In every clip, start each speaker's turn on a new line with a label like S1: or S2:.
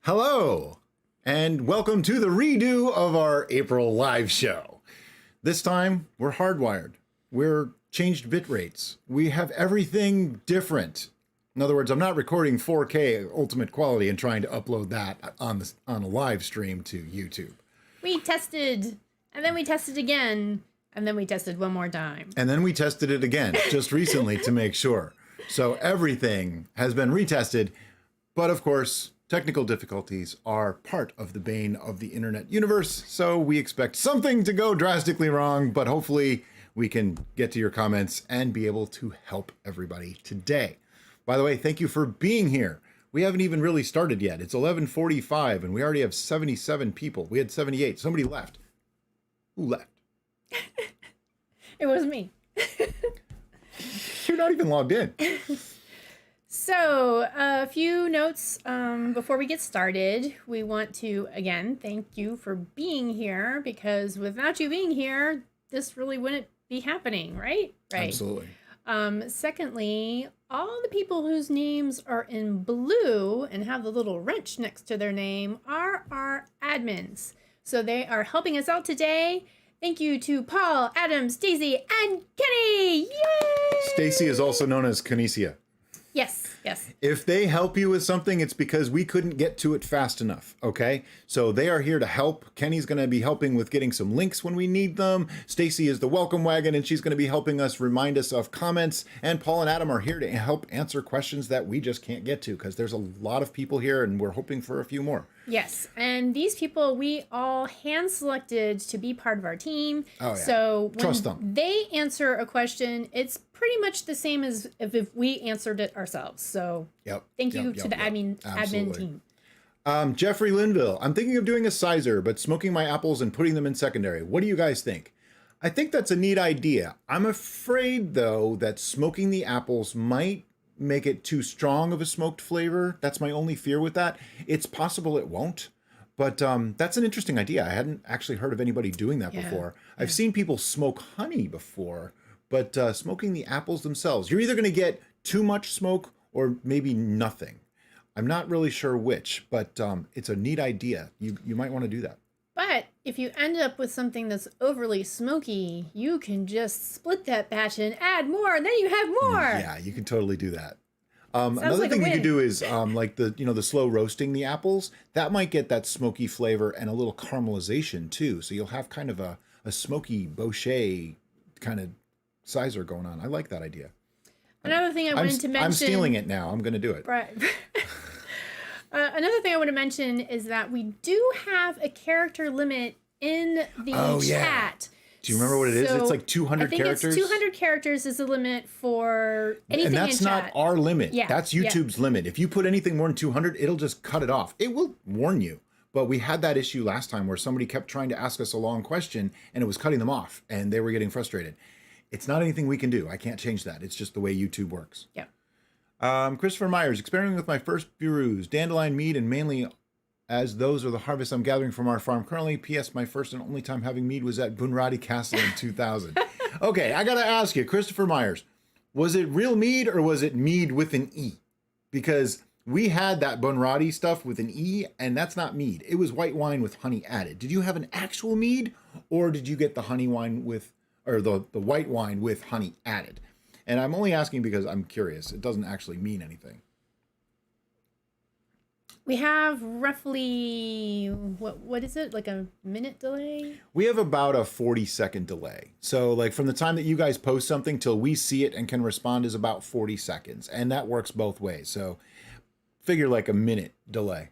S1: Hello, and welcome to the redo of our April live show. This time, we're hardwired. We're changed bit rates. We have everything different. In other words, I'm not recording 4K ultimate quality and trying to upload that on a live stream to YouTube.
S2: We tested, and then we tested again, and then we tested one more time.
S1: And then we tested it again just recently to make sure. So everything has been retested, but of course, technical difficulties are part of the bane of the internet universe, so we expect something to go drastically wrong, but hopefully we can get to your comments and be able to help everybody today. By the way, thank you for being here. We haven't even really started yet. It's 11:45 and we already have 77 people. We had 78. Somebody left. Who left?
S2: It was me.
S1: You're not even logged in.
S2: So, a few notes before we get started. We want to, again, thank you for being here, because without you being here, this really wouldn't be happening, right? Right.
S1: Absolutely.
S2: Secondly, all the people whose names are in blue and have the little wrench next to their name are our admins. So they are helping us out today. Thank you to Paul, Adam, Stacy, and Kenny. Yay!
S1: Stacy is also known as Kinesia.
S2: Yes, yes.
S1: If they help you with something, it's because we couldn't get to it fast enough, okay? So they are here to help. Kenny's going to be helping with getting some links when we need them. Stacy is the welcome wagon, and she's going to be helping us remind us of comments. And Paul and Adam are here to help answer questions that we just can't get to, because there's a lot of people here, and we're hoping for a few more.
S2: Yes, and these people we all hand-selected to be part of our team.
S1: Oh, yeah.
S2: So when
S1: Trust them.
S2: they answer a question, it's pretty much the same as if we answered it ourselves. So thank you to the admin team.
S1: Jeffrey Linville, I'm thinking of doing a sizer, but smoking my apples and putting them in secondary. What do you guys think? I think that's a neat idea. I'm afraid, though, that smoking the apples might make it too strong of a smoked flavor. That's my only fear with that. It's possible it won't, but that's an interesting idea. I hadn't actually heard of anybody doing that before. I've seen people smoke honey before, but smoking the apples themselves, you're either going to get too much smoke or maybe nothing. I'm not really sure which, but it's a neat idea. You might want to do that.
S2: But if you end up with something that's overly smoky, you can just split that batch and add more, and then you have more.
S1: Yeah, you can totally do that. Another thing you could do is like the slow roasting the apples. That might get that smoky flavor and a little caramelization too. So you'll have kind of a smoky boucher kind of sizer going on. I like that idea.
S2: Another thing I wanted to mention.
S1: I'm stealing it now. I'm going to do it.
S2: Right. Another thing I want to mention is that we do have a character limit in the chat.
S1: Do you remember what it is? It's like 200 characters.
S2: I think it's 200 characters is the limit for anything in chat.
S1: And that's not our limit.
S2: Yeah,
S1: that's YouTube's limit. If you put anything more than 200, it'll just cut it off. It will warn you. But we had that issue last time where somebody kept trying to ask us a long question and it was cutting them off and they were getting frustrated. It's not anything we can do. I can't change that. It's just the way YouTube works.
S2: Yeah.
S1: Christopher Myers, experimenting with my first burus, dandelion, mead, and mainly as those are the harvests I'm gathering from our farm currently. P.S. My first and only time having mead was at Bunratty Castle in 2000. Okay, I got to ask you, Christopher Myers, was it real mead or was it mead with an E? Because we had that Bunratty stuff with an E, and that's not mead. It was white wine with honey added. Did you have an actual mead, or did you get the honey wine with, or the white wine with honey added? And I'm only asking because I'm curious. It doesn't actually mean anything.
S2: We have roughly, what is it, like a minute delay?
S1: We have about a 40-second delay. So like from the time that you guys post something till we see it and can respond is about 40 seconds. And that works both ways. So figure like a minute delay.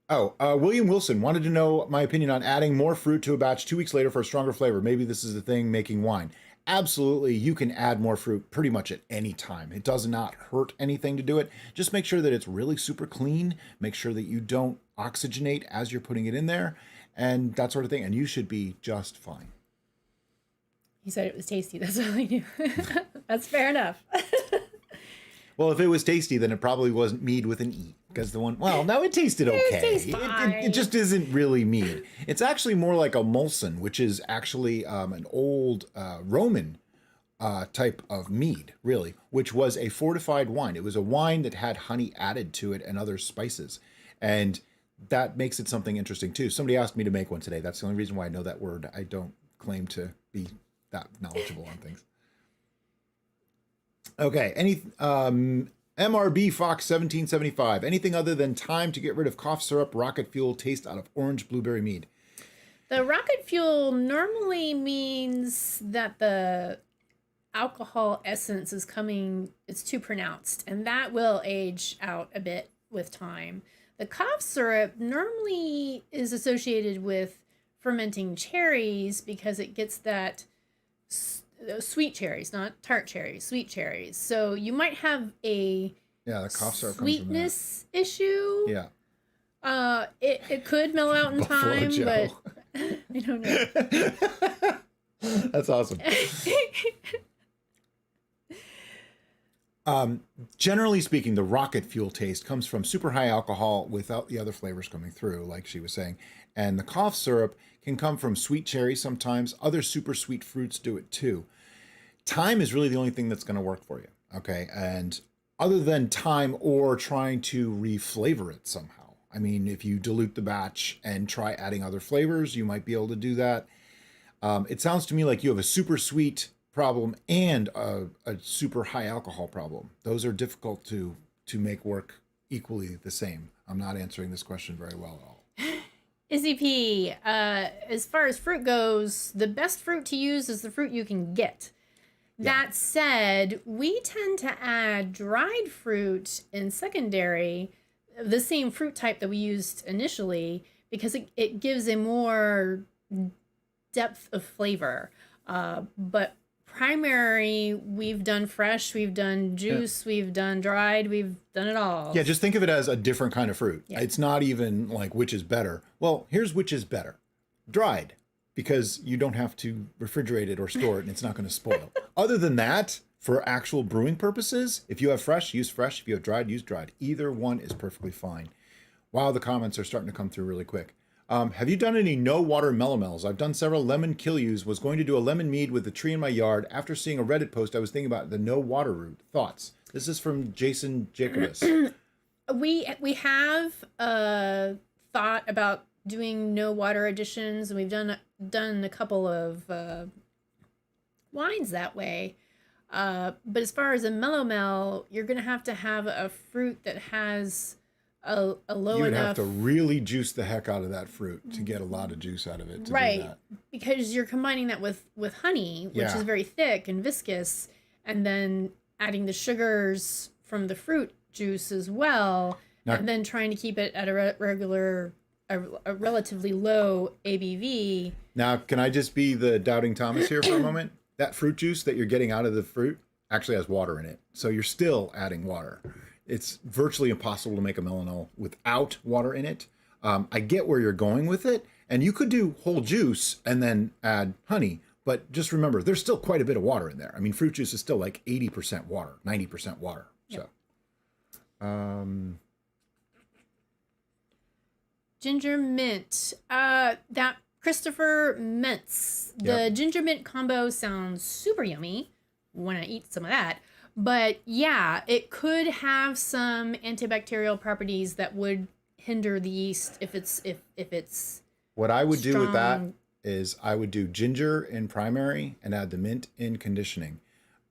S1: Oh, William Wilson wanted to know my opinion on adding more fruit to a batch 2 weeks later for a stronger flavor. Maybe this is the thing making wine. Absolutely, you can add more fruit pretty much at any time. It does not hurt anything to do it. Just make sure that it's really super clean. Make sure that you don't oxygenate as you're putting it in there and that sort of thing. And you should be just fine.
S2: He said it was tasty. That's all I knew. That's fair enough.
S1: Well, if it was tasty, then it probably wasn't mead with an E. Because the one, well, no, it tasted okay. It just isn't really mead. It's actually more like a Molson, which is actually an old Roman type of mead, really, which was a fortified wine. It was a wine that had honey added to it and other spices. And that makes it something interesting too. Somebody asked me to make one today. That's the only reason why I know that word. I don't claim to be that knowledgeable on things. Okay, any MRB Fox 1775. Anything other than time to get rid of cough syrup, rocket fuel, taste out of orange blueberry mead?
S2: The rocket fuel normally means that the alcohol essence is coming, it's too pronounced, and that will age out a bit with time. The cough syrup normally is associated with fermenting cherries because it gets that sweet cherries, not tart cherries, sweet cherries. So you might have a
S1: the cough syrup
S2: sweetness issue.
S1: Yeah.
S2: It could mellow out in
S1: Buffalo
S2: time,
S1: Joe.
S2: but I don't know.
S1: That's awesome. Generally speaking, the rocket fuel taste comes from super high alcohol without the other flavors coming through, like she was saying. And the cough syrup can come from sweet cherry sometimes. Other super sweet fruits do it too. Time is really the only thing that's going to work for you. Okay. And other than time or trying to reflavor it somehow. I mean, if you dilute the batch and try adding other flavors, you might be able to do that. It sounds to me like you have a super sweet problem and a super high alcohol problem. Those are difficult to make work equally the same. I'm not answering this question very well at all.
S2: Izzy P, as far as fruit goes, the best fruit to use is the fruit you can get.
S1: Yeah.
S2: That said, we tend to add dried fruit in secondary, the same fruit type that we used initially, because it gives a more depth of flavor. But primary, we've done fresh, we've done juice, we've done dried, we've done it all.
S1: Yeah, just think of it as a different kind of fruit.
S2: Yeah.
S1: It's not even like which is better. Well, here's which is better. Dried, because you don't have to refrigerate it or store it and it's not going to spoil. Other than that, for actual brewing purposes, if you have fresh, use fresh. If you have dried, use dried. Either one is perfectly fine. Wow, the comments are starting to come through really quick. Have you done any no water melomels? I've done several lemon killius. Was going to do a lemon mead with the tree in my yard. After seeing a Reddit post, I was thinking about the no water route. Thoughts? This is from Jason Jacobus.
S2: We have thought about doing no water additions, and we've done a couple of wines that way. But as far as a melomel, you're gonna have to have a fruit that has a low
S1: You would
S2: enough.
S1: have to really juice the heck out of that fruit to get a lot of juice out of it. To
S2: Right,
S1: do that.
S2: because you're combining that with honey, which
S1: Yeah.
S2: is very thick and viscous, and then adding the sugars from the fruit juice as well,
S1: Now-
S2: and then trying to keep it at a relatively low ABV.
S1: Now, can I just be the doubting Thomas here for a moment? That fruit juice that you're getting out of the fruit actually has water in it. So you're still adding water. It's virtually impossible to make a melanol without water in it. I get where you're going with it. And you could do whole juice and then add honey. But just remember, there's still quite a bit of water in there. I mean, fruit juice is still like 80% water, 90% water.
S2: Yep.
S1: So,
S2: Ginger mint. That Christopher Mentz. The
S1: Yep.
S2: ginger mint combo sounds super yummy when I eat some of that. But yeah, it could have some antibacterial properties that would hinder the yeast if it's
S1: what I would do with that
S2: strong.
S1: is I would do ginger in primary and add the mint in conditioning.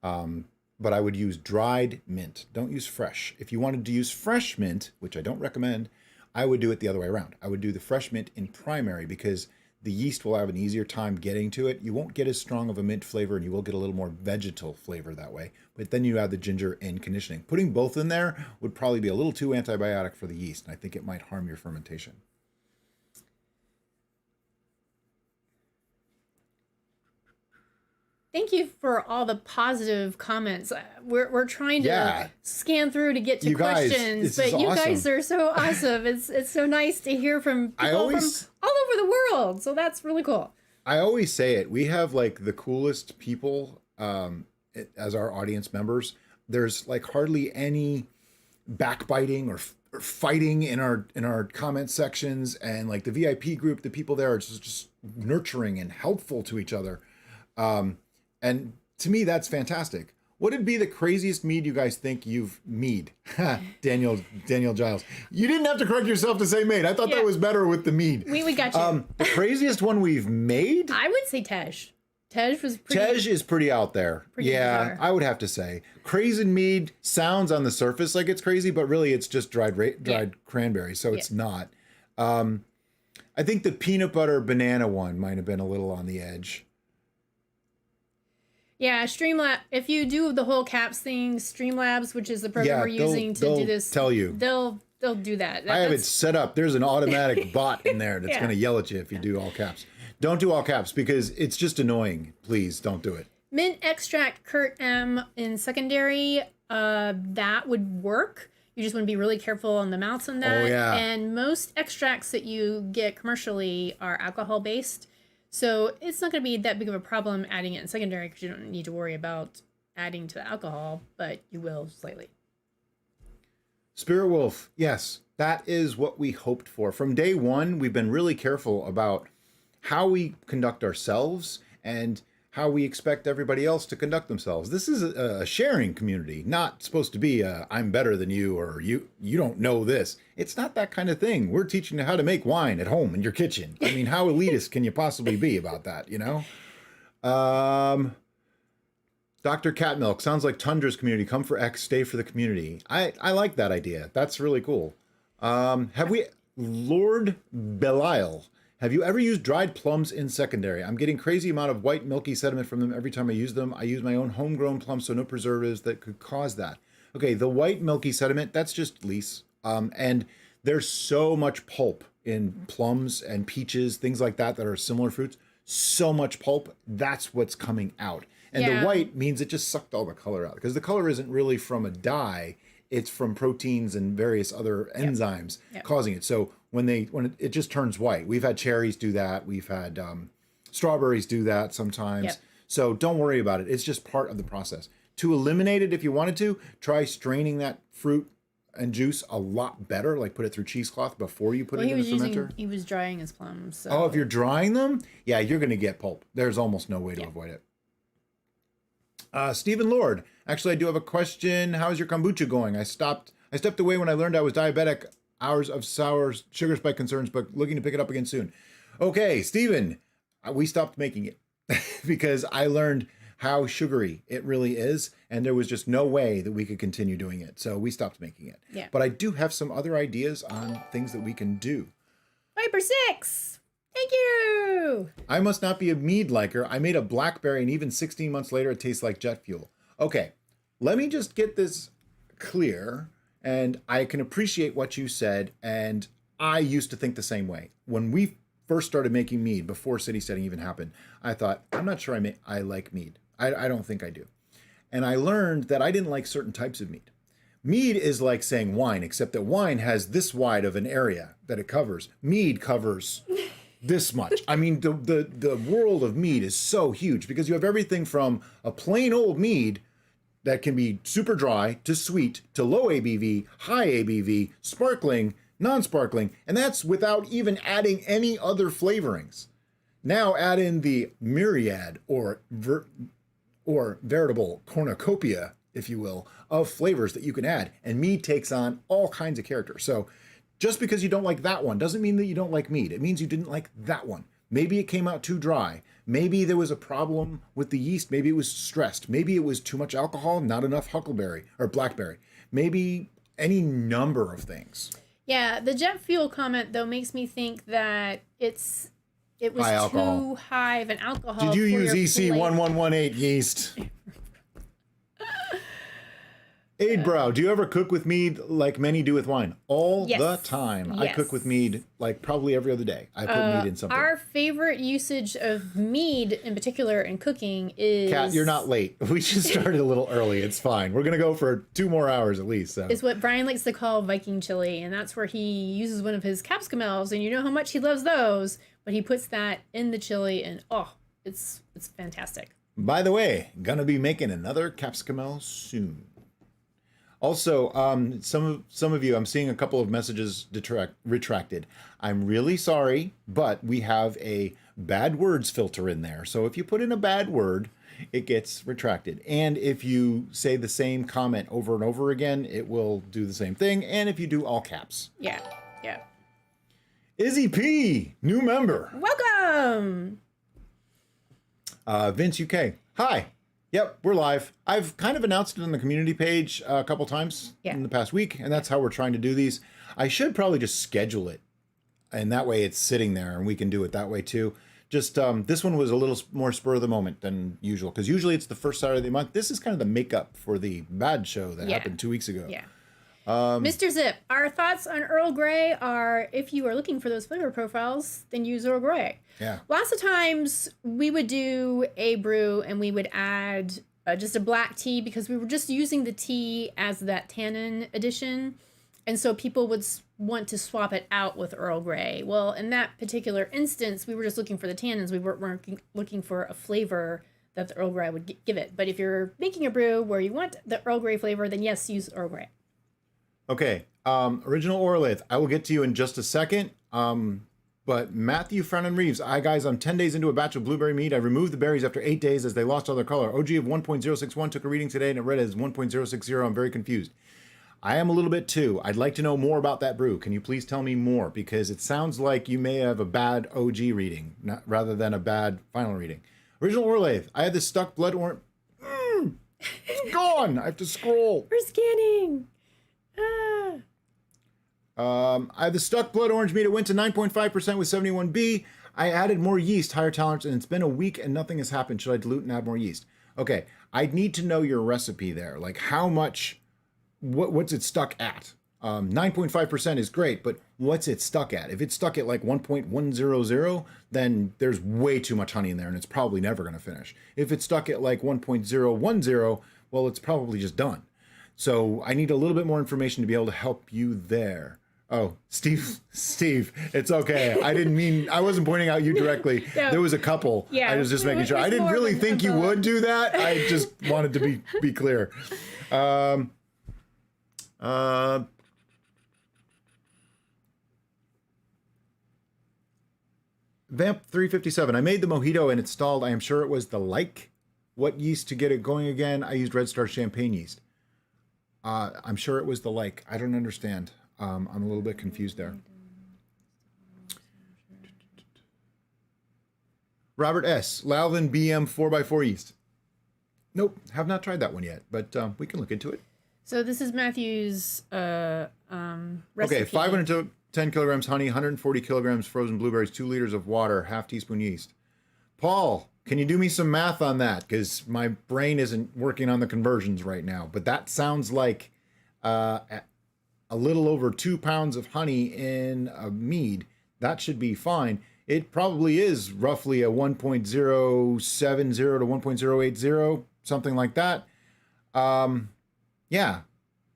S1: But I would use dried mint. Don't use fresh. If you wanted to use fresh mint, which I don't recommend, I would do it the other way around. I would do the fresh mint in primary because the yeast will have an easier time getting to it. You won't get as strong of a mint flavor and you will get a little more vegetal flavor that way. But then you add the ginger in conditioning. Putting both in there would probably be a little too antibiotic for the yeast. And I think it might harm your fermentation.
S2: Thank you for all the positive comments. We're trying to
S1: Yeah.
S2: scan through to get to
S1: You guys,
S2: questions,
S1: this
S2: but
S1: is
S2: you guys
S1: awesome.
S2: are so awesome. It's so nice to hear from
S1: I
S2: people
S1: always-
S2: from all over the world. So that's really cool.
S1: I always say it. We have like the coolest people as our audience members. There's like hardly any backbiting or fighting in our comment sections, and like the VIP group, the people there are just nurturing and helpful to each other. And To me, that's fantastic. What would be the craziest mead you guys think you've mead? Daniel Giles. You didn't have to correct yourself to say made. I thought that was better with the mead.
S2: We got you.
S1: The craziest one we've made?
S2: I would say Tej. Tej was pretty.
S1: Tej is pretty out there.
S2: Bizarre.
S1: I would have to say. Crazy mead sounds on the surface like it's crazy, but really it's just dried cranberry, so it's not. I think the peanut butter banana one might have been a little on the edge.
S2: Yeah, Streamlabs. If you do the whole caps thing, Streamlabs, which is the program we're using to do this,
S1: tell you.
S2: They'll do that.
S1: I have it set up. There's an automatic bot in there that's going to yell at you if you do all caps. Don't do all caps because it's just annoying. Please don't do it.
S2: Mint extract Kurt M in secondary, that would work. You just want to be really careful on the mounts on that.
S1: Oh, yeah.
S2: And most extracts that you get commercially are alcohol based. So it's not going to be that big of a problem adding it in secondary because you don't need to worry about adding to the alcohol, but you will slightly.
S1: Spirit Wolf, yes, that is what we hoped for. From day one, we've been really careful about how we conduct ourselves and how we expect everybody else to conduct themselves. This is a sharing community, not supposed to be I'm better than you or you don't know this. It's not that kind of thing. We're teaching you how to make wine at home in your kitchen. I mean, how elitist can you possibly be about that, you know? Dr. Catmilk, sounds like Tundra's community. Come for X, stay for the community. I like that idea. That's really cool. Lord Belial, have you ever used dried plums in secondary? I'm getting crazy amount of white milky sediment from them every time I use them. I use my own homegrown plums, so no preservatives that could cause that. Okay, the white milky sediment, that's just lees. And there's so much pulp in plums and peaches, things like that are similar fruits. So much pulp, that's what's coming out. And the white means it just sucked all the color out because the color isn't really from a dye. It's from proteins and various other enzymes causing it. So when it just turns white, we've had cherries do that. We've had strawberries do that sometimes. Yep. So don't worry about it. It's just part of the process. To eliminate it, if you wanted to, try straining that fruit and juice a lot better. Like put it through cheesecloth before you put it in the fermenter.
S2: He was drying his plums. So.
S1: Oh, if you're drying them, yeah, you're going to get pulp. There's almost no way to avoid it. Stephen Lord, actually, I do have a question. How's your kombucha going? I stepped away when I learned I was diabetic. Hours of sour sugar spike concerns, but looking to pick it up again soon. Okay, Stephen, we stopped making it because I learned how sugary it really is, and there was just no way that we could continue doing it. So we stopped making it. Yeah. But I do have some other ideas on things that we can do.
S2: Viper 6! Thank you!
S1: I must not be a mead liker. I made a blackberry, and even 16 months later, it tastes like jet fuel. Okay, let me just get this clear, and I can appreciate what you said, and I used to think the same way. When we first started making mead, before City Steading even happened, I thought, I'm not sure I like mead. I don't think I do. And I learned that I didn't like certain types of mead. Mead is like saying wine, except that wine has this wide of an area that it covers. Mead covers this much. I mean, the world of mead is so huge because you have everything from a plain old mead that can be super dry to sweet to low ABV, high ABV, sparkling, non-sparkling, and that's without even adding any other flavorings. Now add in the myriad or veritable cornucopia, if you will, of flavors that you can add, and mead takes on all kinds of characters. So just because you don't like that one doesn't mean that you don't like mead. It means you didn't like that one. Maybe it came out too dry. Maybe there was a problem with the yeast. Maybe it was stressed. Maybe it was too much alcohol, not enough huckleberry or blackberry. Maybe any number of things.
S2: Yeah, the jet fuel comment though makes me think that it was too high of an alcohol.
S1: Did you use EC1118 yeast? Aidbrow, do you ever cook with mead like many do with wine? All the time. Yes. I cook with mead like probably every other day. I put mead in something.
S2: Our favorite usage of mead in particular in cooking is...
S1: Kat, you're not late. We just started a little early. It's fine. We're going to go for 2 more hours at least. So.
S2: Is what Brian likes to call Viking chili, and that's where he uses one of his capsicums, and you know how much he loves those, but he puts that in the chili, and it's fantastic.
S1: By the way, gonna be making another capsicum soon. Also, some of you, I'm seeing a couple of messages retracted. I'm really sorry, but we have a bad words filter in there. So if you put in a bad word, it gets retracted. And if you say the same comment over and over again, it will do the same thing. And if you do all caps.
S2: Yeah. Yeah.
S1: Izzy P, new member.
S2: Welcome.
S1: Vince UK. Hi. Yep, we're live. I've kind of announced it on the community page a couple times in the past week, and that's how we're trying to do these. I should probably just schedule it, and that way it's sitting there, and we can do it that way too. Just this one was a little more spur of the moment than usual, because usually it's the first Saturday of the month. This is kind of the makeup for the bad show that happened 2 weeks ago.
S2: Yeah. Mr. Zip, our thoughts on Earl Grey are, if you are looking for those flavor profiles, then use Earl Grey.
S1: Yeah.
S2: Lots of times we would do a brew and we would add just a black tea because we were just using the tea as that tannin addition. And so people would want to swap it out with Earl Grey. Well, in that particular instance, we were just looking for the tannins. We weren't looking for a flavor that the Earl Grey would give it. But if you're making a brew where you want the Earl Grey flavor, then yes, use Earl Grey.
S1: Okay, original Orlith. I will get to you in just a second. But Matthew Frennan Reeves. Hi guys, I'm 10 days into a batch of blueberry mead. I removed the berries after 8 days as they lost all their color. OG of 1.061 took a reading today and it read as 1.060. I'm very confused. I am a little bit too. I'd like to know more about that brew. Can you please tell me more? Because it sounds like you may have a bad OG reading rather than a bad final reading. Original Orlith. I had this stuck blood orange. It's gone. I have to scroll.
S2: We're scanning.
S1: I have the stuck blood orange mead. It went to 9.5% with 71B. I added more yeast, higher tolerance, and it's been a week and nothing has happened. Should I dilute and add more yeast? Okay, I'd need to know your recipe there. Like how much, what's it stuck at? 9.5% is great, but what's it stuck at? If it's stuck at like 1.100, then there's way too much honey in there and it's probably never going to finish. If it's stuck at like 1.010, well, it's probably just done. So I need a little bit more information to be able to help you there. Oh, Steve, it's okay. I wasn't pointing out you directly. No. There was a couple. Yeah. I was just making sure. I didn't really think you would do that. I just wanted to be clear. Vamp 357. I made the mojito and it stalled. I am sure it was the like. What yeast to get it going again? I used Red Star champagne yeast. I'm sure it was the like. I don't understand. I'm a little bit confused there. Robert S. Lalvin BM 4x4 yeast. Nope, have not tried that one yet, but we can look into it.
S2: So this is Matthew's recipe.
S1: Okay, 510 kilograms honey, 140 kilograms frozen blueberries, 2 liters of water, half teaspoon yeast. Paul, can you do me some math on that? Because my brain isn't working on the conversions right now. But that sounds like a little over 2 pounds of honey in a mead. That should be fine. It probably is roughly a 1.070 to 1.080, something like that. Yeah,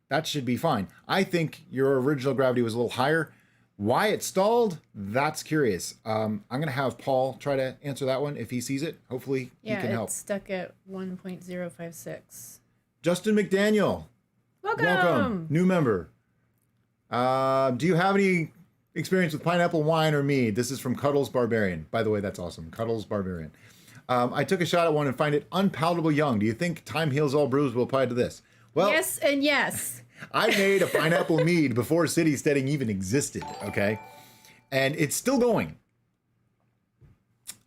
S1: that should be fine. I think your original gravity was a little higher. Why it stalled, that's curious. I'm going to have Paul try to answer that one if he sees it. Hopefully he can help.
S2: Yeah, it's stuck at 1.056.
S1: Justin McDaniel.
S2: Welcome.
S1: New member. Do you have any experience with pineapple wine or mead? This is from Cuddles Barbarian. By the way, that's awesome. Cuddles Barbarian. I took a shot at one and find it unpalatable young. Do you think time heals all brews will apply to this? Well,
S2: yes and yes.
S1: I made a pineapple mead before City Steading even existed, okay? And it's still going.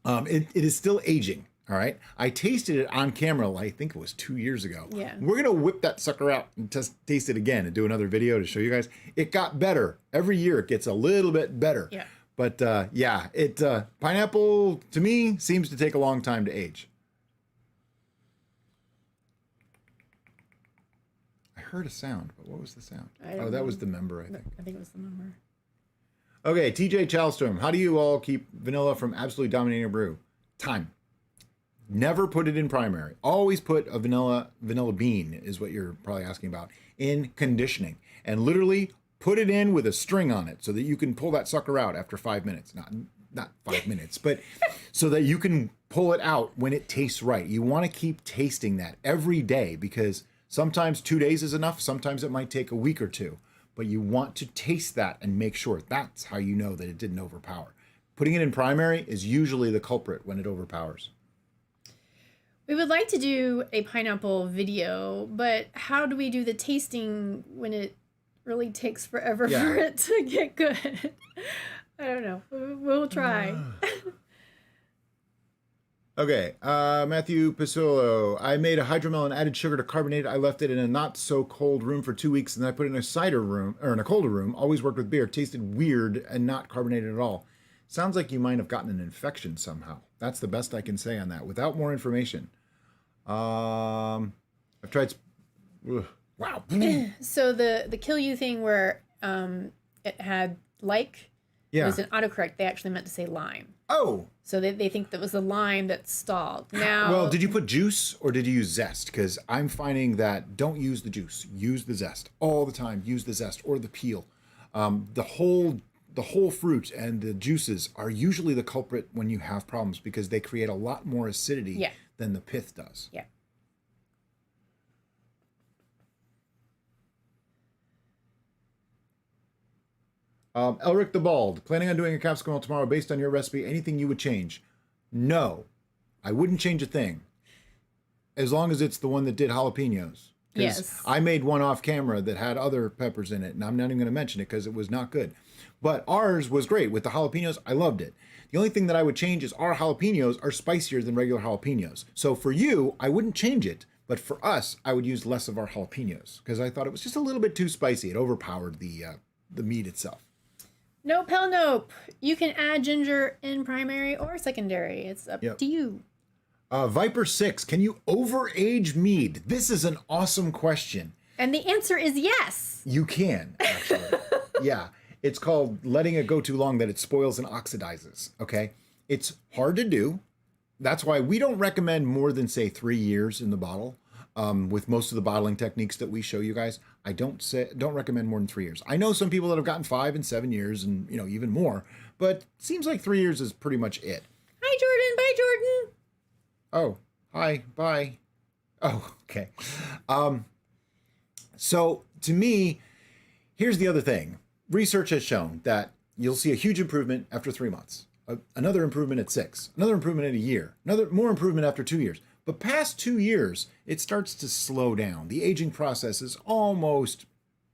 S1: It is still aging, all right? I tasted it on camera, I think it was 2 years ago.
S2: Yeah.
S1: We're going to whip that sucker out and just taste it again and do another video to show you guys. It got better. Every year it gets a little bit better.
S2: Yeah.
S1: But yeah, pineapple, to me, seems to take a long time to age. Heard a sound, but what was the sound? Oh, that was the member, I think.
S2: I think it was the member.
S1: Okay, TJ Chalstrom. How do you all keep vanilla from absolutely dominating a brew? Time. Never put it in primary. Always put a vanilla bean, is what you're probably asking about, in conditioning. And literally put it in with a string on it so that you can pull that sucker out after 5 minutes. Not 5 minutes, but so that you can pull it out when it tastes right. You want to keep tasting that every day because sometimes 2 days is enough. Sometimes it might take a week or two, but you want to taste that and make sure that's how you know that it didn't overpower. Putting it in primary is usually the culprit when it overpowers.
S2: We would like to do a pineapple video, but how do we do the tasting when it really takes forever for it to get good? I don't know. We'll try.
S1: Okay, Matthew Pizzolo. I made a hydromel and added sugar to carbonate it. I left it in a not so cold room for 2 weeks, and then I put it in a cider room, or in a colder room. Always worked with beer. Tasted weird and not carbonated at all. Sounds like you might have gotten an infection somehow. That's the best I can say on that, without more information. I've tried. Wow.
S2: So the kill you thing where it had was an autocorrect. They actually meant to say lime.
S1: Oh.
S2: So they think that was the lime that stalled. Now,
S1: Well, did you put juice or did you use zest? Because I'm finding that don't use the juice, use the zest all the time. Use the zest or the peel. The whole fruit and the juices are usually the culprit when you have problems because they create a lot more acidity than the pith does.
S2: Yeah.
S1: Elric the Bald, planning on doing a capsicum roll tomorrow based on your recipe. Anything you would change? No, I wouldn't change a thing. As long as it's the one that did jalapenos.
S2: Yes.
S1: I made one off camera that had other peppers in it, and I'm not even going to mention it because it was not good. But ours was great. With the jalapenos, I loved it. The only thing that I would change is our jalapenos are spicier than regular jalapenos. So for you, I wouldn't change it. But for us, I would use less of our jalapenos because I thought it was just a little bit too spicy. It overpowered the meat itself.
S2: Nope, hell nope. You can add ginger in primary or secondary. It's up to you.
S1: Viper 6, can you overage mead? This is an awesome question.
S2: And the answer is yes.
S1: You can, actually. Yeah. It's called letting it go too long that it spoils and oxidizes, okay? It's hard to do. That's why we don't recommend more than, say, 3 years in the bottle. With most of the bottling techniques that we show you guys, I don't recommend more than 3 years. I know some people that have gotten 5 and 7 years and, even more, but it seems like 3 years is pretty much it.
S2: Hi, Jordan. Bye, Jordan.
S1: Oh, hi, bye. Oh, okay. So to me, here's the other thing. Research has shown that you'll see a huge improvement after 3 months, another improvement at 6, another improvement at a year, another more improvement after 2 years. But past 2 years, it starts to slow down. The aging process is almost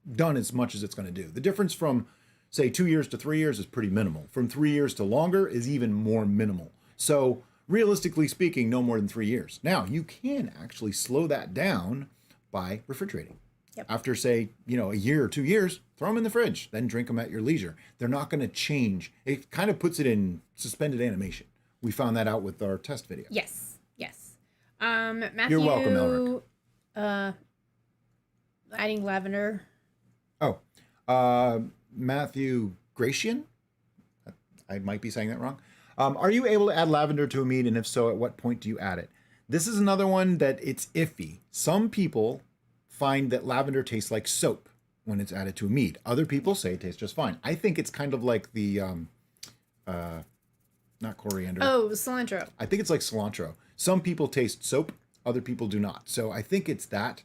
S1: done as much as it's going to do. The difference from, say, 2 years to 3 years is pretty minimal. From 3 years to longer is even more minimal. So realistically speaking, no more than 3 years. Now, you can actually slow that down by refrigerating.
S2: Yep.
S1: After, say, a year or 2 years, throw them in the fridge, then drink them at your leisure. They're not going to change. It kind of puts it in suspended animation. We found that out with our test video.
S2: Yes. Matthew.
S1: You're welcome, Elric.
S2: Adding lavender.
S1: Oh, Matthew Gratian? I might be saying that wrong. Are you able to add lavender to a mead, and if so, at what point do you add it? This is another one that it's iffy. Some people find that lavender tastes like soap when it's added to a mead. Other people say it tastes just fine. I think it's kind of like the, not coriander.
S2: Oh, cilantro.
S1: I think it's like cilantro. Some people taste soap, other people do not. So I think it's that.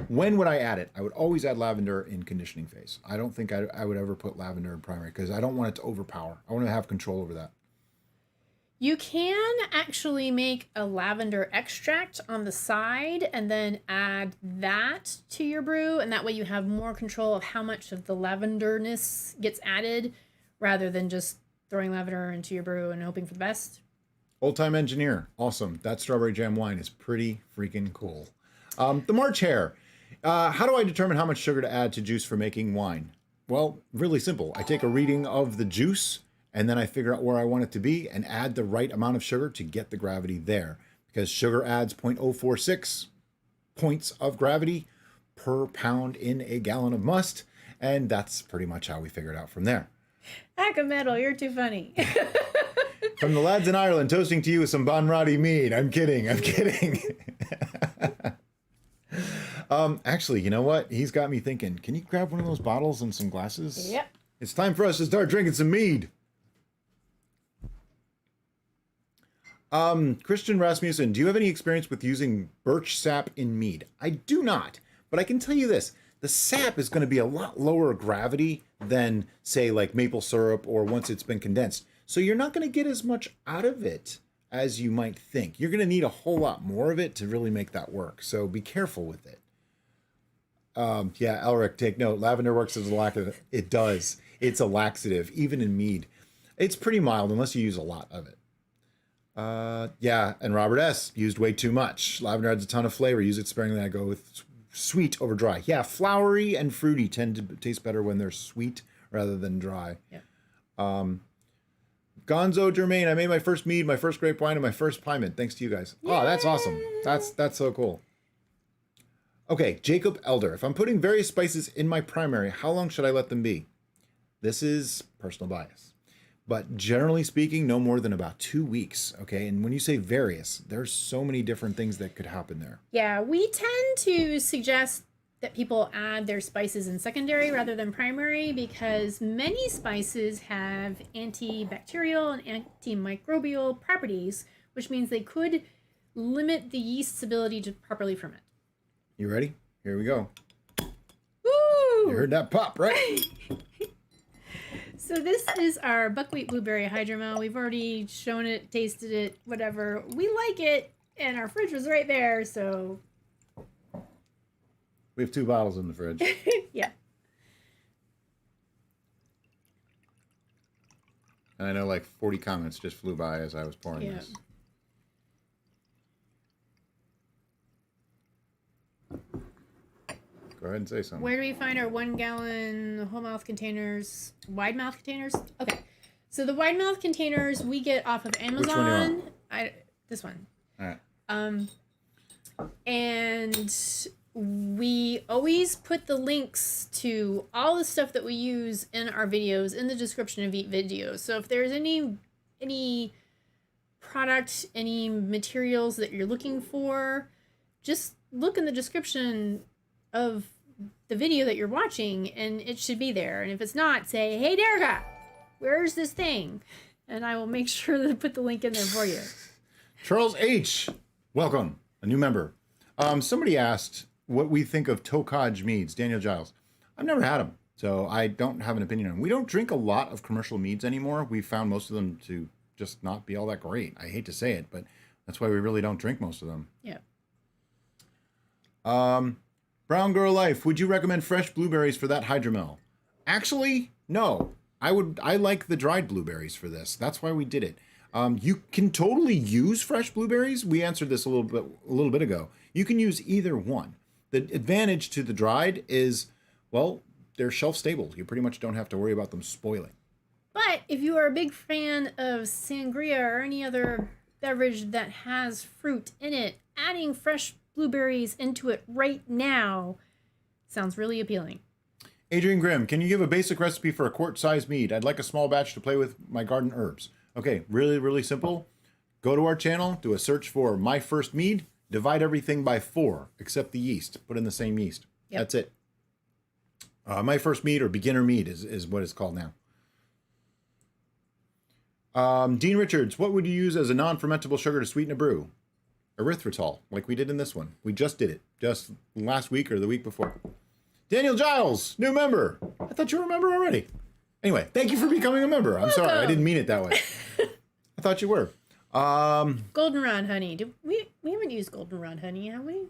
S1: When would I add it? I would always add lavender in conditioning phase. I don't think I would ever put lavender in primary because I don't want it to overpower. I want to have control over that.
S2: You can actually make a lavender extract on the side and then add that to your brew. And that way you have more control of how much of the lavenderness gets added rather than just throwing lavender into your brew and hoping for the best.
S1: Old Time Engineer. Awesome. That strawberry jam wine is pretty freaking cool. The March Hare. How do I determine how much sugar to add to juice for making wine? Well, really simple. I take a reading of the juice and then I figure out where I want it to be and add the right amount of sugar to get the gravity there. Because sugar adds 0.046 points of gravity per pound in a gallon of must. And that's pretty much how we figure it out from there.
S2: Metal, you're too funny.
S1: From the lads in Ireland, toasting to you with some Bonrati mead. I'm kidding. Actually, you know what? He's got me thinking, can you grab one of those bottles and some glasses?
S2: Yep.
S1: It's time for us to start drinking some mead. Christian Rasmussen, do you have any experience with using birch sap in mead? I do not, but I can tell you this. The sap is going to be a lot lower gravity than, say, like maple syrup or once it's been condensed. So you're not going to get as much out of it as you might think. You're going to need a whole lot more of it to really make that work. So be careful with it. Yeah, Elric, take note. Lavender works as a laxative. It does. It's a laxative, even in mead. It's pretty mild unless you use a lot of it. Yeah, and Robert S. used way too much. Lavender adds a ton of flavor. Use it sparingly. I go with sweet over dry. Yeah, flowery and fruity tend to taste better when they're sweet rather than dry.
S2: Yeah.
S1: Gonzo Germain, I made my first mead, my first grape wine, and my first piment. Thanks to you guys. Yay! Oh, that's awesome. That's so cool. Okay, Jacob Elder. If I'm putting various spices in my primary, how long should I let them be? This is personal bias. But generally speaking, no more than about 2 weeks, okay? And when you say various, there's so many different things that could happen there.
S2: Yeah, we tend to suggest that people add their spices in secondary rather than primary because many spices have antibacterial and antimicrobial properties, which means they could limit the yeast's ability to properly ferment.
S1: You ready? Here we go.
S2: Woo!
S1: You heard that pop, right?
S2: So this is our buckwheat blueberry hydromel. We've already shown it, tasted it, whatever. We like it, and our fridge was right there, so...
S1: We have 2 bottles in the fridge.
S2: Yeah.
S1: And I know like 40 comments just flew by as I was pouring this. Go ahead and say something.
S2: Where do we find our 1 gallon whole mouth containers, wide mouth containers? Okay. So the wide mouth containers we get off of Amazon.
S1: Which one do you want?
S2: This one.
S1: All right.
S2: And we always put the links to all the stuff that we use in our videos in the description of each video. So if there's any product, any materials that you're looking for, just look in the description of the video that you're watching and it should be there. And if it's not, say, hey, Derica, where's this thing? And I will make sure to put the link in there for you.
S1: Charles H. Welcome. A new member. Somebody asked what we think of Tokaj meads. Daniel Giles. I've never had them, so I don't have an opinion on them. We don't drink a lot of commercial meads anymore. We've found most of them to just not be all that great. I hate to say it, but that's why we really don't drink most of them.
S2: Yeah.
S1: Brown Girl Life, would you recommend fresh blueberries for that hydromel? Actually, no. I like the dried blueberries for this. That's why we did it. You can totally use fresh blueberries. We answered this a little bit ago. You can use either one. The advantage to the dried is, well, they're shelf stable. You pretty much don't have to worry about them spoiling.
S2: But if you are a big fan of sangria or any other beverage that has fruit in it, adding fresh blueberries into it right now sounds really appealing.
S1: Adrian Grimm, can you give a basic recipe for a quart-sized mead? I'd like a small batch to play with my garden herbs. Okay, really, really simple. Go to our channel, do a search for My First Mead, divide everything by 4, except the yeast. Put in the same yeast. Yep. That's it. My First Mead, or Beginner Mead, is what it's called now. Dean Richards, what would you use as a non-fermentable sugar to sweeten a brew? Erythritol, like we did in this one. We just did it, just last week or the week before. Daniel Giles, new member. I thought you were a member already. Anyway, thank you for becoming a member. I'm sorry, I didn't mean it that way. I thought you were.
S2: Goldenrod honey. We haven't used goldenrod honey, have we?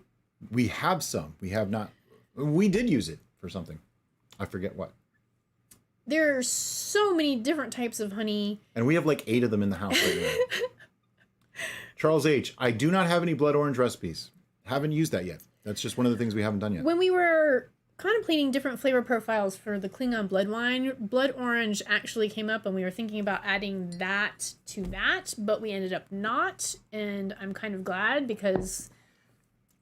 S1: We have some. We have not. We did use it for something. I forget what.
S2: There are so many different types of honey.
S1: And we have like 8 of them in the house right now. Charles H. I do not have any blood orange recipes. Haven't used that yet. That's just one of the things we haven't done yet.
S2: When we were contemplating different flavor profiles for the Klingon blood wine, blood orange actually came up and we were thinking about adding that to that, but we ended up not. And I'm kind of glad because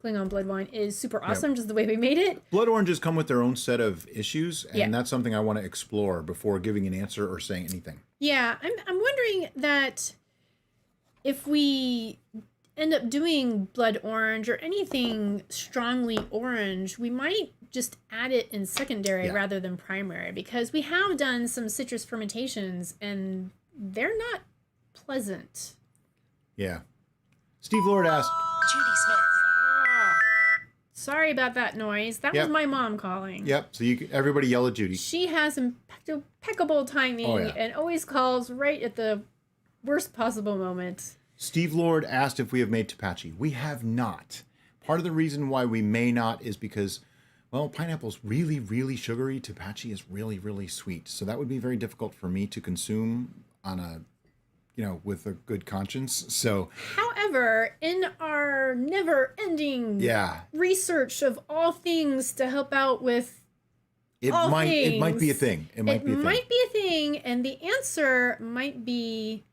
S2: Klingon blood wine is super awesome, just the way we made it.
S1: Blood oranges come with their own set of issues, and that's something I want to explore before giving an answer or saying anything.
S2: Yeah, I'm wondering that if we end up doing blood orange or anything strongly orange, we might just add it in secondary rather than primary, because we have done some citrus fermentations and they're not pleasant.
S1: Yeah. Steve Lord asked,
S3: Judy Smith.
S2: Sorry about that noise. That was my mom calling.
S1: Yep. So everybody yell at Judy.
S2: She has impeccable timing and always calls right at the worst possible moment.
S1: Steve Lord asked if we have made Tapache. We have not. Part of the reason why we may not is because, well, pineapple's really, really sugary. Tapache is really, really sweet. So that would be very difficult for me to consume on a, with a good conscience. So,
S2: however, in our never-ending research of all things to help out with
S1: it might be a thing. It might be
S2: a thing, and the answer might be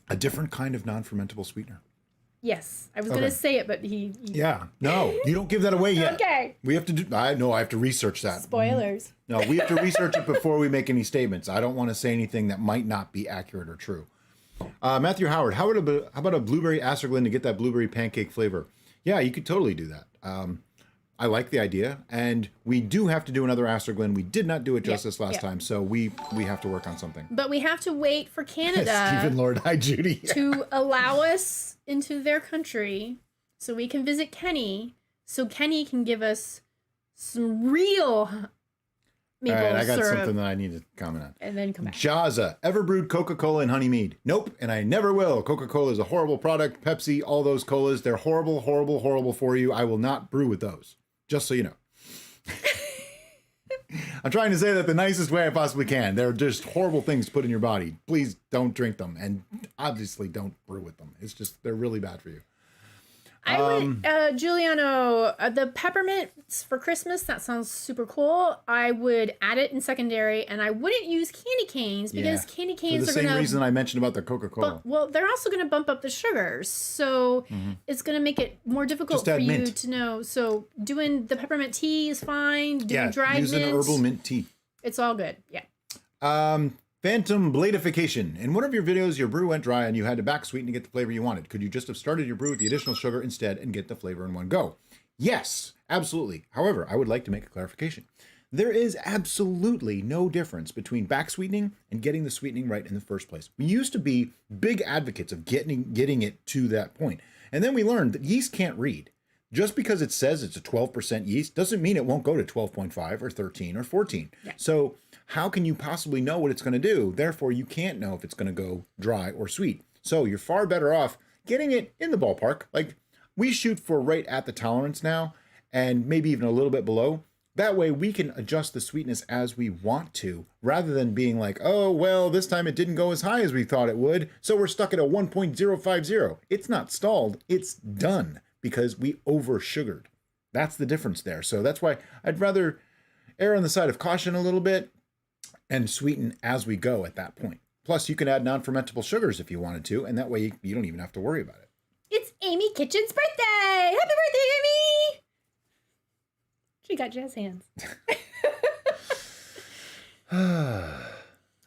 S1: a different kind of non-fermentable sweetener.
S2: Yes, I was going to say it, but he.
S1: Yeah, no, you don't give that away yet.
S2: Okay.
S1: We have to do. I have to research that.
S2: Spoilers.
S1: No, we have to research it before we make any statements. I don't want to say anything that might not be accurate or true. Matthew Howard, how about a blueberry acerglyn to get that blueberry pancake flavor? Yeah, you could totally do that. I like the idea, and we do have to do another acerglyn. We did not do it justice last time, so we have to work on something.
S2: But we have to wait for Canada.
S1: Stephen Lord, hi Judy.
S2: To allow us into their country so we can visit Kenny, so Kenny can give us some real maple syrup.
S1: All right, I got something that I need to comment on.
S2: And then come back.
S1: Jaza, ever brewed Coca-Cola and honey mead? Nope, and I never will. Coca-Cola is a horrible product. Pepsi, all those colas, they're horrible, horrible, horrible for you. I will not brew with those, just so you know. I'm trying to say that the nicest way I possibly can. They're just horrible things to put in your body. Please don't drink them, and obviously don't brew with them. It's just, they're really bad for you.
S2: I would, Giuliano, the peppermints for Christmas, that sounds super cool. I would add it in secondary, and I wouldn't use candy canes because candy canes are going to...
S1: For the same reason I mentioned about the Coca-Cola.
S2: Well, they're also going to bump up the sugars, so it's going to make it more difficult for you to know. So doing the peppermint tea is fine. Doing dried
S1: using
S2: mint.
S1: An herbal mint tea.
S2: It's all good, yeah.
S1: Phantom Bladification. In one of your videos, your brew went dry and you had to back sweeten to get the flavor you wanted. Could you just have started your brew with the additional sugar instead and get the flavor in one go? Yes, absolutely. However, I would like to make a clarification. There is absolutely no difference between back sweetening and getting the sweetening right in the first place. We used to be big advocates of getting it to that point. And then we learned that yeast can't read. Just because it says it's a 12% yeast doesn't mean it won't go to 12.5 or 13 or 14. Yeah. So how can you possibly know what it's going to do? Therefore, you can't know if it's going to go dry or sweet. So you're far better off getting it in the ballpark. Like we shoot for right at the tolerance now and maybe even a little bit below. That way we can adjust the sweetness as we want to, rather than being like, oh, well, this time it didn't go as high as we thought it would, so we're stuck at a 1.050. It's not stalled, it's done because we over sugared. That's the difference there. So that's why I'd rather err on the side of caution a little bit and sweeten as we go at that point. Plus, you can add non-fermentable sugars if you wanted to, and that way you don't even have to worry about it.
S2: It's Amy Kitchen's birthday! Happy birthday, Amy! She got jazz hands.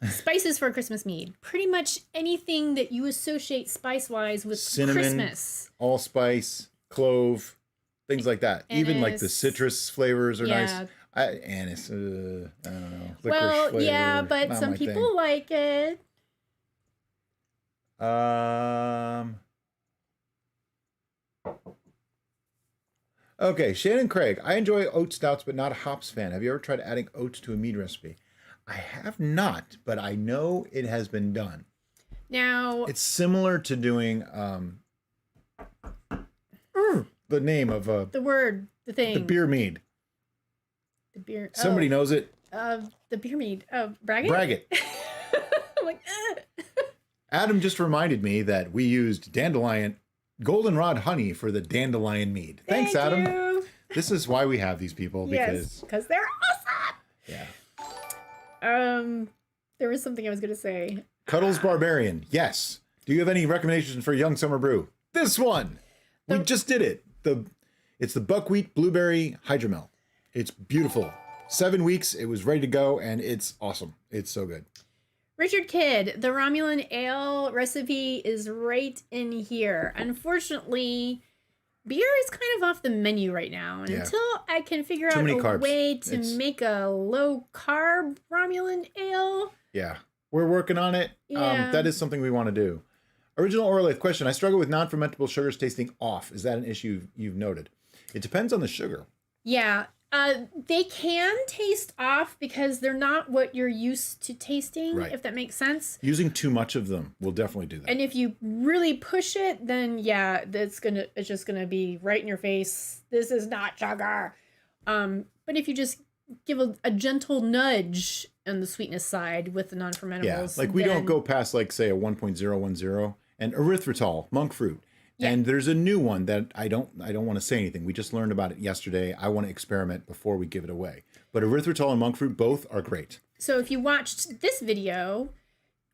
S2: Spices for Christmas mead. Pretty much anything that you associate spice-wise with
S1: cinnamon,
S2: Christmas.
S1: Allspice, clove, things like that. Anise. Even like the citrus flavors are nice. Anise, I don't know.
S2: Well,
S1: flavor,
S2: yeah, but some people like it.
S1: Okay, Shannon Craig. I enjoy oat stouts, but not a hops fan. Have you ever tried adding oats to a mead recipe? I have not, but I know it has been done. Now, it's similar to doing the name of
S2: the thing.
S1: The beer mead.
S2: The beer.
S1: Somebody knows it.
S2: The beer mead. Braggot?
S1: Braggot.
S2: I'm like,
S1: Adam just reminded me that we used dandelion, goldenrod honey for the dandelion mead. Thanks, Adam.
S2: You.
S1: This is why we have these people,
S2: because they're awesome.
S1: Yeah.
S2: There was something I was going to say.
S1: Cuddles Barbarian. Yes. Do you have any recommendations for young summer brew? This one. We just did it. It's the buckwheat blueberry hydromel. It's beautiful. 7 weeks. It was ready to go, and it's awesome. It's so good.
S2: Richard Kidd, the Romulan ale recipe is right in here. Unfortunately, beer is kind of off the menu right now. And until I can figure out a way to make a low-carb Romulan ale.
S1: Yeah. We're working on it.
S2: Yeah.
S1: That is something we want to do. Original Orlife question. I struggle with non-fermentable sugars tasting off. Is that an issue you've noted? It depends on the sugar.
S2: Yeah. They can taste off because they're not what you're used to tasting,
S1: Right.
S2: if that makes sense.
S1: Using too much of them will definitely do that.
S2: And if you really push it, then yeah, it's just gonna be right in your face. This is not sugar. But if you just give a gentle nudge on the sweetness side with the non-fermentables,
S1: Yeah, like we don't go past like say a 1.010 and erythritol, monk fruit.
S2: Yeah.
S1: And there's a new one that I don't want to say anything. We just learned about it yesterday. I want to experiment before we give it away. But erythritol and monk fruit both are great.
S2: So if you watched this video,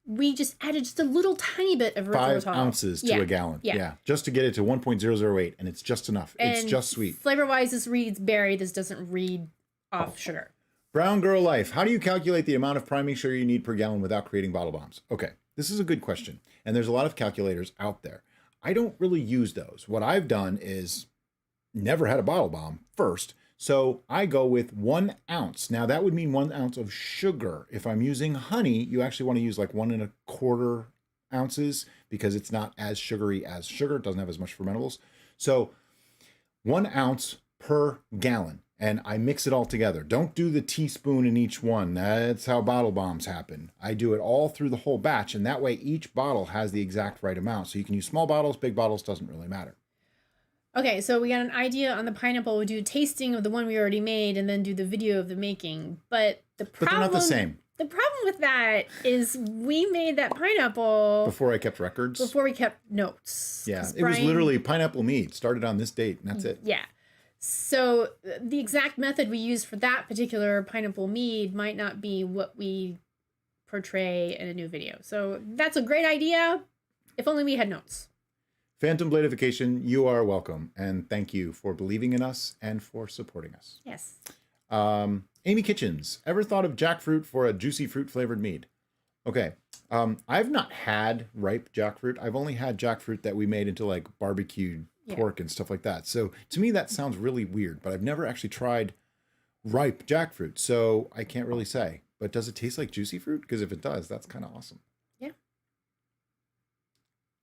S2: we just added just a little tiny bit of erythritol.
S1: 5 ounces to a gallon. Yeah. Just to get it to 1.008, and it's just enough. It's just sweet.
S2: Flavor-wise, this reads berry. This doesn't read off sugar.
S1: Brown Girl Life. How do you calculate the amount of priming sugar you need per gallon without creating bottle bombs? Okay, this is a good question. And there's a lot of calculators out there. I don't really use those. What I've done is never had a bottle bomb first. So I go with 1 ounce. Now that would mean 1 ounce of sugar. If I'm using honey, you actually want to use like 1.25 ounces because it's not as sugary as sugar. It doesn't have as much fermentables. So 1 ounce per gallon. And I mix it all together. Don't do the teaspoon in each one. That's how bottle bombs happen. I do it all through the whole batch, and that way each bottle has the exact right amount. So you can use small bottles, big bottles, doesn't really matter.
S2: Okay, so we got an idea on the pineapple. We'll do a tasting of the one we already made and then do the video of the making. But
S1: they're not the same.
S2: The problem with that is we made that pineapple
S1: before I kept records.
S2: Before we kept notes.
S1: Yeah, it was literally pineapple mead. Started on this date, and that's it.
S2: Yeah. So the exact method we used for that particular pineapple mead might not be what we portray in a new video. So that's a great idea. If only we had notes.
S1: Phantom Bladification, you are welcome. And thank you for believing in us and for supporting us.
S2: Yes.
S1: Amy Kitchens, ever thought of jackfruit for a juicy fruit flavored mead? Okay. I've not had ripe jackfruit. I've only had jackfruit that we made into like barbecued pork and stuff like that. So to me, that sounds really weird, but I've never actually tried ripe jackfruit. So I can't really say, but does it taste like juicy fruit? Because if it does, that's kind of awesome.
S2: Yeah.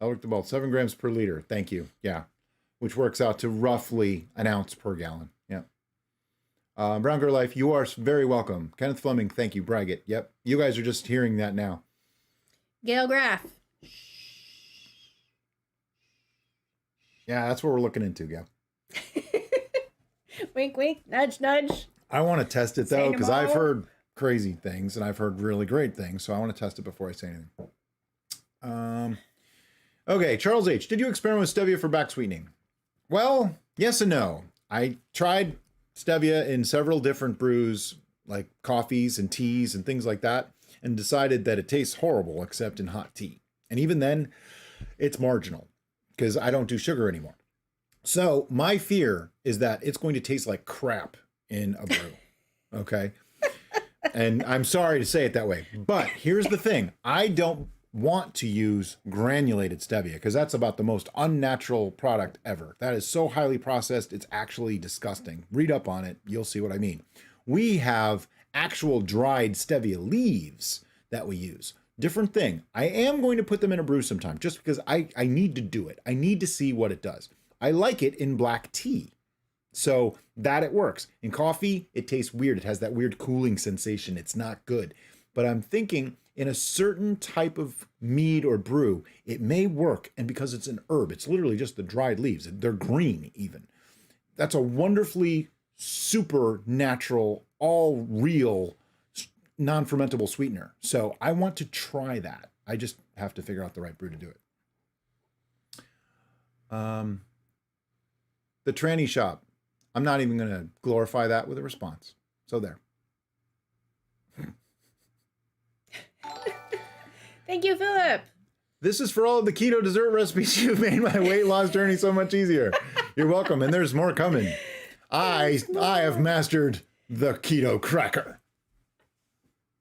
S1: I looked about 7 grams per liter. Thank you. Yeah. Which works out to roughly 1 ounce per gallon. Yeah. Brown Girl Life, you are very welcome. Kenneth Fleming, thank you. Braggett. Yep. You guys are just hearing that now.
S2: Gail Graff.
S1: Yeah, that's what we're looking into, Gail.
S2: Wink, wink, nudge, nudge.
S1: I want to test it, though, because I've heard crazy things, and I've heard really great things, so I want to test it before I say anything. Okay, Charles H., did you experiment with stevia for back sweetening? Well, yes and no. I tried stevia in several different brews, like coffees and teas and things like that, and decided that it tastes horrible except in hot tea. And even then, it's marginal, because I don't do sugar anymore. So my fear is that it's going to taste like crap in a brew. Okay. And I'm sorry to say it that way, but here's the thing. I don't want to use granulated stevia because that's about the most unnatural product ever. That is so highly processed. It's actually disgusting. Read up on it. You'll see what I mean. We have actual dried stevia leaves that we use. Different thing. I am going to put them in a brew sometime just because I need to do it. I need to see what it does. I like it in black tea. So that it works. In coffee, it tastes weird. It has that weird cooling sensation. It's not good. But I'm thinking in a certain type of mead or brew, it may work. And because it's an herb, it's literally just the dried leaves. They're green even. That's a wonderfully super natural, all real, non-fermentable sweetener. So I want to try that. I just have to figure out the right brew to do it. The tranny shop. I'm not even going to glorify that with a response. So there.
S2: Thank you, Philip.
S1: This is for all of the keto dessert recipes. You've made my weight loss journey so much easier. You're welcome. And there's more coming. I have mastered the keto cracker.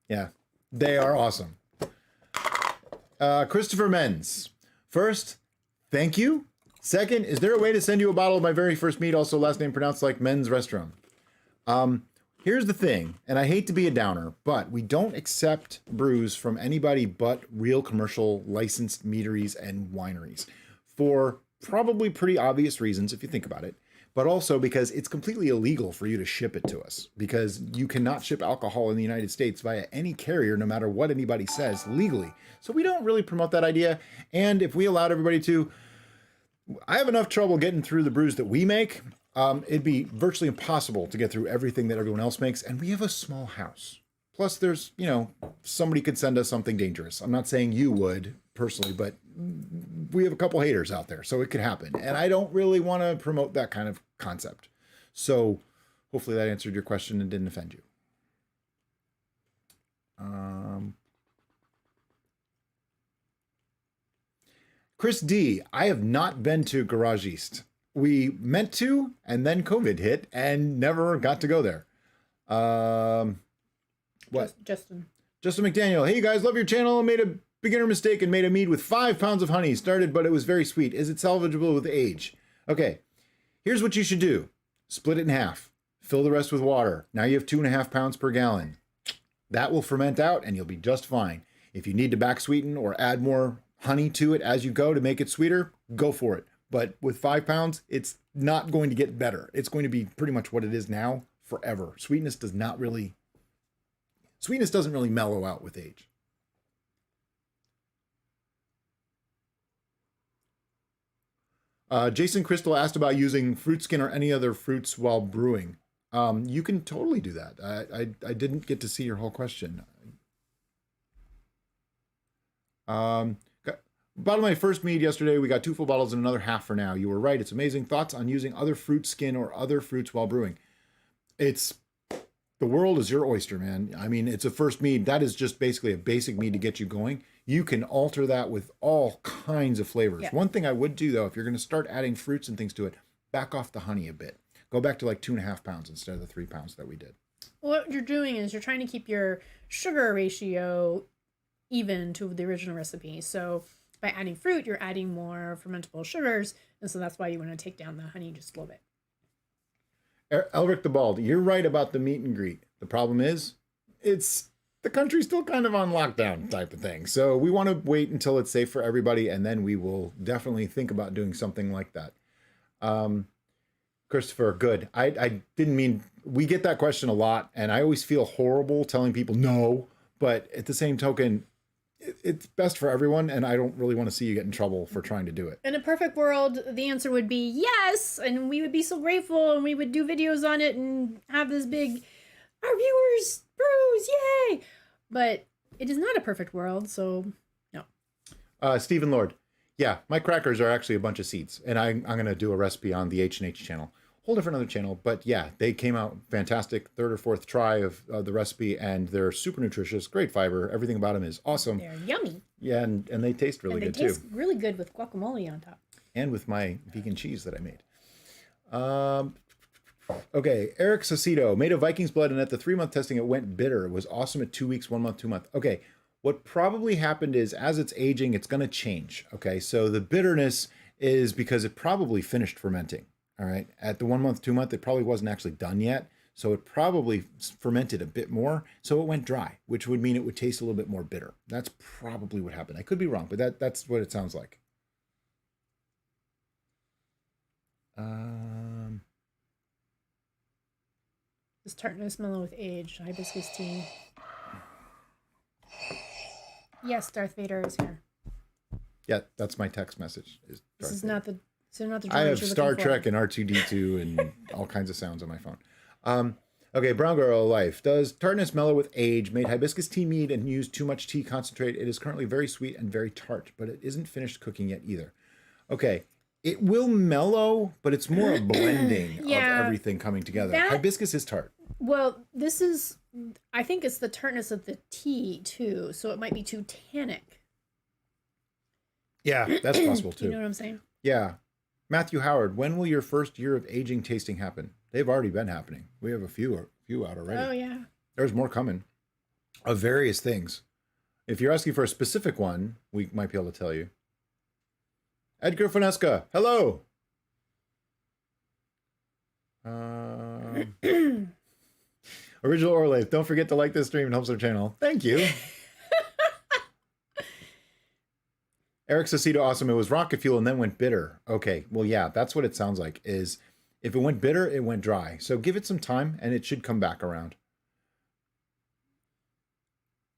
S1: Yeah, they are awesome. Christopher Menz. First, thank you. Second, is there a way to send you a bottle of my very first mead, also last name pronounced like men's restaurant? Here's the thing, and I hate to be a downer, but we don't accept brews from anybody but real commercial licensed meaderies and wineries for probably pretty obvious reasons if you think about it. but also because it's completely illegal for you to ship it to us, because you cannot ship alcohol in the United States via any carrier, no matter what anybody says, legally. So we don't really promote that idea. And if we allowed everybody to, I have enough trouble getting through the brews that we make. It'd be virtually impossible to get through everything that everyone else makes. And we have a small house. Plus there's, somebody could send us something dangerous. I'm not saying you would personally, but we have a couple haters out there, so it could happen. And I don't really want to promote that kind of concept. So hopefully that answered your question and didn't offend you. Chris D, I have not been to Garage East. We meant to, and then COVID hit and never got to go there. What?
S2: Justin
S1: McDaniel. Hey, you guys, love your channel. Made a beginner mistake and made a mead with 5 pounds of honey. Started, but it was very sweet. Is it salvageable with age? Okay, here's what you should do. Split it in half. Fill the rest with water. Now you have 2.5 pounds per gallon. That will ferment out and you'll be just fine. If you need to back sweeten or add more honey to it as you go to make it sweeter, go for it. But with 5 pounds, it's not going to get better. It's going to be pretty much what it is now forever. Sweetness doesn't really mellow out with age. Jason Crystal asked about using fruit skin or any other fruits while brewing. You can totally do that. I didn't get to see your whole question. Bottled my first mead yesterday. We got 2 full bottles and another half for now. You were right. It's amazing. Thoughts on using other fruit skin or other fruits while brewing? The world is your oyster, man. I mean, it's a first mead. That is just basically a basic mead to get you going. You can alter that with all kinds of flavors. Yeah. One thing I would do, though, if you're going to start adding fruits and things to it, back off the honey a bit. Go back to like 2.5 pounds instead of the 3 pounds that we did.
S2: What you're doing is you're trying to keep your sugar ratio even to the original recipe. So by adding fruit, you're adding more fermentable sugars. And so that's why you want to take down the honey just a little bit.
S1: Elric the Bald, you're right about the meet and greet. The problem is, the country's still kind of on lockdown type of thing. So we want to wait until it's safe for everybody, and then we will definitely think about doing something like that. Christopher, good. I didn't mean, we get that question a lot, and I always feel horrible telling people no, but at the same token, it's best for everyone, and I don't really want to see you get in trouble for trying to do it.
S2: In a perfect world, the answer would be yes, and we would be so grateful, and we would do videos on it and have this big, our viewers, brews, yay! But it is not a perfect world, so no.
S1: Stephen Lord, yeah, my crackers are actually a bunch of seeds, and I'm going to do a recipe on the H&H channel. Whole different other channel, but yeah, they came out fantastic. 3rd or 4th try of the recipe, and they're super nutritious, great fiber. Everything about them is awesome.
S2: They're yummy.
S1: Yeah, and they taste really good too.
S2: They taste really good with guacamole on top.
S1: And with my vegan cheese that I made. Okay, Eric Sacido made a Viking's Blood, and at the 3-month testing, it went bitter. It was awesome at 2 weeks, 1 month, 2 month. Okay, what probably happened is as it's aging, it's going to change. Okay, so the bitterness is because it probably finished fermenting. All right, at the 1 month, 2 month, it probably wasn't actually done yet. So it probably fermented a bit more. So it went dry, which would mean it would taste a little bit more bitter. That's probably what happened. I could be wrong, but that's what it sounds like.
S2: This tartness mellow with age, hibiscus tea. Yes, Darth Vader is here.
S1: Yeah, that's my text message.
S2: This is not the
S1: I have Star Trek and R2-D2 and all kinds of sounds on my phone. Okay, Brown Girl Life. Does tartness mellow with age? Made hibiscus tea mead and used too much tea concentrate. It is currently very sweet and very tart, but it isn't finished cooking yet either. Okay, it will mellow, but it's more a blending of everything coming together. Hibiscus is tart.
S2: Well, I think it's the tartness of the tea too, so it might be too tannic.
S1: Yeah, that's possible too.
S2: You know what I'm saying?
S1: Yeah. Matthew Howard, when will your first year of aging tasting happen? They've already been happening. We have a few out already.
S2: Oh, yeah.
S1: There's more coming of various things. If you're asking for a specific one, we might be able to tell you. Edgar Finesca, hello. Original Orlaith, don't forget to like this stream and helps our channel. Thank you. Eric Sacido, awesome. It was rocket fuel and then went bitter. Okay, well, yeah, that's what it sounds like. Is If it went bitter, it went dry. So give it some time and it should come back around.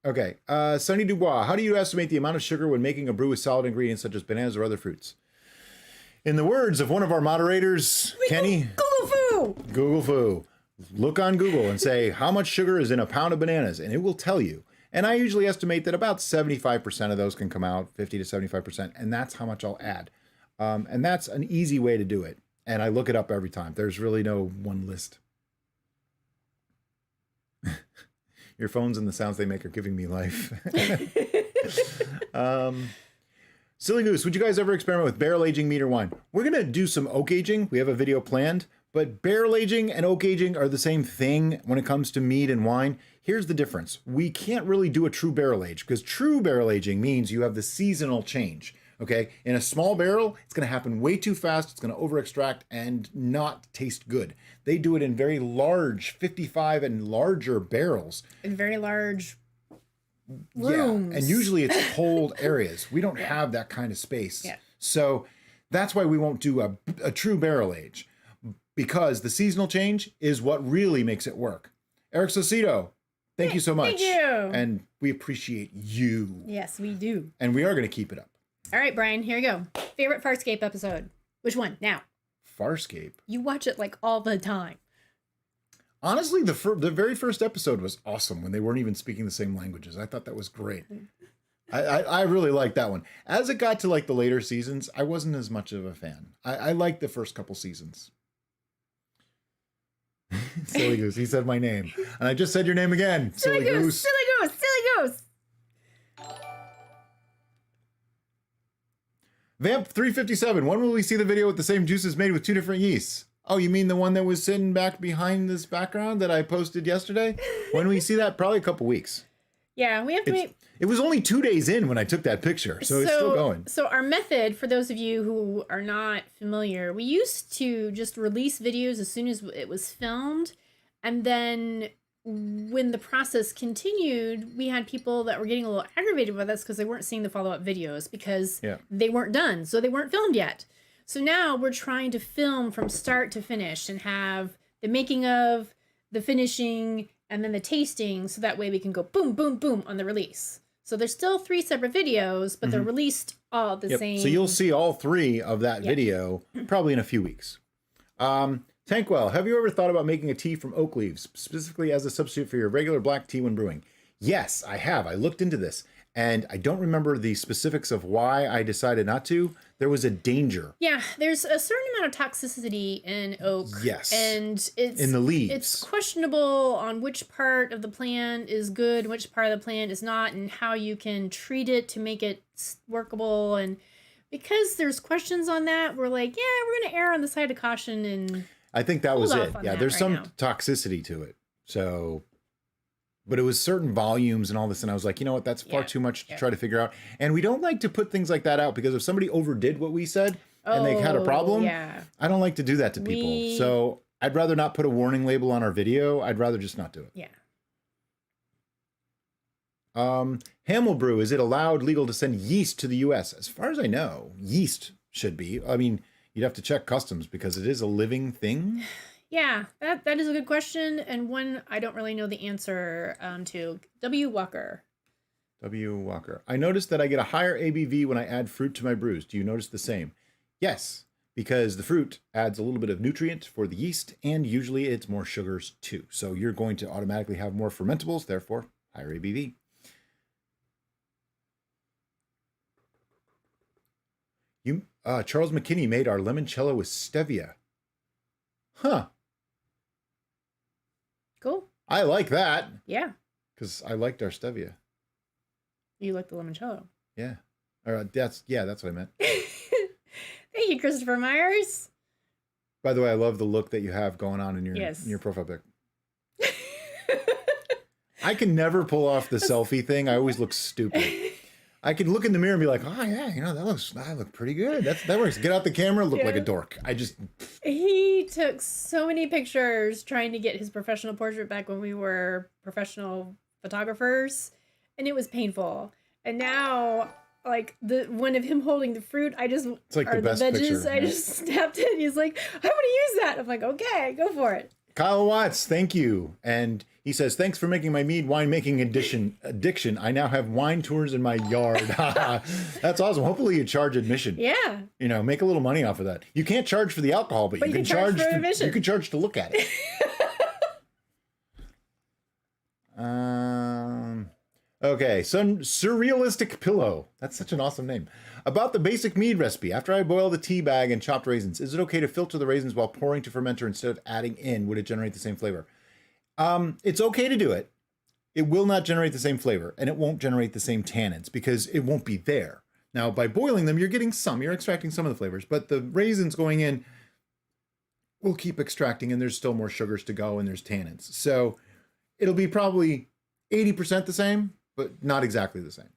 S1: Okay, Sonny Dubois, how do you estimate the amount of sugar when making a brew with solid ingredients such as bananas or other fruits? In the words of one of our moderators, Kenny, Google Foo. Look on Google and say, how much sugar is in a pound of bananas? And it will tell you. And I usually estimate that about 75% of those can come out, 50 to 75%, and that's how much I'll add. And that's an easy way to do it. And I look it up every time. There's really no one list. Your phones and the sounds they make are giving me life. Silly Goose, would you guys ever experiment with barrel aging mead or wine? We're going to do some oak aging. We have a video planned, but barrel aging and oak aging are the same thing when it comes to mead and wine. Here's the difference. We can't really do a true barrel age because true barrel aging means you have the seasonal change. Okay, in a small barrel, it's going to happen way too fast. It's going to over extract and not taste good. They do it in very large 55 and larger barrels.
S2: In very large rooms.
S1: Yeah, and usually it's cold areas. We don't have that kind of space. Yeah. So that's why we won't do a true barrel age, because the seasonal change is what really makes it work. Eric Socito, thank you so much.
S2: Thank you.
S1: And we appreciate you.
S2: Yes, we do.
S1: And we are going to keep it up.
S2: All right, Brian, here you go. Favorite Farscape episode? Which one? Now.
S1: Farscape?
S2: You watch it like all the time.
S1: Honestly, the very first episode was awesome when they weren't even speaking the same languages. I thought that was great. I really liked that one. As it got to like the later seasons, I wasn't as much of a fan. I liked the first couple seasons. Silly Goose, he said my name. And I just said your name again. Silly Goose.
S2: Silly Goose. Silly Goose.
S1: Vamp 357, when will we see the video with the same juices made with two different yeasts? Oh, you mean the one that was sitting back behind this background that I posted yesterday? When will we see that? Probably a couple weeks.
S2: Yeah, we have to wait.
S1: It was only 2 days in when I took that picture, so it's still going.
S2: So our method, for those of you who are not familiar, we used to just release videos as soon as it was filmed, and then when the process continued, we had people that were getting a little aggravated with us because they weren't seeing the follow-up videos because they weren't done, so they weren't filmed yet. So now we're trying to film from start to finish and have the making of, the finishing, and then the tasting, so that way we can go boom, boom, boom on the release. So there's still 3 separate videos, but they're released all at the same.
S1: So you'll see all 3 of that video probably in a few weeks. Tankwell, have you ever thought about making a tea from oak leaves, specifically as a substitute for your regular black tea when brewing? Yes, I have. I looked into this, and I don't remember the specifics of why I decided not to. There was a danger.
S2: Yeah, there's a certain amount of toxicity in oak.
S1: Yes.
S2: And it's
S1: in the leaves.
S2: It's questionable on which part of the plant is good, which part of the plant is not, and how you can treat it to make it workable. And because there's questions on that, we're like, yeah, we're going to err on the side of caution and
S1: I think that was it. Yeah, there's some
S2: now.
S1: toxicity to it. So, but it was certain volumes and all this. And I was like, you know what? That's far too much to try to figure out. And we don't like to put things like that out because if somebody overdid what we said and they had a problem, I don't like to do that to people. So I'd rather not put a warning label on our video. I'd rather just not do it.
S2: Yeah.
S1: Hamel Brew, is it allowed legal to send yeast to the US? As far as I know, yeast should be. I mean, you'd have to check customs because it is a living thing.
S2: Yeah, that is a good question, and one I don't really know the answer to. W. Walker.
S1: I noticed that I get a higher ABV when I add fruit to my brews. Do you notice the same? Yes, because the fruit adds a little bit of nutrient for the yeast, and usually it's more sugars too. So you're going to automatically have more fermentables, therefore higher ABV. Charles McKinney made our limoncello with stevia. Huh.
S2: Cool.
S1: I like that.
S2: Yeah.
S1: Because I liked our stevia.
S2: You like the limoncello.
S1: Yeah. That's what I meant.
S2: Thank you, Christopher Myers.
S1: By the way, I love the look that you have going on in your profile pic. I can never pull off the selfie thing. I always look stupid. I can look in the mirror and be like, oh yeah, I look pretty good. That works. Get out the camera, look like a dork.
S2: He took so many pictures trying to get his professional portrait back when we were professional photographers, and it was painful. And now like the one of him holding the fruit.
S1: It's like the
S2: or
S1: best
S2: veggies.
S1: picture.
S2: I just snapped it. He's like, I want to use that. I'm like, okay, go for it.
S1: Kyle Watts, thank you. And he says, thanks for making my mead winemaking addiction. I now have wine tours in my yard. That's awesome. Hopefully you charge admission.
S2: Yeah.
S1: You know, make a little money off of that. You can't charge for the alcohol, but you can charge
S2: for admission.
S1: You can charge to look at it. Okay, some surrealistic pillow. That's such an awesome name. About the basic mead recipe. After I boil the tea bag and chopped raisins, is it okay to filter the raisins while pouring to fermenter instead of adding in? Would it generate the same flavor? It's okay to do it. It will not generate the same flavor, and it won't generate the same tannins because it won't be there. Now, by boiling them, you're extracting some of the flavors, but the raisins going in will keep extracting, and there's still more sugars to go, and there's tannins. So it'll be probably 80% the same, but not exactly the same.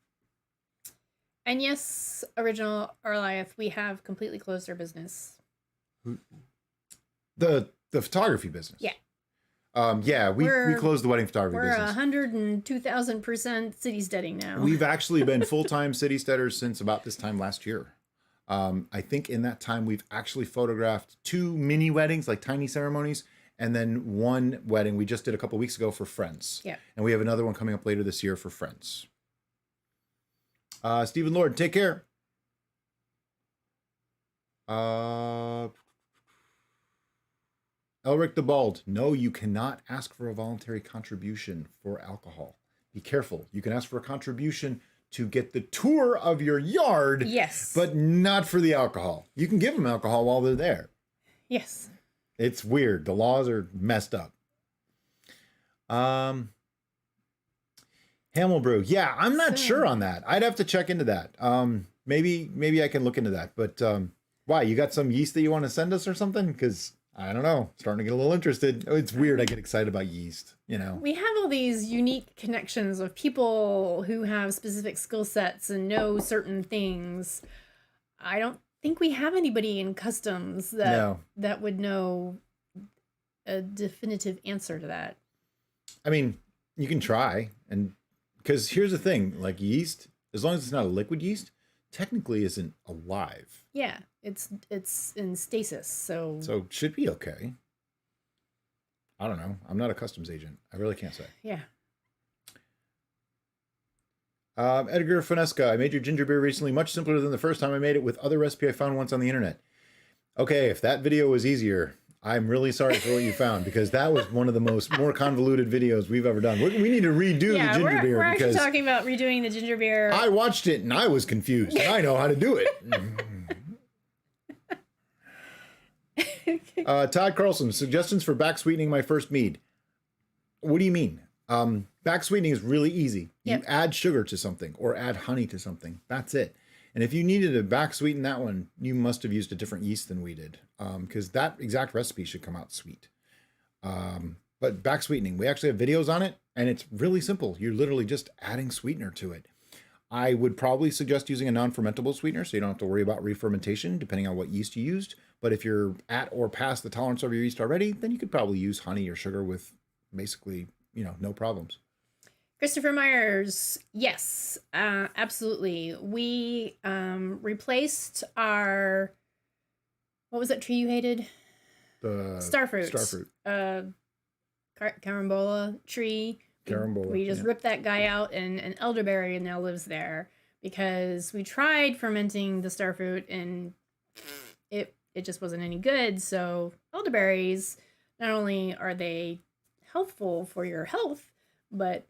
S2: And yes, Original Arliath, we have completely closed our business.
S1: The photography business.
S2: Yeah.
S1: We closed the wedding photography business.
S2: We're 102,000% City Steading now.
S1: We've actually been full-time City Steaders since about this time last year. I think in that time we've actually photographed 2 mini weddings, like tiny ceremonies, and then 1 wedding we just did a couple weeks ago for friends.
S2: Yeah.
S1: And we have another one coming up later this year for friends. Stephen Lord, take care. Elric the Bald, no, you cannot ask for a voluntary contribution for alcohol. Be careful. You can ask for a contribution to get the tour of your yard,
S2: yes,
S1: but not for the alcohol. You can give them alcohol while they're there.
S2: Yes.
S1: It's weird. The laws are messed up. Hamel Brew. Yeah, I'm not sure on that. I'd have to check into that. Maybe I can look into that. But why? You got some yeast that you want to send us or something? Because I don't know. Starting to get a little interested. It's weird. I get excited about yeast, you know.
S2: We have all these unique connections of people who have specific skill sets and know certain things. I don't think we have anybody in customs that would know a definitive answer to that. I
S1: mean, you can try, and because here's the thing, like yeast, as long as it's not a liquid yeast, technically isn't alive.
S2: Yeah, it's in stasis, so
S1: it should be okay. I don't know. I'm not a customs agent. I really can't say.
S2: Yeah.
S1: Edgar Finesca, I made your ginger beer recently, much simpler than the first time I made it with other recipe I found once on the internet. Okay, if that video was easier, I'm really sorry for what you found, because that was one of the more convoluted videos we've ever done. We need to redo the ginger beer.
S2: We're actually talking about redoing the ginger beer.
S1: I watched it and I was confused. I know how to do it. Todd Carlson, suggestions for back sweetening my first mead. What do you mean? Back sweetening is really easy. You add sugar to something or add honey to something. That's it. And if you needed to back sweeten that one, you must have used a different yeast than we did, because that exact recipe should come out sweet. But back sweetening, we actually have videos on it, and it's really simple. You're literally just adding sweetener to it. I would probably suggest using a non-fermentable sweetener, so you don't have to worry about re-fermentation, depending on what yeast you used. But if you're at or past the tolerance of your yeast already, then you could probably use honey or sugar with basically, no problems.
S2: Christopher Myers, yes, absolutely. We replaced our, what was that tree you hated?
S1: The
S2: Starfruit. Carambola tree.
S1: Carambola.
S2: We just ripped that guy out, and an elderberry now lives there because we tried fermenting the starfruit and it just wasn't any good. So elderberries, not only are they helpful for your health, but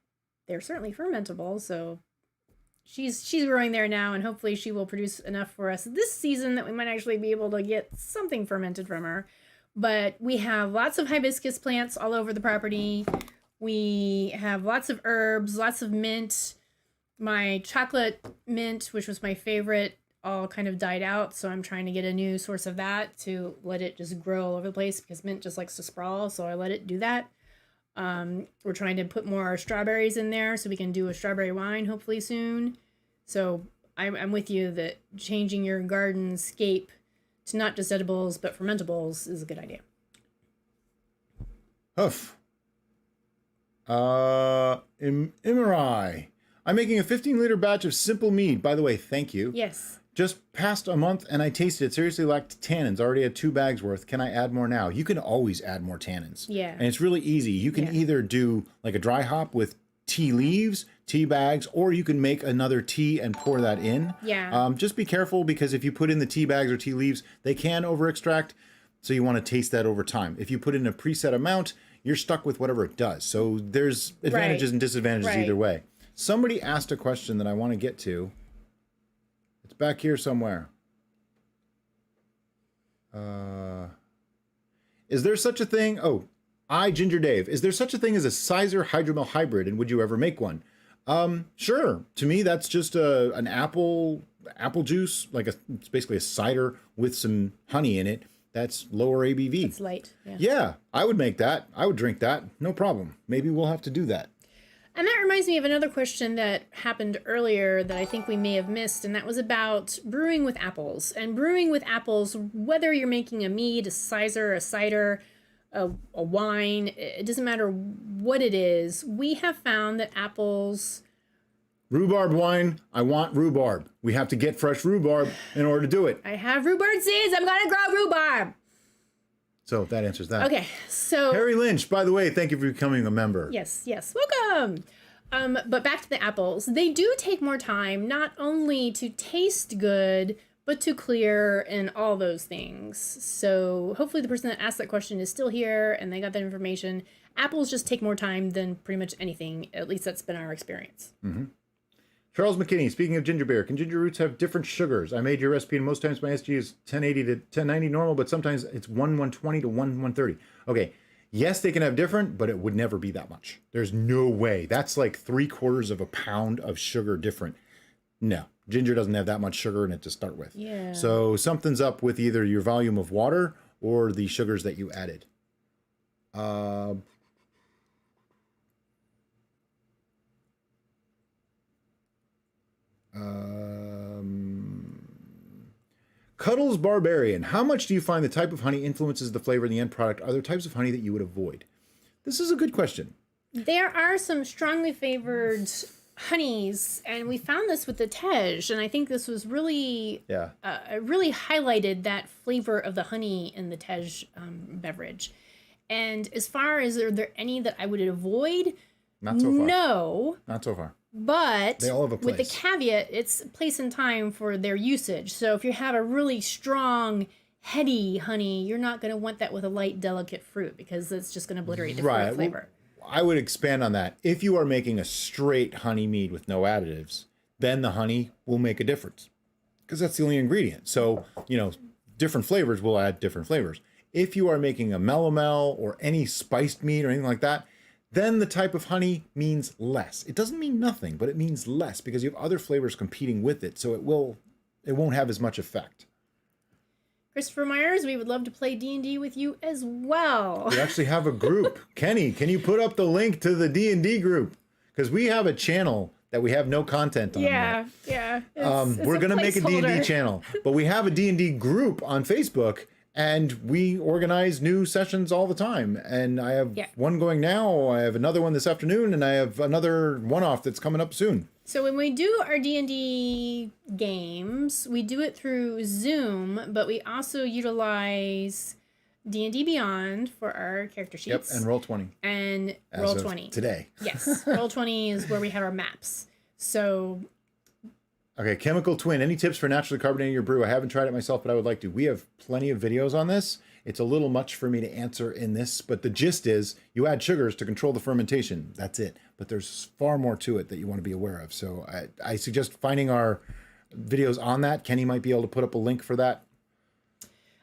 S2: they're certainly fermentable. So she's growing there now, and hopefully she will produce enough for us this season that we might actually be able to get something fermented from her. But we have lots of hibiscus plants all over the property. We have lots of herbs, lots of mint. My chocolate mint, which was my favorite, all kind of died out. So I'm trying to get a new source of that to let it just grow all over the place, because mint just likes to sprawl. So I let it do that. We're trying to put more strawberries in there so we can do a strawberry wine hopefully soon. So I'm with you that changing your garden scape to not just edibles but fermentables is a good idea.
S1: Huff. Imirai. I'm making a 15-liter batch of simple mead. By the way, thank you.
S2: Yes.
S1: Just past a month and I tasted it. Seriously lacked tannins. Already had 2 bags worth. Can I add more now? You can always add more tannins.
S2: Yeah.
S1: And it's really easy. You can either do like a dry hop with tea leaves, tea bags, or you can make another tea and pour that in.
S2: Yeah.
S1: Just be careful because if you put in the tea bags or tea leaves, they can over extract. So you want to taste that over time. If you put in a preset amount, you're stuck with whatever it does. So there's advantages and disadvantages either way. Somebody asked a question that I want to get to. It's back here somewhere. Is there such a thing? Oh, Ginger Dave. Is there such a thing as a Sizer hydromel hybrid, and would you ever make one? Sure. To me, that's just an apple juice, it's basically a cider with some honey in it. That's lower ABV.
S2: It's light.
S1: Yeah, I would make that. I would drink that. No problem. Maybe we'll have to do that.
S2: And that reminds me of another question that happened earlier that I think we may have missed, and that was about brewing with apples. And brewing with apples, whether you're making a mead, a sizer, a cider, a wine, it doesn't matter what it is, we have found that apples...
S1: Rhubarb wine, I want rhubarb. We have to get fresh rhubarb in order to do it.
S2: I have rhubarb seeds, I'm gonna grow rhubarb!
S1: So that answers that.
S2: Okay, so...
S1: Harry Lynch, by the way, thank you for becoming a member.
S2: Yes, welcome! But back to the apples. They do take more time, not only to taste good, but to clear and all those things. So hopefully the person that asked that question is still here and they got that information. Apples just take more time than pretty much anything. At least that's been our experience.
S1: Mm-hmm. Charles McKinney, speaking of ginger beer, can ginger roots have different sugars? I made your recipe and most times my SG is 1080 to 1090 normal, but sometimes it's 120 to 130. Okay, yes, they can have different, but it would never be that much. There's no way. That's like 3/4 of a pound of sugar different. No, ginger doesn't have that much sugar in it to start with.
S2: Yeah.
S1: So something's up with either your volume of water or the sugars that you added. Cuddles Barbarian. How much do you find the type of honey influences the flavor in the end product? Are there types of honey that you would avoid? This is a good question.
S2: There are some strongly favored honeys, and we found this with the Tej, and I think this was really, really highlighted that flavor of the honey in the Tej beverage. And as far as are there any that I would avoid?
S1: Not so far.
S2: No.
S1: Not so far.
S2: But
S1: they all have a place.
S2: With the caveat, it's place and time for their usage. So if you have a really strong, heady honey, you're not going to want that with a light, delicate fruit because it's just going to obliterate the fruit flavor.
S1: I would expand on that. If you are making a straight honey mead with no additives, then the honey will make a difference because that's the only ingredient. So, different flavors will add different flavors. If you are making a melomel or any spiced mead or anything like that, then the type of honey means less. It doesn't mean nothing, but it means less because you have other flavors competing with it, so it won't have as much effect.
S2: Christopher Myers, we would love to play D&D with you as well.
S1: We actually have a group. Kenny, can you put up the link to the D&D group? Because we have a channel that we have no content on.
S2: Yeah.
S1: It's we're going to make a D&D channel, but we have a D&D group on Facebook. And we organize new sessions all the time. And I have one going now, I have another one this afternoon, and I have another one-off that's coming up soon.
S2: So when we do our D&D games, we do it through Zoom, but we also utilize D&D Beyond for our character sheets.
S1: Yep, and Roll20.
S2: And Roll20.
S1: Today.
S2: Yes, Roll20 is where we have our maps. So...
S1: Okay, Chemical Twin. Any tips for naturally carbonating your brew? I haven't tried it myself, but I would like to. We have plenty of videos on this. It's a little much for me to answer in this, but the gist is you add sugars to control the fermentation. That's it. But there's far more to it that you want to be aware of. So I suggest finding our videos on that. Kenny might be able to put up a link for that.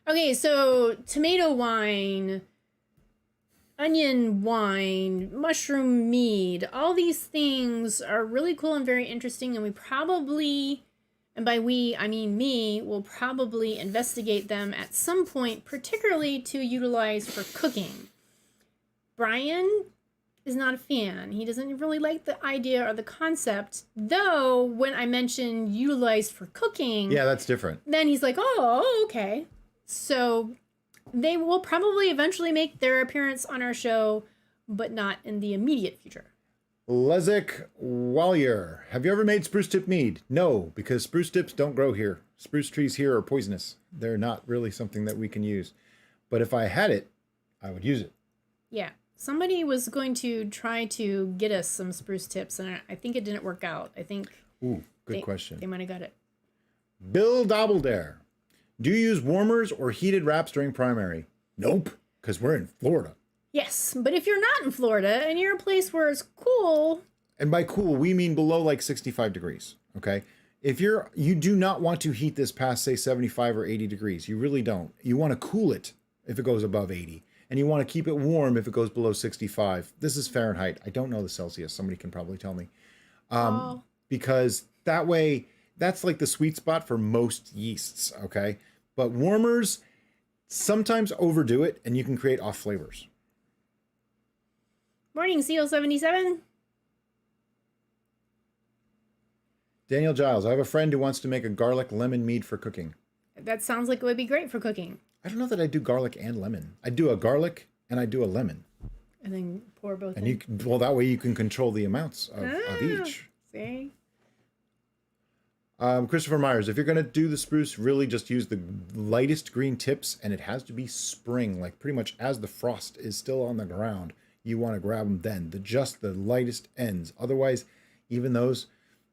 S1: Okay,
S2: so tomato wine, onion wine, mushroom mead, all these things are really cool and very interesting, and we probably, and by we, I mean me, will probably investigate them at some point, particularly to utilize for cooking. Brian is not a fan. He doesn't really like the idea or the concept, though when I mention utilized for cooking...
S1: Yeah, that's different.
S2: Then he's like, oh, okay. So... they will probably eventually make their appearance on our show, but not in the immediate future.
S1: Lezek Wallier, have you ever made spruce tip mead? No, because spruce tips don't grow here. Spruce trees here are poisonous. They're not really something that we can use. But if I had it, I would use it.
S2: Yeah. Somebody was going to try to get us some spruce tips, and I think it didn't work out. I think...
S1: Ooh, good question.
S2: They might have got it.
S1: Bill Doubledare, do you use warmers or heated wraps during primary? Nope, because we're in Florida.
S2: Yes, but if you're not in Florida and you're a place where it's cool...
S1: And by cool, we mean below like 65 degrees, okay? If you do not want to heat this past, say, 75 or 80 degrees. You really don't. You want to cool it if it goes above 80. And you want to keep it warm if it goes below 65. This is Fahrenheit. I don't know the Celsius. Somebody can probably tell me. Because that way, that's like the sweet spot for most yeasts, okay? But warmers sometimes overdo it, and you can create off flavors.
S2: Morning, Seal77.
S1: Daniel Giles, I have a friend who wants to make a garlic lemon mead for cooking.
S2: That sounds like it would be great for cooking.
S1: I don't know that I do garlic and lemon. I do a garlic and I do a lemon.
S2: And then pour both
S1: and
S2: in.
S1: you can, well, that way you can control the amounts of each.
S2: See?
S1: Christopher Myers, if you're going to do the spruce, really just use the lightest green tips, and it has to be spring, like pretty much as the frost is still on the ground. You want to grab them then, just the lightest ends. Otherwise, even those,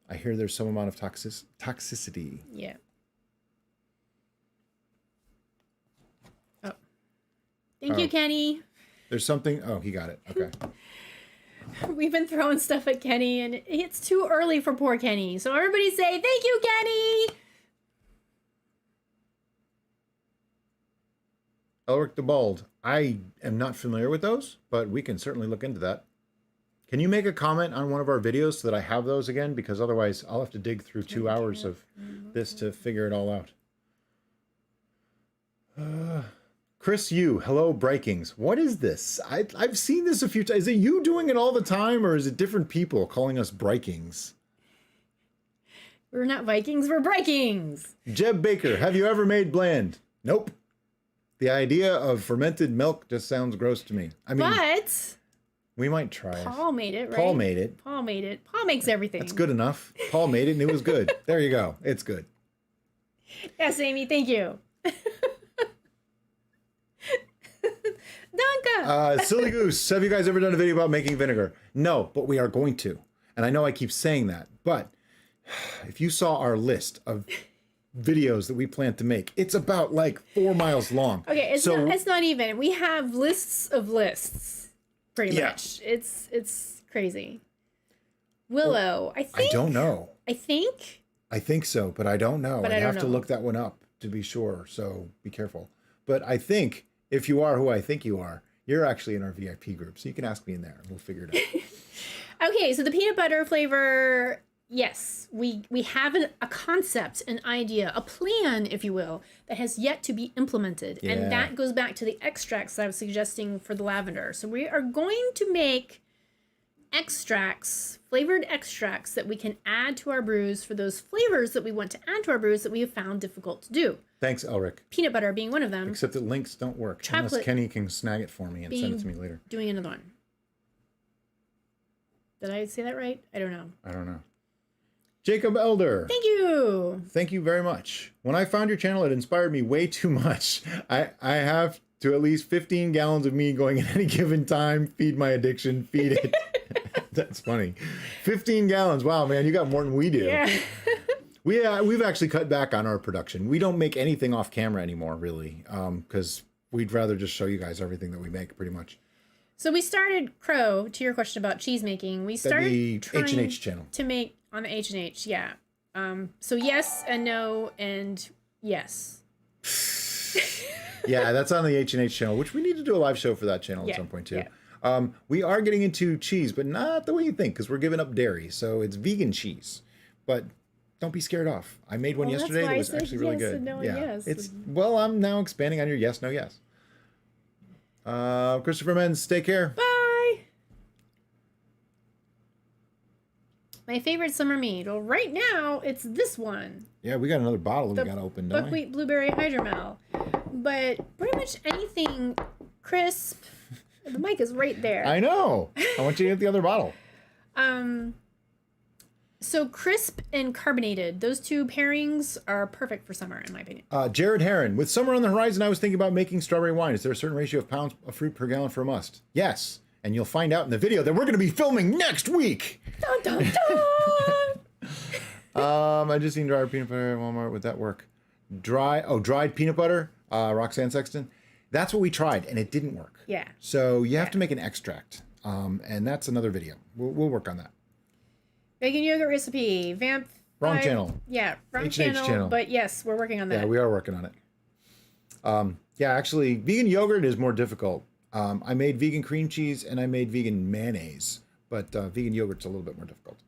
S1: I hear there's some amount of toxicity.
S2: Yeah. Oh. Thank you, Kenny.
S1: There's something. Oh, he got it. Okay.
S2: We've been throwing stuff at Kenny, and it's too early for poor Kenny. So everybody say, thank you, Kenny!
S1: Elric the Bald. I am not familiar with those, but we can certainly look into that. Can you make a comment on one of our videos so that I have those again? Because otherwise I'll have to dig through 2 hours of this to figure it all out. Chris Yu, hello Breakings. What is this? I've seen this a few times. Is it you doing it all the time, or is it different people calling us Breakings?
S2: We're not Vikings, we're Breakings.
S1: Jeb Baker, have you ever made bland? Nope. The idea of fermented milk just sounds gross to me. I mean,
S2: but
S1: we might try it.
S2: Paul made it, right?
S1: Paul made it.
S2: Paul made it. Paul makes everything.
S1: That's good enough. Paul made it and it was good. There you go. It's good.
S2: Yes, Amy, thank you. Danka.
S1: Silly Goose, have you guys ever done a video about making vinegar? No, but we are going to. And I know I keep saying that, but if you saw our list of videos that we plan to make, it's about like 4 miles long.
S2: Okay, it's not even. We have lists of lists, pretty much. It's crazy. Willow, I think.
S1: I don't know.
S2: I think
S1: so, but I don't know.
S2: But
S1: I'd
S2: I don't
S1: have to
S2: know.
S1: look that one up to be sure, so be careful. But I think if you are who I think you are, you're actually in our VIP group, so you can ask me in there and we'll figure it out.
S2: Okay, so the peanut butter flavor, yes, we have a concept, an idea, a plan, if you will, that has yet to be implemented.
S1: Yeah.
S2: And that goes back to the extracts that I was suggesting for the lavender. So we are going to make extracts, flavored extracts that we can add to our brews for those flavors that we want to add to our brews that we have found difficult to do.
S1: Thanks, Elric.
S2: Peanut butter being one of them.
S1: Except that links don't work. Unless
S2: Chocolate
S1: Kenny can snag it for me and send it to me later.
S2: Doing another one. Did I say that right? I don't know.
S1: I don't know. Jacob Elder.
S2: Thank you.
S1: Thank you very much. When I found your channel, it inspired me way too much. I have to at least 15 gallons of mead going at any given time. Feed my addiction. Feed it. That's funny. 15 gallons. Wow, man, you got more than we do.
S2: Yeah.
S1: We've actually cut back on our production. We don't make anything off camera anymore, really, because we'd rather just show you guys everything that we make, pretty much.
S2: So we started, Crow, to your question about cheese making. We started
S1: the
S2: trying
S1: H&H channel
S2: to make on the H&H, yeah. So yes and no and yes.
S1: Yeah, that's on the H&H channel, which we need to do a live show for that channel at some point too. Yeah. We are getting into cheese, but not the way you think, because we're giving up dairy, so it's vegan cheese. But don't be scared off. I made one yesterday that was actually really good.
S2: No,
S1: yeah,
S2: yes.
S1: Well, I'm now expanding on your yes, no, yes. Christopher Menz, take care.
S2: Bye. My favorite summer mead. Well, right now it's this one.
S1: Yeah, we got another bottle that we got to open, don't we?
S2: Buckwheat blueberry hydromel. But pretty much anything crisp. The mic is right there.
S1: I know. I want you to get the other bottle.
S2: So crisp and carbonated, those two pairings are perfect for summer, in my opinion.
S1: Jared Heron, with summer on the horizon, I was thinking about making strawberry wine. Is there a certain ratio of pounds of fruit per gallon for a must? Yes. And you'll find out in the video that we're going to be filming next week.
S2: Dun, dun, dun.
S1: I just seen dried peanut butter at Walmart. Would that work? Dried peanut butter, Roxanne Sexton. That's what we tried, and it didn't work.
S2: Yeah.
S1: So you have to make an extract, and that's another video. We'll work on that.
S2: Vegan yogurt recipe. Vamp.
S1: Wrong channel.
S2: Yeah, wrong
S1: H&H
S2: channel. But yes, we're working on that.
S1: Yeah, we are working on it. Yeah, actually, vegan yogurt is more difficult. I made vegan cream cheese and I made vegan mayonnaise, but vegan yogurt's a little bit more difficult.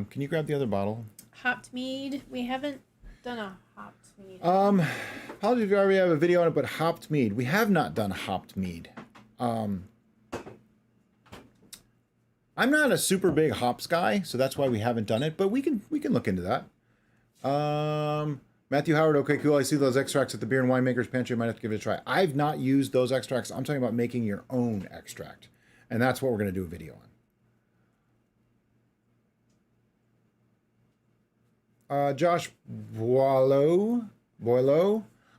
S1: Can you grab the other bottle?
S2: Hopped mead. We haven't done a hopped mead.
S1: Apologies if you already have a video on it, but hopped mead. We have not done hopped mead. I'm not a super big hops guy, so that's why we haven't done it, but we can look into that. Matthew Howard, okay, cool. I see those extracts at the beer and winemaker's pantry. I might have to give it a try. I've not used those extracts. I'm talking about making your own extract, and that's what we're going to do a video on. Josh Boileau.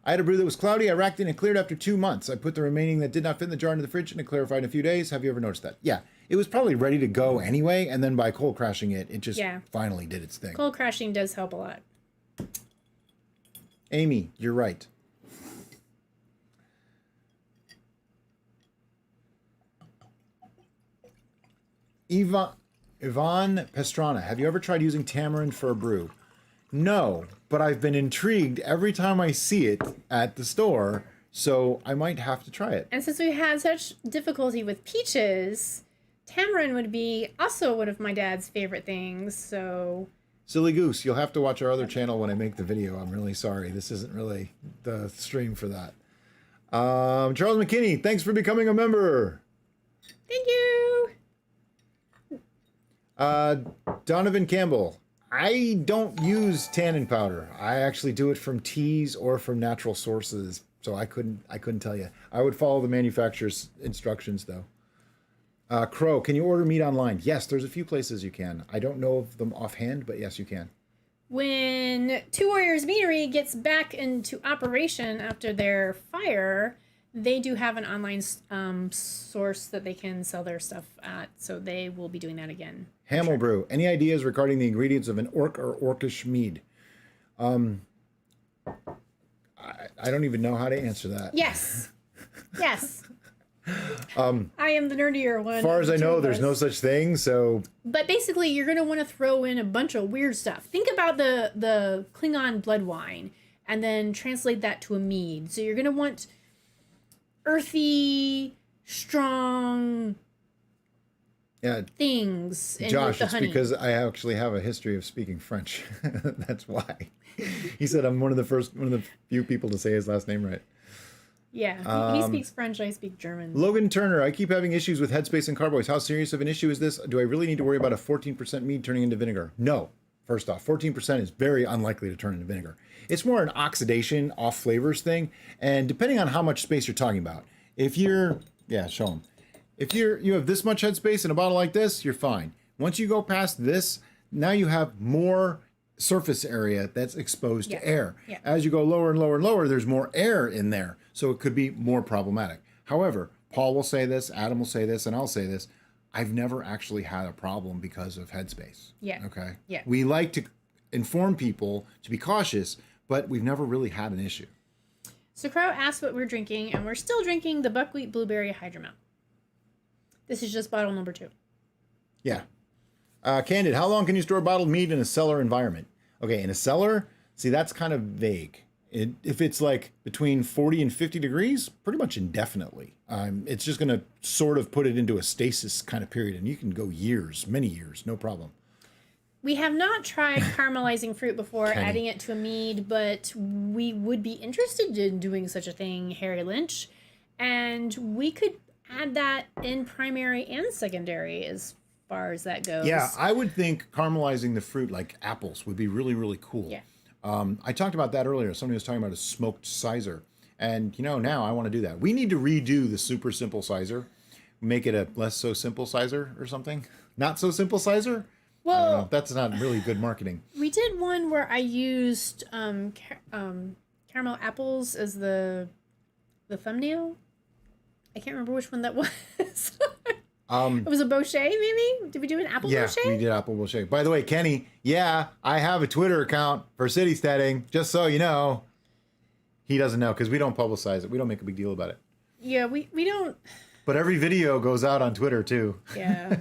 S1: I had a brew that was cloudy. I racked it and cleared after 2 months. I put the remaining that did not fit in the jar into the fridge and it clarified in a few days. Have you ever noticed that? Yeah. It was probably ready to go anyway, and then by cold crashing it, it just finally did its thing.
S2: Cold crashing does help a lot.
S1: Amy, you're right. Ivan Pastrana, have you ever tried using tamarind for a brew? No, but I've been intrigued every time I see it at the store, so I might have to try it.
S2: And since we had such difficulty with peaches, tamarind would be also one of my dad's favorite things, so...
S1: Silly Goose, you'll have to watch our other channel when I make the video. I'm really sorry. This isn't really the stream for that. Charles McKinney, thanks for becoming a member.
S2: Thank you.
S1: Donovan Campbell, I don't use tannin powder. I actually do it from teas or from natural sources, so I couldn't tell you. I would follow the manufacturer's instructions though. Crow, can you order meat online? Yes, there's a few places you can. I don't know of them offhand, but yes, you can.
S2: When Two Warriors Meadery gets back into operation after their fire, they do have an online source that they can sell their stuff at, so they will be doing that again.
S1: Hamel Brew, any ideas regarding the ingredients of an orc or orcish mead? I don't even know how to answer that.
S2: Yes. Yes. I am the nerdier one.
S1: As far as I know, there's no such thing, so...
S2: But basically, you're going to want to throw in a bunch of weird stuff. Think about the Klingon blood wine, and then translate that to a mead. So you're going to want earthy, strong things.
S1: Josh,
S2: the
S1: it's
S2: honey.
S1: because I actually have a history of speaking French. That's why. He said I'm one of the few people to say his last name right.
S2: Yeah, he speaks French, I speak German.
S1: Logan Turner, I keep having issues with headspace and carboys. How serious of an issue is this? Do I really need to worry about a 14% mead turning into vinegar? No. First off, 14% is very unlikely to turn into vinegar. It's more an oxidation, off flavors thing, and depending on how much space you're talking about. If you're, show them. If you have this much headspace in a bottle like this, you're fine. Once you go past this, now you have more surface area that's exposed to air. Yeah. As you go lower and lower and lower, there's more air in there. So it could be more problematic. However, Paul will say this, Adam will say this, and I'll say this. I've never actually had a problem because of headspace.
S2: Yeah.
S1: Okay?
S2: Yeah.
S1: We like to inform people to be cautious, but we've never really had an issue.
S2: So Crow asked what we're drinking, and we're still drinking the Buckwheat Blueberry Hydromel. This is just bottle number 2.
S1: Yeah. Candid, how long can you store bottled mead in a cellar environment? Okay, in a cellar, see, that's kind of vague. If it's like between 40 and 50 degrees, pretty much indefinitely. It's just going to sort of put it into a stasis kind of period, and you can go years, many years, no problem.
S2: We have not tried caramelizing fruit before, adding it to a mead, but we would be interested in doing such a thing, Harry Lynch. And we could add that in primary and secondary as far as that goes.
S1: Yeah, I would think caramelizing the fruit like apples would be really, really cool.
S2: Yeah.
S1: I talked about that earlier. Somebody was talking about a smoked sizer. And, now I want to do that. We need to redo the super simple sizer. make it a less so simple sizer or something. Not so simple sizer. I don't
S2: Well,
S1: know. That's not really good marketing.
S2: we did one where I used caramel apples as the thumbnail. I can't remember which one that was. It was a bochet, maybe? Did we do an apple
S1: Yeah,
S2: bochet?
S1: we did apple bochet. By the way, Kenny, yeah, I have a Twitter account for City Steading, just so you know. He doesn't know because we don't publicize it. We don't make a big deal about it.
S2: Yeah, we don't.
S1: But every video goes out on Twitter too.
S2: Yeah.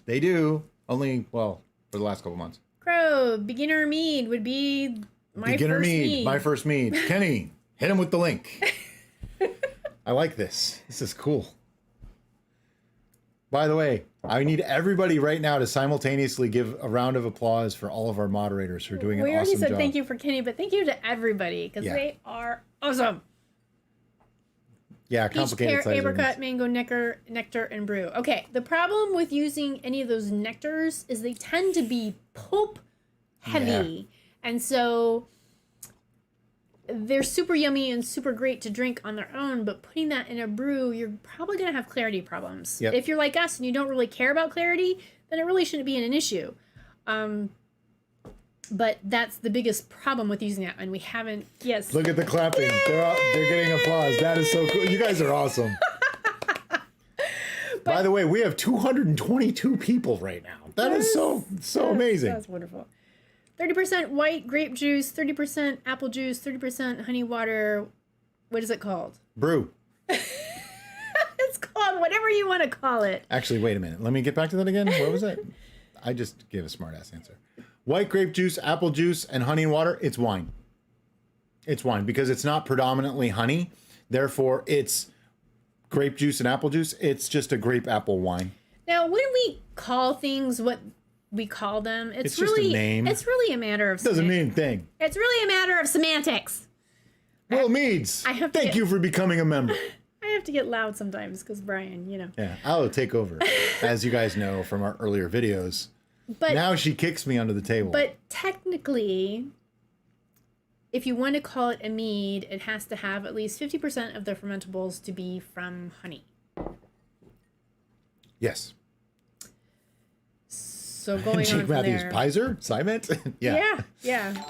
S1: They do. Only, well, for the last couple months.
S2: Crow, beginner mead would be my
S1: Beginner
S2: first
S1: mead,
S2: mead.
S1: my first mead. Kenny, hit him with the link. I like this. This is cool. By the way, I need everybody right now to simultaneously give a round of applause for all of our moderators who are doing an
S2: We already
S1: awesome
S2: said
S1: job.
S2: thank you for Kenny, but thank you to everybody because
S1: Yeah.
S2: they are awesome.
S1: Yeah,
S2: Peach,
S1: complicated
S2: pear,
S1: size
S2: apricot, mango, nectar, and brew. Okay, the problem with using any of those nectars is they tend to be pulp heavy. And so they're super yummy and super great to drink on their own, but putting that in a brew, you're probably going to have clarity problems.
S1: Yep.
S2: If you're like us and you don't really care about clarity, then it really shouldn't be an issue. But that's the biggest problem with using that, and we haven't. Yes.
S1: Look at the clapping. They're getting applause. That is so cool. You guys are awesome. By the way, we have 222 people right now. That is so amazing.
S2: That's wonderful. 30% white grape juice, 30% apple juice, 30% honey water. What is it called?
S1: Brew.
S2: It's called whatever you want to call it.
S1: Actually, wait a minute. Let me get back to that again. What was it? I just gave a smart-ass answer. White grape juice, apple juice, and honey and water. It's wine. It's wine because it's not predominantly honey. Therefore, it's grape juice and apple juice. It's just a grape apple wine.
S2: Now, when we call things what we call them, it's
S1: just a
S2: really
S1: name.
S2: It's really a matter of
S1: Doesn't mean a thing.
S2: It's really a matter of semantics.
S1: Well, Meads,
S2: I have to
S1: thank
S2: get-
S1: you for becoming a member.
S2: I have to get loud sometimes because Brian, you know.
S1: Yeah, I'll take over. As you guys know from our earlier videos,
S2: But
S1: now she kicks me under the table.
S2: But technically, if you want to call it a mead, it has to have at least 50% of the fermentables to be from honey.
S1: Yes.
S2: So going on
S1: Jake
S2: from
S1: Matthews,
S2: there.
S1: Pizer? Ciment?
S2: Yeah.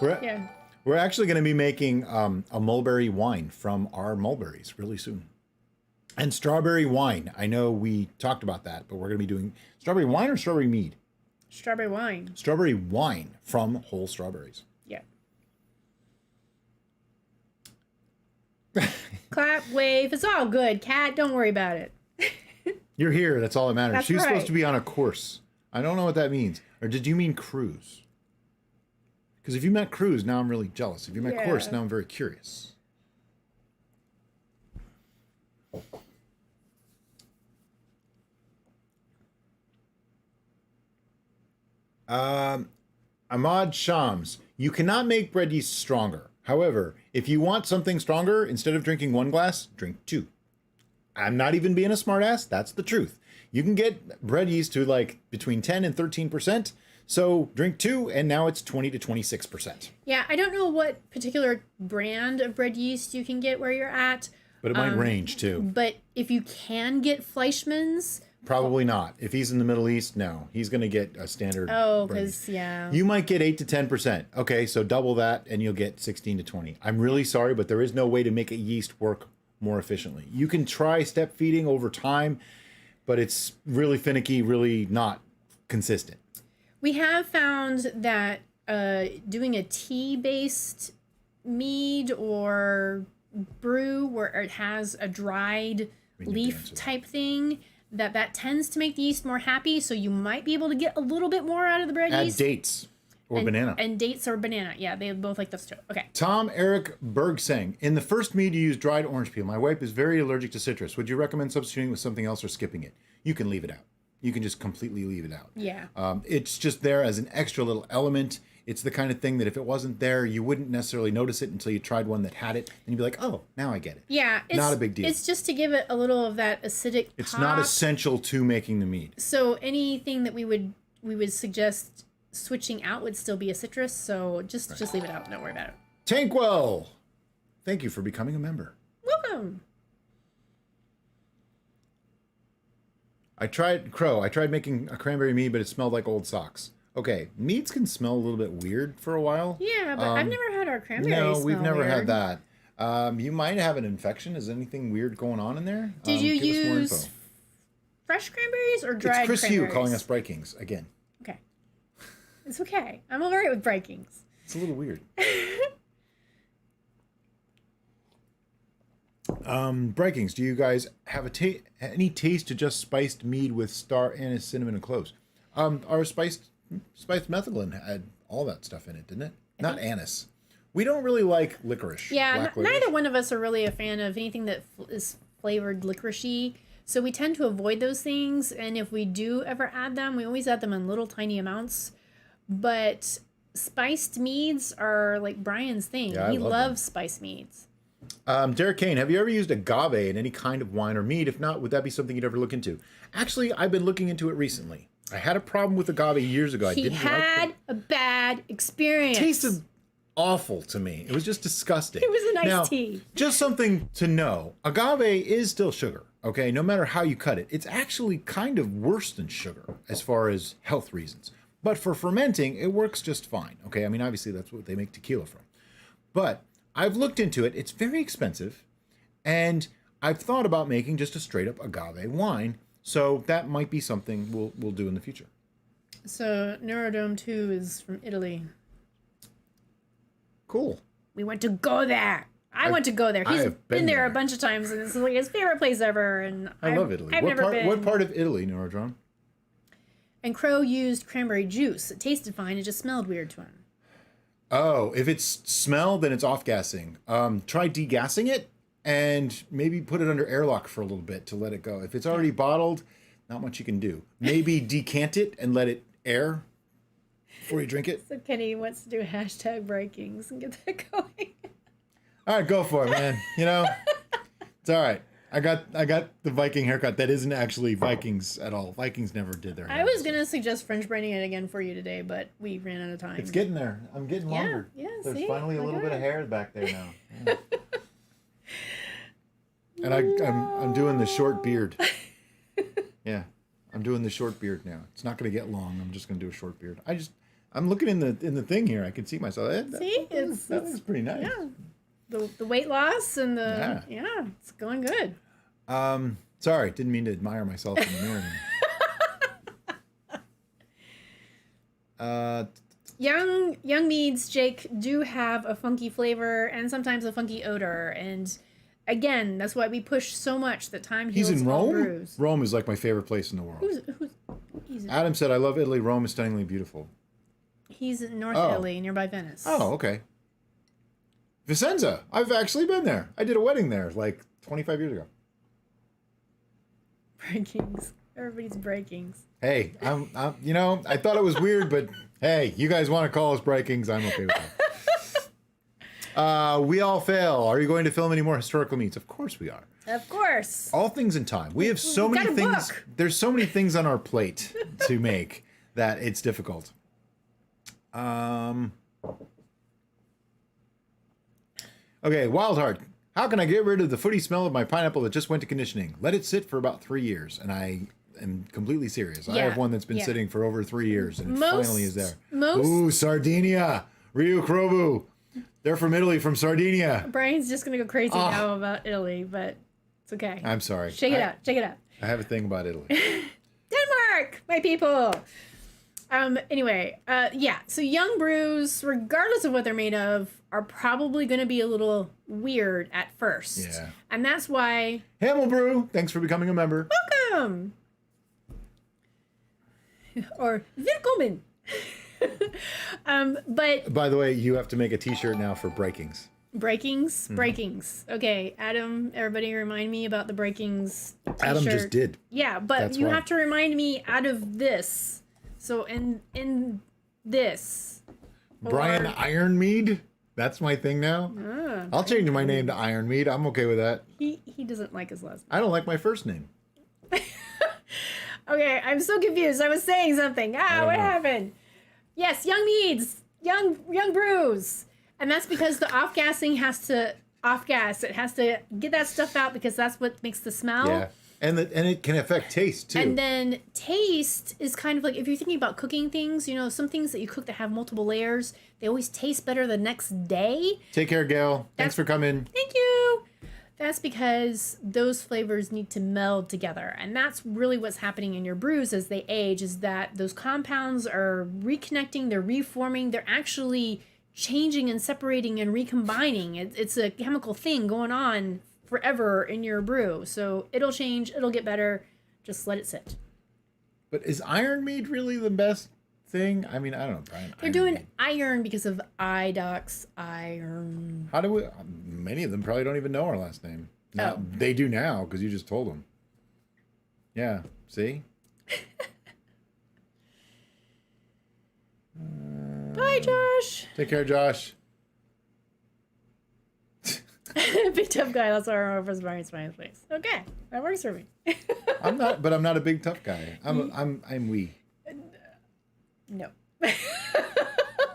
S1: We're-
S2: Yeah.
S1: We're actually going to be making a mulberry wine from our mulberries really soon. And strawberry wine. I know we talked about that, but we're going to be doing strawberry wine or strawberry mead?
S2: Strawberry wine.
S1: Strawberry wine from whole strawberries.
S2: Yeah. Clap, wave. It's all good, Cat. Don't worry about it.
S1: You're here. That's all that matters.
S2: That's
S1: She was
S2: right.
S1: supposed to be on a course. I don't know what that means. Or did you mean cruise? Because if you meant cruise, now I'm really jealous. If you meant course,
S2: Yeah.
S1: now I'm very curious. Ahmad Shams, you cannot make bread yeast stronger. However, if you want something stronger, instead of drinking one glass, drink two. I'm not even being a smartass. That's the truth. You can get bread yeast to like between 10 and 13%. So drink two, and now it's 20 to 26%.
S2: Yeah, I don't know what particular brand of bread yeast you can get where you're at,
S1: But it might range too.
S2: but if you can get Fleischmann's,
S1: Probably not. If he's in the Middle East, no. He's going to get a standard.
S2: oh,
S1: bread yeast.
S2: because, yeah.
S1: You might get 8 to 10%. Okay, so double that and you'll get 16 to 20. I'm really sorry, but there is no way to make a yeast work more efficiently. You can try step feeding over time, but it's really finicky, really not consistent.
S2: We have found that doing a tea-based mead or brew where it has a dried
S1: need to
S2: leaf
S1: answer that.
S2: type thing, that tends to make the yeast more happy, so you might be able to get a little bit more out of the bread
S1: Add
S2: yeast.
S1: dates or banana.
S2: And dates or banana. Yeah, they both like those too. Okay.
S1: Tom Eric Bergseng, in the first mead you use dried orange peel. My wife is very allergic to citrus. Would you recommend substituting with something else or skipping it? You can leave it out. You can just completely leave it out.
S2: Yeah.
S1: It's just there as an extra little element. It's the kind of thing that if it wasn't there, you wouldn't necessarily notice it until you tried one that had it. And you'd be like, oh, now I get it.
S2: Yeah. It's
S1: Not a big deal.
S2: It's just to give it a little of that acidic
S1: It's
S2: pop.
S1: not essential to making the mead.
S2: So anything that we would suggest switching out would still be a citrus. So just leave it out. Don't worry about it.
S1: Tankwell, thank you for becoming a member.
S2: Welcome.
S1: I tried making a cranberry mead, but it smelled like old socks. Okay, meads can smell a little bit weird for a while.
S2: Yeah, but I've never had our cranberry
S1: No, we've
S2: smell
S1: never had
S2: weird.
S1: that. You might have an infection. Is anything weird going on in there?
S2: Did you
S1: give us more
S2: use
S1: info.
S2: fresh cranberries or dried
S1: It's Chris
S2: cranberries?
S1: Hugh calling us breakings again.
S2: Okay. It's okay. I'm all right with breakings.
S1: It's a little weird. Breakings. Do you guys have any taste to just spiced mead with star anise, cinnamon, and cloves? Our spiced methylene had all that stuff in it, didn't it? Not anise. We don't really like licorice.
S2: Yeah,
S1: black licorice.
S2: neither one of us are really a fan of anything that is flavored licoricey. So we tend to avoid those things. And if we do ever add them, we always add them in little tiny amounts. But spiced meads are like Brian's thing.
S1: Yeah,
S2: He
S1: I love
S2: loves spiced meads.
S1: Derek Kane, have you ever used agave in any kind of wine or mead? If not, would that be something you'd ever look into? Actually, I've been looking into it recently. I had a problem with agave years ago. I
S2: He
S1: didn't
S2: had
S1: like
S2: a bad experience.
S1: it. Tasted awful to me. It was just disgusting.
S2: It was an iced
S1: now,
S2: tea.
S1: Just something to know. Agave is still sugar, okay? No matter how you cut it. It's actually kind of worse than sugar as far as health reasons. But for fermenting, it works just fine, okay? I mean, obviously, that's what they make tequila from. But I've looked into it. It's very expensive. And I've thought about making just a straight up agave wine. So that might be something we'll do in the future.
S2: So Neurodome 2 is from Italy.
S1: Cool.
S2: We went to go there. I want to go there. He's
S1: have
S2: been
S1: been
S2: there
S1: there.
S2: a bunch of times, and it's like his favorite place ever. And
S1: I love Italy.
S2: I've never been.
S1: What part of Italy, Neurodrone?
S2: And Crow used cranberry juice. It tasted fine. It just smelled weird to him.
S1: Oh, if it's smell, then it's off-gassing. Try degassing it and maybe put it under airlock for a little bit to let it go. If it's already bottled, not much you can do. Maybe decant it and let it air before you drink it.
S2: So Kenny wants to do hashtag breakings and get that going.
S1: All right, go for it, man. You know, it's all right. I got the Viking haircut. That isn't actually Vikings at all. Vikings never did their hair.
S2: I was gonna suggest French branding it again for you today, but we ran out of time.
S1: It's getting there. I'm getting longer.
S2: Yeah,
S1: There's
S2: see?
S1: finally a
S2: Look
S1: little
S2: at
S1: bit of
S2: it.
S1: hair back there now. Yeah. And I'm doing the short beard. Yeah, I'm doing the short beard now. It's not going to get long. I'm just going to do a short beard. I'm looking in the thing here. I can see myself.
S2: See?
S1: That looks pretty nice.
S2: Yeah. The weight loss and the it's going good.
S1: Sorry, didn't mean to admire myself in the mirror.
S2: Young meads, Jake, do have a funky flavor and sometimes a funky odor, and again, that's why we push so much that time heals
S1: He's in
S2: all
S1: Rome.
S2: brews.
S1: Rome is like my favorite place in the world.
S2: He's in,
S1: Adam said, "I love Italy. Rome is stunningly beautiful."
S2: he's in North
S1: Oh.
S2: Italy, nearby Venice.
S1: Oh, okay. Vicenza. I've actually been there. I did a wedding there like 25 years ago.
S2: Breakings. Everybody's breakings.
S1: Hey, I'm I thought it was weird, but hey, you guys want to call us breakings? I'm okay with that. We all fail. Are you going to film any more historical meets? Of course we are.
S2: Of course.
S1: All things in time. We have so
S2: We've
S1: many
S2: got a
S1: things.
S2: book.
S1: There's so many things on our plate to make that it's difficult. Okay, Wildheart. How can I get rid of the footy smell of my pineapple that just went to conditioning? Let it sit for about 3 years, and I am completely serious. I
S2: Yeah,
S1: have one that's been
S2: yeah.
S1: sitting for over 3 years, and it
S2: Most-
S1: finally is there.
S2: most-
S1: Ooh, Sardinia, Rio Krobu. They're from Italy, from Sardinia.
S2: Brian's just gonna go crazy now about Italy, but it's okay.
S1: I'm sorry.
S2: Shake it out. Shake it out.
S1: I have a thing about Italy.
S2: Denmark, my people. Anyway, yeah. So young brews, regardless of what they're made of, are probably going to be a little weird at first.
S1: Yeah.
S2: And that's why.
S1: Hamel Brew, thanks for becoming a member.
S2: Welcome. Or willkommen. But
S1: By the way, you have to make a T-shirt now for breakings.
S2: breakings. Okay, Adam. Everybody, remind me about the breakings.
S1: Adam
S2: t-shirt.
S1: just did.
S2: Yeah, but
S1: That's
S2: you
S1: why.
S2: have to remind me out of this. So in this.
S1: Brian
S2: Or-
S1: Iron Mead. That's my thing now. I'll change my name to Iron Mead. I'm okay with that.
S2: He doesn't like his last name.
S1: I don't like my first name.
S2: Okay, I'm so confused. I was saying something.
S1: don't
S2: What
S1: know.
S2: happened? Yes, young meads, young brews. And that's because the off-gassing has to off-gas. It has to get that stuff out because that's what makes the smell.
S1: Yeah. And it can affect taste too.
S2: And then taste is kind of like, if you're thinking about cooking things, some things that you cook that have multiple layers, they always taste better the next day.
S1: Take care, Gail. Thanks for coming.
S2: Thank you. That's because those flavors need to meld together. And that's really what's happening in your brews as they age, is that those compounds are reconnecting, they're reforming, they're actually changing and separating and recombining. It's a chemical thing going on forever in your brew. So it'll change, it'll get better. Just let it sit.
S1: But is iron mead really the best thing? I mean, I don't know, Brian.
S2: They're doing iron because of idox iron.
S1: How do we? Many of them probably don't even know our last name. Now, They do now because you just told them. Yeah. See.
S2: Bye, Josh.
S1: Take care, Josh.
S2: Big tough guy. That's why I remember his Brian Smiley's face. Okay, that works for me.
S1: I'm not a big tough guy. I'm wee.
S2: No.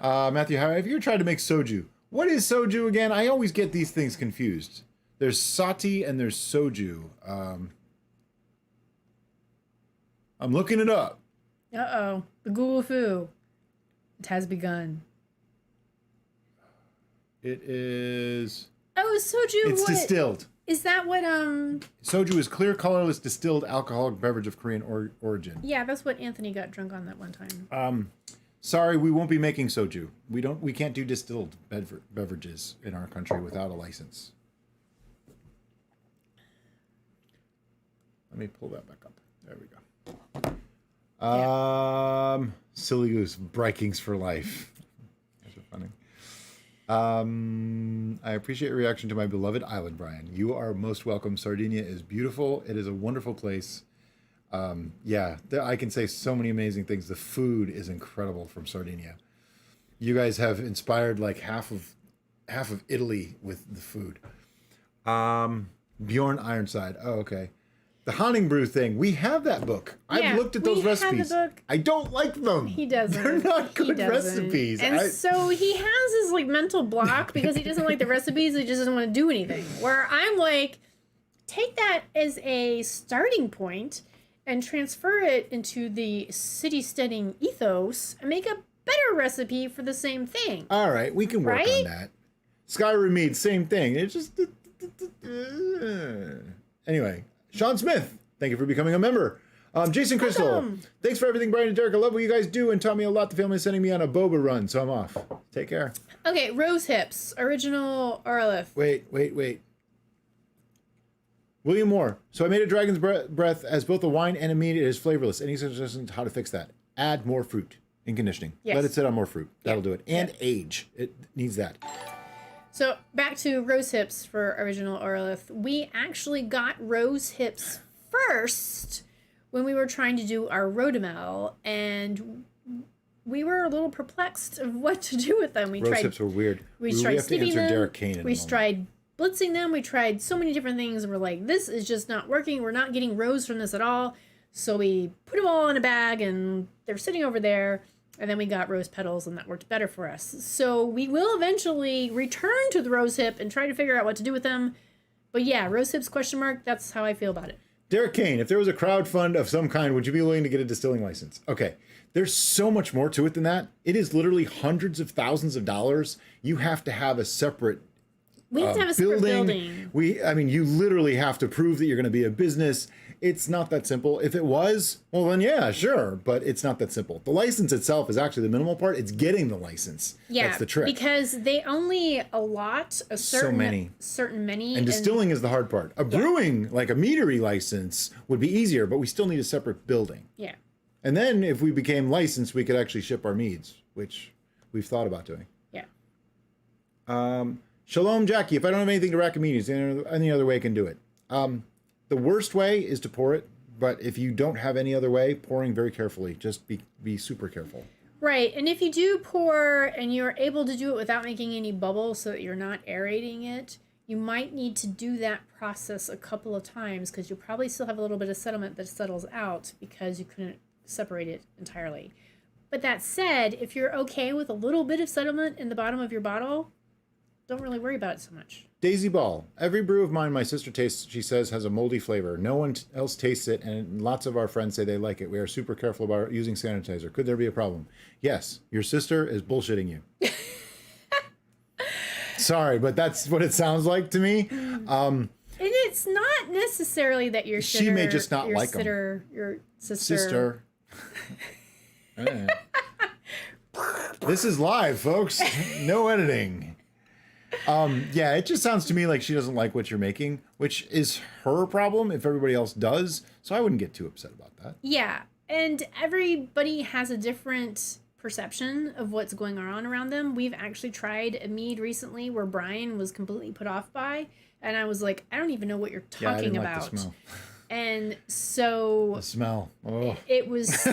S1: Matthew, have you ever tried to make soju? What is soju again? I always get these things confused. There's sati and there's soju. I'm looking it up.
S2: Uh-oh. The Google foo. It has begun.
S1: It is...
S2: Oh, soju.
S1: It's distilled.
S2: Is that what,
S1: Soju is clear, colorless, distilled alcoholic beverage of Korean origin.
S2: Yeah, that's what Anthony got drunk on that one time.
S1: Sorry, we won't be making soju. We can't do distilled beverages in our country without a license. Let me pull that back up. There we go. Silly goose, Vikings for life. That's so funny. I appreciate your reaction to my beloved island, Brian. You are most welcome. Sardinia is beautiful. It is a wonderful place. I can say so many amazing things. The food is incredible from Sardinia. You guys have inspired like half of Italy with the food. Bjorn Ironside. Oh, okay. The Honning Brew thing. We have that book. I've looked at those recipes.
S2: Have the book.
S1: I don't like them.
S2: He doesn't.
S1: They're not good recipes.
S2: And so he has this like mental block because he doesn't like the recipes. He just doesn't want to do anything. Where I'm like, take that as a starting point and transfer it into the City Steading ethos and make a better recipe for the same thing.
S1: All right, we can work on that. Skyrim Mead, same thing. It's just... Anyway, Sean Smith, thank you for becoming a member. Jason Crystal, thanks for everything, Brian and Derica. I love what you guys do and taught me a lot. The family is sending me on a boba run, so I'm off. Take care.
S2: Okay, rose hips, original Orlith.
S1: Wait. William Moore. So I made a dragon's breath as both a wine and a mead. It is flavorless. Any suggestions how to fix that? Add more fruit in conditioning.
S2: Yes.
S1: Let it sit on more fruit. That'll do it. And age. It needs that.
S2: So back to rose hips for original Orlith. We actually got rose hips first when we were trying to do our Rhodamel, and we were a little perplexed of what to do with them.
S1: Rose hips were weird.
S2: We tried steeping them.
S1: Derek Kane
S2: We tried blitzing them. We tried so many different things. And we're like, this is just not working. We're not getting rose from this at all. So we put them all in a bag, and they're sitting over there. And then we got rose petals, and that worked better for us. So we will eventually return to the rose hip and try to figure out what to do with them. But yeah, rose hips, ? That's how I feel about it.
S1: Derek Kane, if there was a crowdfund of some kind, would you be willing to get a distilling license? Okay. There's so much more to it than that. It is literally hundreds of thousands of dollars. You have to have a separate
S2: We have to have a separate building.
S1: You literally have to prove that you're going to be a business. It's not that simple. If it was, well, then yeah, sure. But it's not that simple. The license itself is actually the minimal part. It's getting the license.
S2: Yeah,
S1: that's the trick.
S2: Because they only allot a certain many.
S1: And distilling is the hard part. A brewing, like a meadery license, would be easier, but we still need a separate building.
S2: Yeah.
S1: And then if we became licensed, we could actually ship our meads, which we've thought about doing.
S2: Yeah.
S1: Shalom, Jackie. If I don't have anything to rack a mead, is there any other way I can do it? The worst way is to pour it, but if you don't have any other way, pouring very carefully. Just be super careful.
S2: Right, and if you do pour and you're able to do it without making any bubbles so that you're not aerating it, you might need to do that process a couple of times because you'll probably still have a little bit of sediment that settles out because you couldn't separate it entirely. But that said, if you're okay with a little bit of sediment in the bottom of your bottle, don't really worry about it so much.
S1: Daisy Ball. Every brew of mine my sister tastes, she says, has a moldy flavor. No one else tastes it, and lots of our friends say they like it. We are super careful about using sanitizer. Could there be a problem? Yes, your sister is bullshitting you. Sorry, but that's what it sounds like to me.
S2: And it's not necessarily that your sitter,
S1: she may just not like them.
S2: Your sister.
S1: This is live, folks. No editing. Yeah, it just sounds to me like she doesn't like what you're making, which is her problem if everybody else does. So I wouldn't get too upset about that.
S2: Yeah, and everybody has a different perception of what's going on around them. We've actually tried a mead recently where Brian was completely put off by, and I was like, I don't even know what you're talking about. Like the smell. And so
S1: the smell. Oh.
S2: It was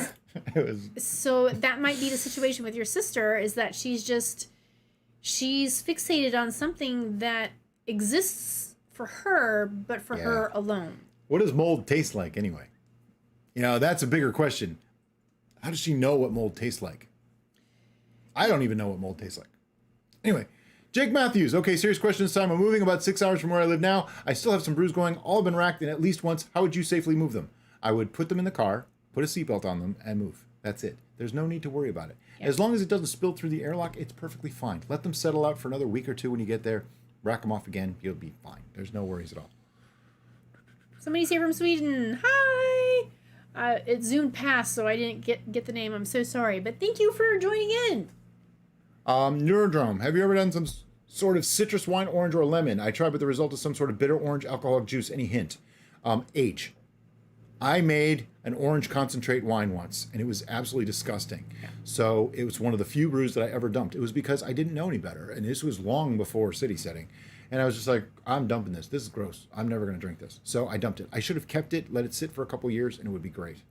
S1: it was
S2: so that might be the situation with your sister, is that she's fixated on something that exists for her, but for her alone.
S1: What does mold taste like anyway? You know, that's a bigger question. How does she know what mold tastes like? I don't even know what mold tastes like. Anyway, Jake Matthews. Okay, serious question this time. I'm moving about 6 hours from where I live now. I still have some brews going. All have been racked in at least once. How would you safely move them? I would put them in the car, put a seatbelt on them, and move. That's it. There's no need to worry about it. Yeah. As long as it doesn't spill through the airlock, it's perfectly fine. Let them settle out for another week or two when you get there. Rack them off again. You'll be fine. There's no worries at all.
S2: Somebody's here from Sweden. Hi! It zoomed past, so I didn't get the name. I'm so sorry. But thank you for joining in.
S1: Neurodrome. Have you ever done some sort of citrus wine, orange, or lemon? I tried, but the result is some sort of bitter orange alcoholic juice. Any hint? Age. I made an orange concentrate wine once, and it was absolutely disgusting. Yeah. So it was one of the few brews that I ever dumped. It was because I didn't know any better, and this was long before City Steading. And I was just like, I'm dumping this. This is gross. I'm never going to drink this. So I dumped it. I should have kept it, let it sit for a couple years, and it would be great.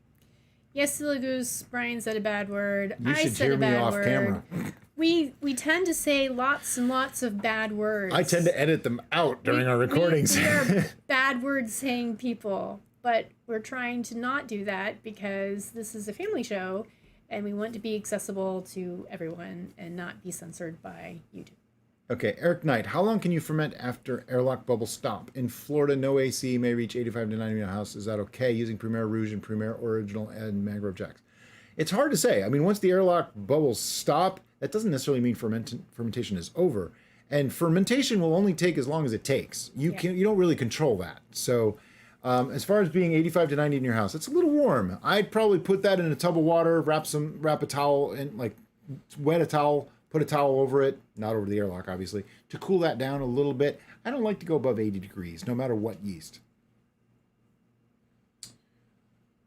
S2: Yes, Silly Goose. Brian said a bad word.
S1: You should hear me off camera.
S2: We tend to say lots and lots of bad words.
S1: I tend to edit them out during our recordings.
S2: We are bad word saying people, but we're trying to not do that because this is a family show, and we want to be accessible to everyone and not be censored by YouTube.
S1: Okay, Eric Knight, how long can you ferment after airlock bubbles stop? In Florida, no AC may reach 85 to 90 in a house. Is that okay using Premier Rouge and Premier Original and Mangrove Jacks? It's hard to say. I mean, once the airlock bubbles stop, that doesn't necessarily mean fermentation is over. And fermentation will only take as long as it takes. You don't really control that. So as far as being 85 to 90 in your house, it's a little warm. I'd probably put that in a tub of water, wrap a towel in, like wet a towel, put a towel over it, not over the airlock, obviously, to cool that down a little bit. I don't like to go above 80 degrees, no matter what yeast.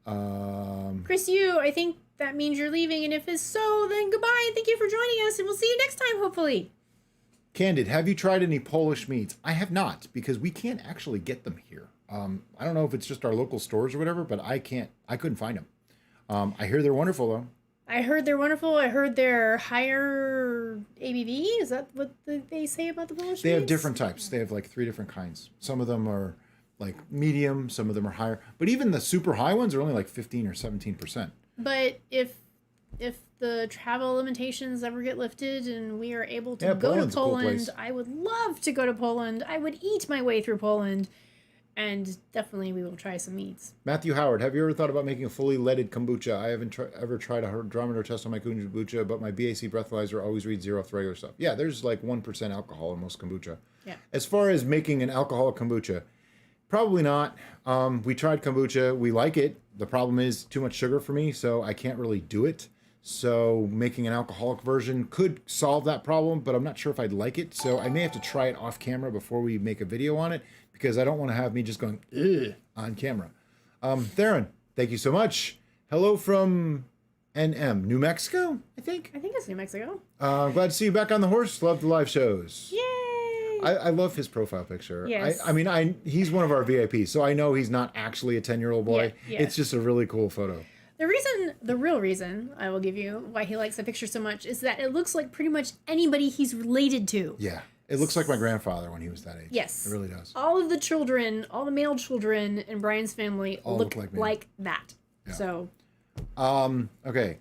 S2: Chris, I think that means you're leaving, and if it's so, then goodbye, and thank you for joining us, and we'll see you next time, hopefully.
S1: Candid, have you tried any Polish meads? I have not, because we can't actually get them here. I don't know if it's just our local stores or whatever, but I couldn't find them. I hear they're wonderful, though.
S2: I heard they're wonderful. I heard they're higher ABV. Is that what they say about the Polish
S1: They have different types. They have like 3 different kinds. Some of them are like medium. Some of them are higher. But even the super high ones are only like 15 or 17%.
S2: But if the travel limitations ever get lifted and we are able to go to Poland, I would love to go to Poland. I would eat my way through Poland. And definitely we will try some meads.
S1: Matthew Howard, have you ever thought about making a fully leaded kombucha? I haven't ever tried a hydrometer test on my kombucha, but my BAC breathalyzer always reads 0 for regular stuff. Yeah, there's like 1% alcohol in most kombucha.
S2: Yeah.
S1: As far as making an alcoholic kombucha, probably not. We tried kombucha. We like it. The problem is too much sugar for me, so I can't really do it. So making an alcoholic version could solve that problem, but I'm not sure if I'd like it. So I may have to try it off camera before we make a video on it, because I don't want to have me just going ugh on camera. Theron, thank you so much. Hello from NM, New Mexico, I think.
S2: I think it's New Mexico.
S1: Glad to see you back on the horse. Love the live shows.
S2: Yay!
S1: I love his profile picture.
S2: Yes.
S1: I mean, he's one of our VIPs, so I know he's not actually a 10-year-old boy.
S2: Yeah.
S1: It's just a really cool photo.
S2: The real reason I will give you why he likes the picture so much is that it looks like pretty much anybody he's related to.
S1: Yeah. It looks like my grandfather when he was that age.
S2: Yes.
S1: It really does.
S2: All of the children, all the male children in Brian's family
S1: all
S2: look like that.
S1: Yeah.
S2: So.
S1: Okay.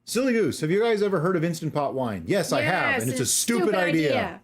S1: Silly Goose, have you guys ever heard of Instant Pot wine? Yes, I have, and it's a stupid idea.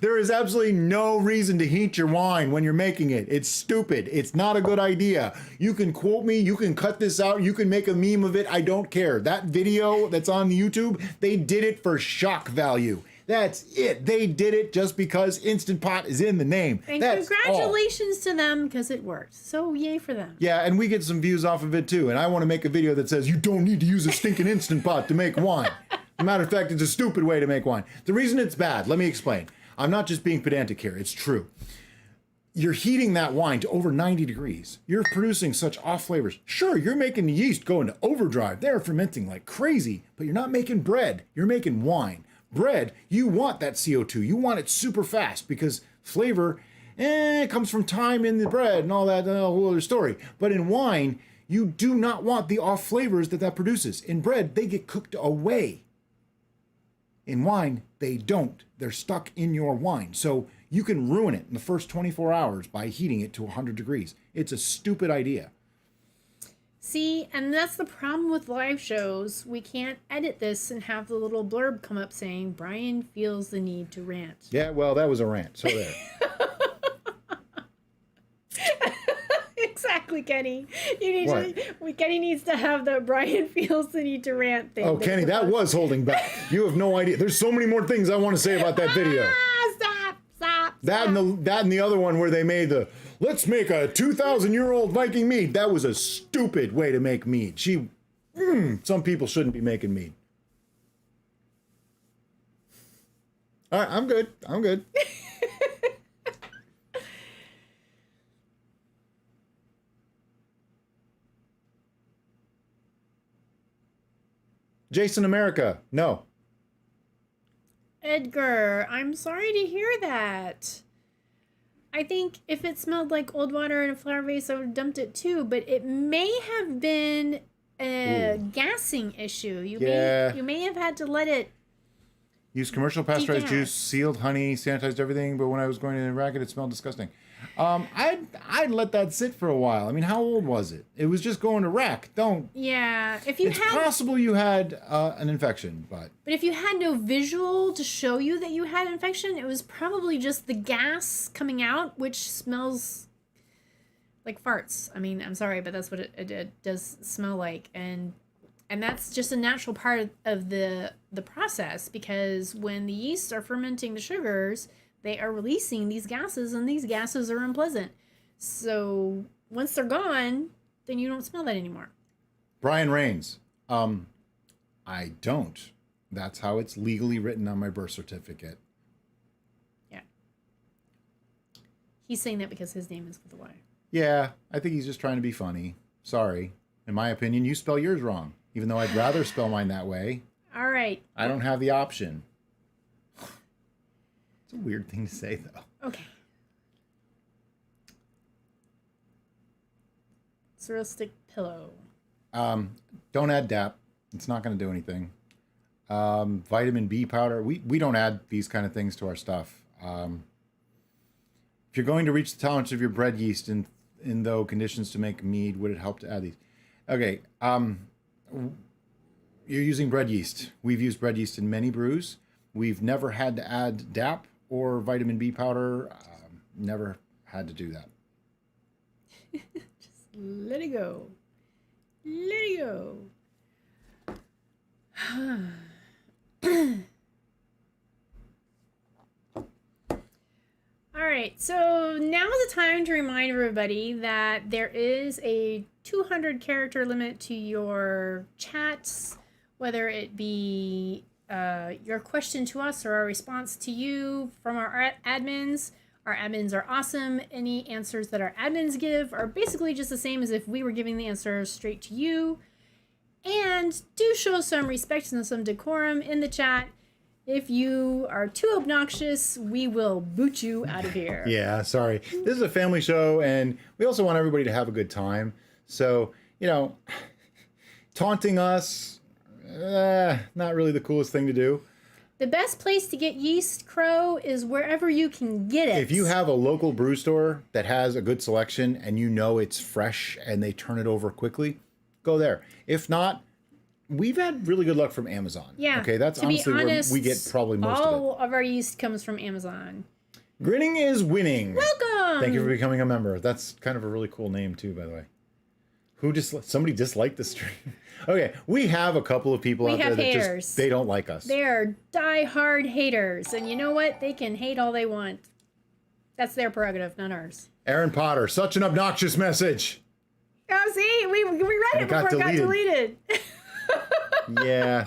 S1: There is absolutely no reason to heat your wine when you're making it. It's stupid. It's not a good idea. You can quote me, you can cut this out, you can make a meme of it, I don't care. That video that's on YouTube, they did it for shock value. That's it. They did it just because Instant Pot is in the name.
S2: And
S1: that's
S2: congratulations to them because it worked. So yay for them.
S1: Yeah, and we get some views off of it too. And I want to make a video that says you don't need to use a stinking Instant Pot to make wine. As a matter of fact, it's a stupid way to make wine. The reason it's bad, let me explain. I'm not just being pedantic here. It's true. You're heating that wine to over 90 degrees. You're producing such off flavors. Sure, you're making the yeast go into overdrive. They're fermenting like crazy, but you're not making bread. You're making wine. Bread, you want that CO2. You want it super fast because flavor, it comes from time in the bread and all that, a whole other story. But in wine, you do not want the off flavors that produces. In bread, they get cooked away. In wine, they don't. They're stuck in your wine. So you can ruin it in the first 24 hours by heating it to 100 degrees. It's a stupid idea.
S2: See, and that's the problem with live shows. We can't edit this and have the little blurb come up saying, Brian feels the need to rant.
S1: Yeah, well, that was a rant. So there.
S2: Exactly, Kenny. Kenny needs to have the Brian feels the need to rant thing.
S1: Oh, Kenny, that was holding back. You have no idea. There's so many more things I want to say about that video.
S2: Stop.
S1: That and the other one where they made the, let's make a 2,000-year-old Viking mead. That was a stupid way to make mead. Some people shouldn't be making mead. All right, I'm good. Jason America, no.
S2: Edgar, I'm sorry to hear that. I think if it smelled like old water in a flower vase, I would have dumped it too, but it may have been a gassing issue. You may have had to let it
S1: Use commercial pasteurized juice, sealed honey, sanitized everything, but when I was going to rack it, it smelled disgusting. I'd let that sit for a while. I mean, how old was it? It was just going to rack.
S2: Yeah,
S1: It's possible you had an infection, but
S2: if you had no visual to show you that you had an infection, it was probably just the gas coming out, which smells like farts. I mean, I'm sorry, but that's what it does smell like, and that's just a natural part of the process, because when the yeasts are fermenting the sugars, they are releasing these gases, and these gases are unpleasant. So once they're gone, then you don't smell that anymore.
S1: Brian Rains, I don't. That's how it's legally written on my birth certificate.
S2: Yeah. He's saying that because his name is with a Y.
S1: Yeah, I think he's just trying to be funny. Sorry. In my opinion, you spell yours wrong, even though I'd rather spell mine that way.
S2: All right.
S1: I don't have the option. It's a weird thing to say, though.
S2: Okay. Surrealistic pillow.
S1: Don't add DAP. It's not going to do anything. Vitamin B powder. We don't add these kind of things to our stuff. If you're going to reach the tolerance of your bread yeast in though conditions to make mead, would it help to add these? Okay. You're using bread yeast. We've used bread yeast in many brews. We've never had to add DAP or vitamin B powder. Never had to do that.
S2: Just let it go. Let it go. All right, so now is the time to remind everybody that there is a 200 character limit to your chats, whether it be your question to us or our response to you from our admins. Our admins are awesome. Any answers that our admins give are basically just the same as if we were giving the answers straight to you. And do show some respect and some decorum in the chat. If you are too obnoxious, we will boot you out of here.
S1: Yeah, sorry. This is a family show, and we also want everybody to have a good time. So, taunting us, not really the coolest thing to do.
S2: The best place to get yeast, Crow, is wherever you can get it.
S1: If you have a local brew store that has a good selection and you know it's fresh and they turn it over quickly, go there. If not, We've had really good luck from Amazon.
S2: Yeah.
S1: Okay, that's
S2: to be
S1: honestly
S2: honest,
S1: where we get probably most of it.
S2: All of our yeast comes from Amazon.
S1: Grinning is winning.
S2: Welcome.
S1: Thank you for becoming a member. That's kind of a really cool name too, by the way. Somebody disliked the stream. Okay, we have a couple of people out there that
S2: haters.
S1: they don't like us.
S2: They are die-hard haters, and you know what? They can hate all they want. That's their prerogative, not ours.
S1: Aaron Potter, such an obnoxious message.
S2: Oh, see, we read it before it got deleted.
S1: Yeah.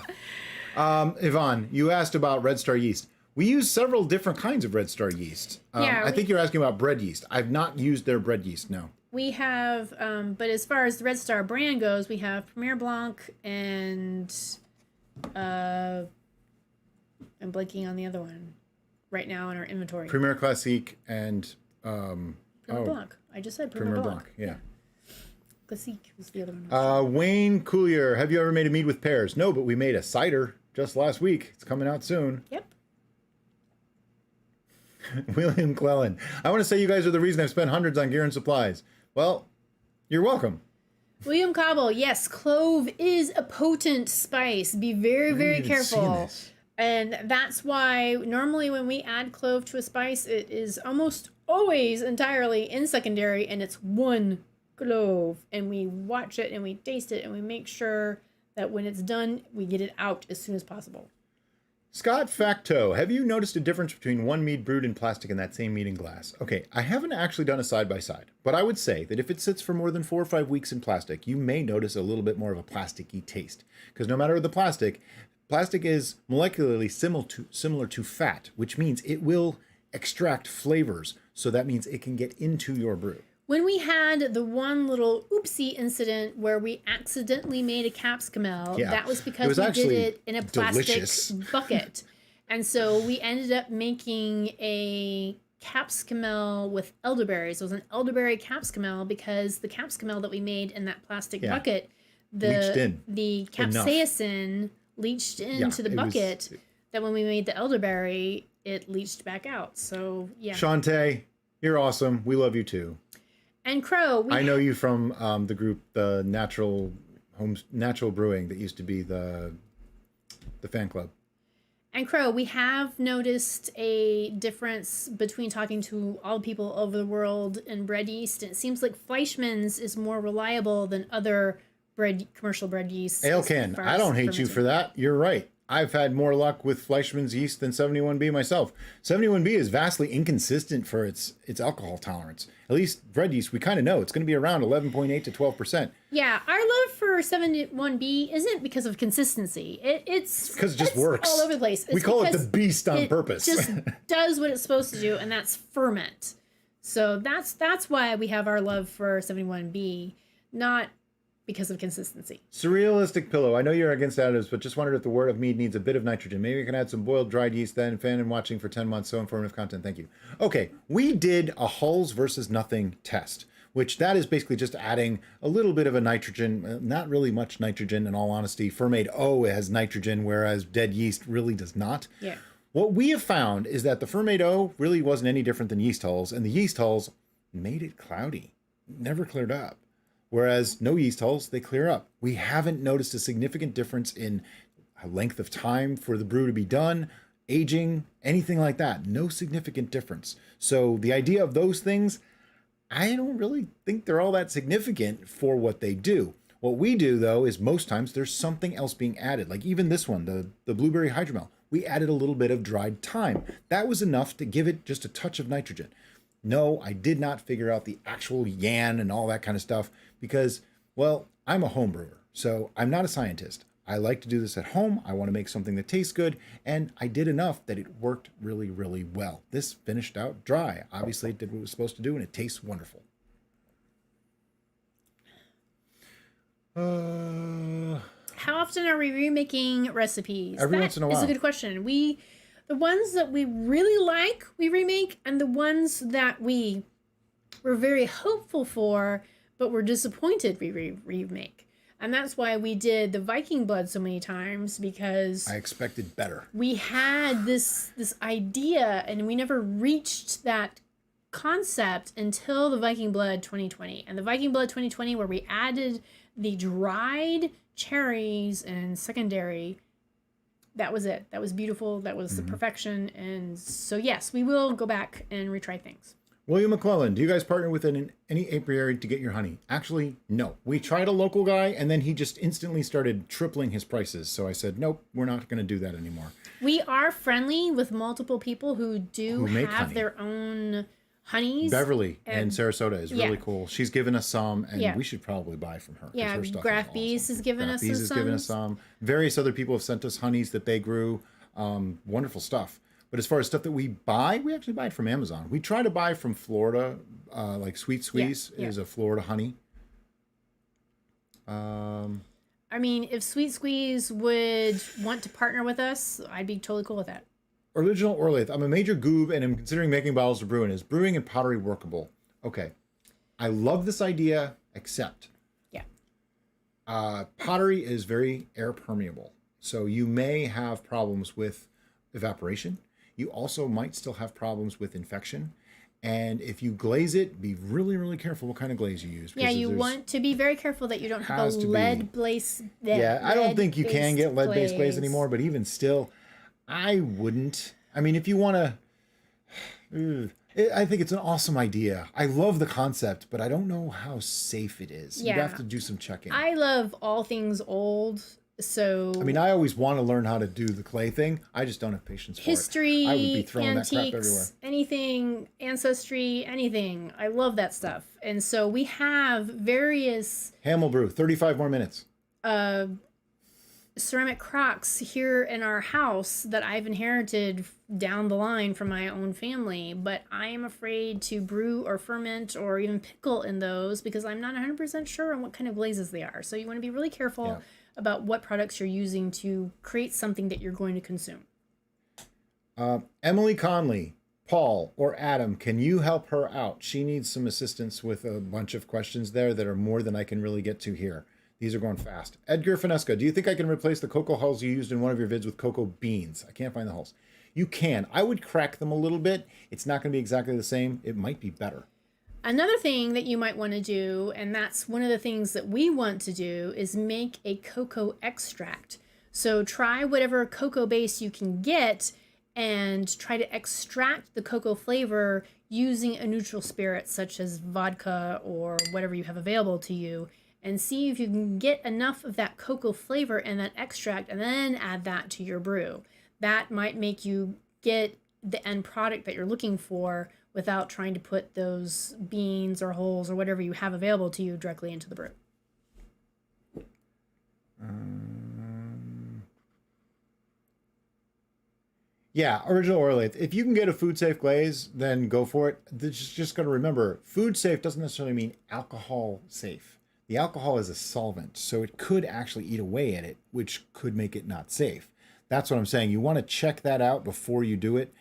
S1: Yvonne, you asked about Red Star yeast. We use several different kinds of Red Star yeast. I think you're asking about bread yeast. I've not used their bread yeast, no.
S2: We have, but as far as the Red Star brand goes, we have Premier Blanc and I'm blanking on the other one right now in our inventory.
S1: Premier Classique and
S2: Premier Blanc. I just said Premier Blanc.
S1: Yeah.
S2: Classique was the other one.
S1: Wayne Coulier, have you ever made a mead with pears? No, but we made a cider just last week. It's coming out soon.
S2: Yep.
S1: William Clellan, I want to say you guys are the reason I've spent hundreds on gear and supplies. Well, you're welcome.
S2: William Cobble, yes, clove is a potent spice. Be very, very careful. And that's why normally when we add clove to a spice, it is almost always entirely in secondary, and it's one clove. And we watch it and we taste it and we make sure that when it's done, we get it out as soon as possible.
S1: Scott Facto, have you noticed a difference between one mead brewed in plastic and that same mead in glass? Okay, I haven't actually done a side-by-side, but I would say that if it sits for more than 4 or 5 weeks in plastic, you may notice a little bit more of a plasticky taste. Because no matter the plastic is molecularly similar to fat, which means it will extract flavors. So that means it can get into your brew.
S2: When we had the one little oopsie incident where we accidentally made a capsicum, that was because we did it in a plastic bucket. And so we ended up making a capsicum with elderberries. It was an elderberry capsicum because the capsicum that we made in that plastic bucket, the capsaicin leached into the bucket, that when we made the elderberry, it leached back out. So, yeah.
S1: Shantae, you're awesome. We love you too.
S2: And Crow,
S1: I know you from the group, the Natural Brewing, that used to be the fan club.
S2: And Crow, we have noticed a difference between talking to all people over the world in bread yeast. It seems like Fleischmann's is more reliable than other commercial bread yeast.
S1: Alecan, I don't hate you for that. You're right. I've had more luck with Fleischmann's yeast than 71B myself. 71B is vastly inconsistent for its alcohol tolerance. At least bread yeast, we kind of know it's going to be around 11.8 to 12%.
S2: Yeah, our love for 71B isn't because of consistency. It's
S1: because it just works
S2: all over the place.
S1: We call it the beast on purpose.
S2: It just does what it's supposed to do, and that's ferment. So that's why we have our love for 71B, not because of consistency.
S1: Surrealistic Pillow. I know you're against additives, but just wondered if the wort of mead needs a bit of nitrogen. Maybe we can add some boiled dried yeast then. Fan and watching for 10 months. So informative content. Thank you. Okay, we did a hulls versus nothing test, which that is basically just adding a little bit of a nitrogen, not really much nitrogen in all honesty. Fermate O has nitrogen, whereas dead yeast really does not.
S2: Yeah.
S1: What we have found is that the Fermate O really wasn't any different than yeast hulls, and the yeast hulls made it cloudy. Never cleared up. Whereas no yeast hulls, they clear up. We haven't noticed a significant difference in length of time for the brew to be done, aging, anything like that. No significant difference. So the idea of those things, I don't really think they're all that significant for what they do. What we do, though, is most times there's something else being added. Like even this one, the blueberry hydromel, we added a little bit of dried thyme. That was enough to give it just a touch of nitrogen. No, I did not figure out the actual yan and all that kind of stuff because, well, I'm a home brewer, so I'm not a scientist. I like to do this at home. I want to make something that tastes good, and I did enough that it worked really, really well. This finished out dry. Obviously, it did what it was supposed to do, and it tastes wonderful.
S2: How often are we remaking recipes?
S1: Every once in a while.
S2: That's a good question. The ones that we really like, we remake, and the ones that we were very hopeful for, but were disappointed, we remake. And that's why we did the Viking blood so many times, because
S1: I expected better.
S2: We had this idea, and we never reached that concept until the Viking blood 2020. And the Viking blood 2020, where we added the dried cherries and secondary. That was it. That was beautiful. That was the perfection. And so, yes, we will go back and retry things.
S1: William McClellan, do you guys partner with any apiary to get your honey? Actually, no. We tried a local guy, and then he just instantly started tripling his prices. So I said, nope, we're not going to do that anymore.
S2: We are friendly with multiple people who
S1: make
S2: have
S1: honey.
S2: their own honeys.
S1: Beverly in Sarasota is really cool. She's given us some, and
S2: Yeah.
S1: we should probably buy from her. 'cause
S2: Yeah,
S1: her stuff
S2: Graph
S1: is
S2: Bees
S1: awesome.
S2: has given
S1: Graph
S2: us
S1: Bees has given us
S2: some.
S1: some. Various other people have sent us honeys that they grew. Wonderful stuff. But as far as stuff that we buy, we actually buy it from Amazon. We try to buy from Florida, like Sweet Squeeze is a Florida honey.
S2: I mean, if Sweet Squeeze would want to partner with us, I'd be totally cool with that.
S1: Original Orlaith. I'm a major goob and am considering making bottles to brew in. Is brewing and pottery workable? Okay. I love this idea, except pottery is very air permeable. So you may have problems with evaporation. You also might still have problems with infection. And if you glaze it, be really, really careful what kind of glaze you use.
S2: Yeah, you want to be very careful that you don't have a lead base.
S1: Yeah, I don't think you can get lead-based glaze anymore, but even still, I wouldn't. I mean, if you want to... I think it's an awesome idea. I love the concept, but I don't know how safe it is.
S2: Yeah.
S1: You'd have to do some checking.
S2: I love all things old, so...
S1: I mean, I always want to learn how to do the clay thing. I just don't have patience for
S2: history,
S1: it. I would be throwing
S2: antiques,
S1: that crap everywhere.
S2: anything, ancestry, anything. I love that stuff. And so we have various...
S1: Hamel brew, 35 more minutes.
S2: ceramic crocks here in our house that I've inherited down the line from my own family, but I am afraid to brew or ferment or even pickle in those because I'm not 100% sure on what kind of glazes they are. So you want to be really careful about what products you're using to create something that you're going to consume.
S1: Emily Conley, Paul, or Adam, can you help her out? She needs some assistance with a bunch of questions there that are more than I can really get to here. These are going fast. Edgar Finesca, do you think I can replace the cocoa hulls you used in one of your vids with cocoa beans? I can't find the hulls. You can. I would crack them a little bit. It's not going to be exactly the same. It might be better.
S2: Another thing that you might want to do, and that's one of the things that we want to do, is make a cocoa extract. So try whatever cocoa base you can get and try to extract the cocoa flavor using a neutral spirit such as vodka or whatever you have available to you, and see if you can get enough of that cocoa flavor and that extract and then add that to your brew. That might make you get the end product that you're looking for without trying to put those beans or hulls or whatever you have available to you directly into the brew.
S1: Yeah, original Orlaith. If you can get a food safe glaze, then go for it. Just got to remember, food safe doesn't necessarily mean alcohol safe. The alcohol is a solvent, so it could actually eat away at it, which could make it not safe. That's what I'm saying. You want to check that out before you do it.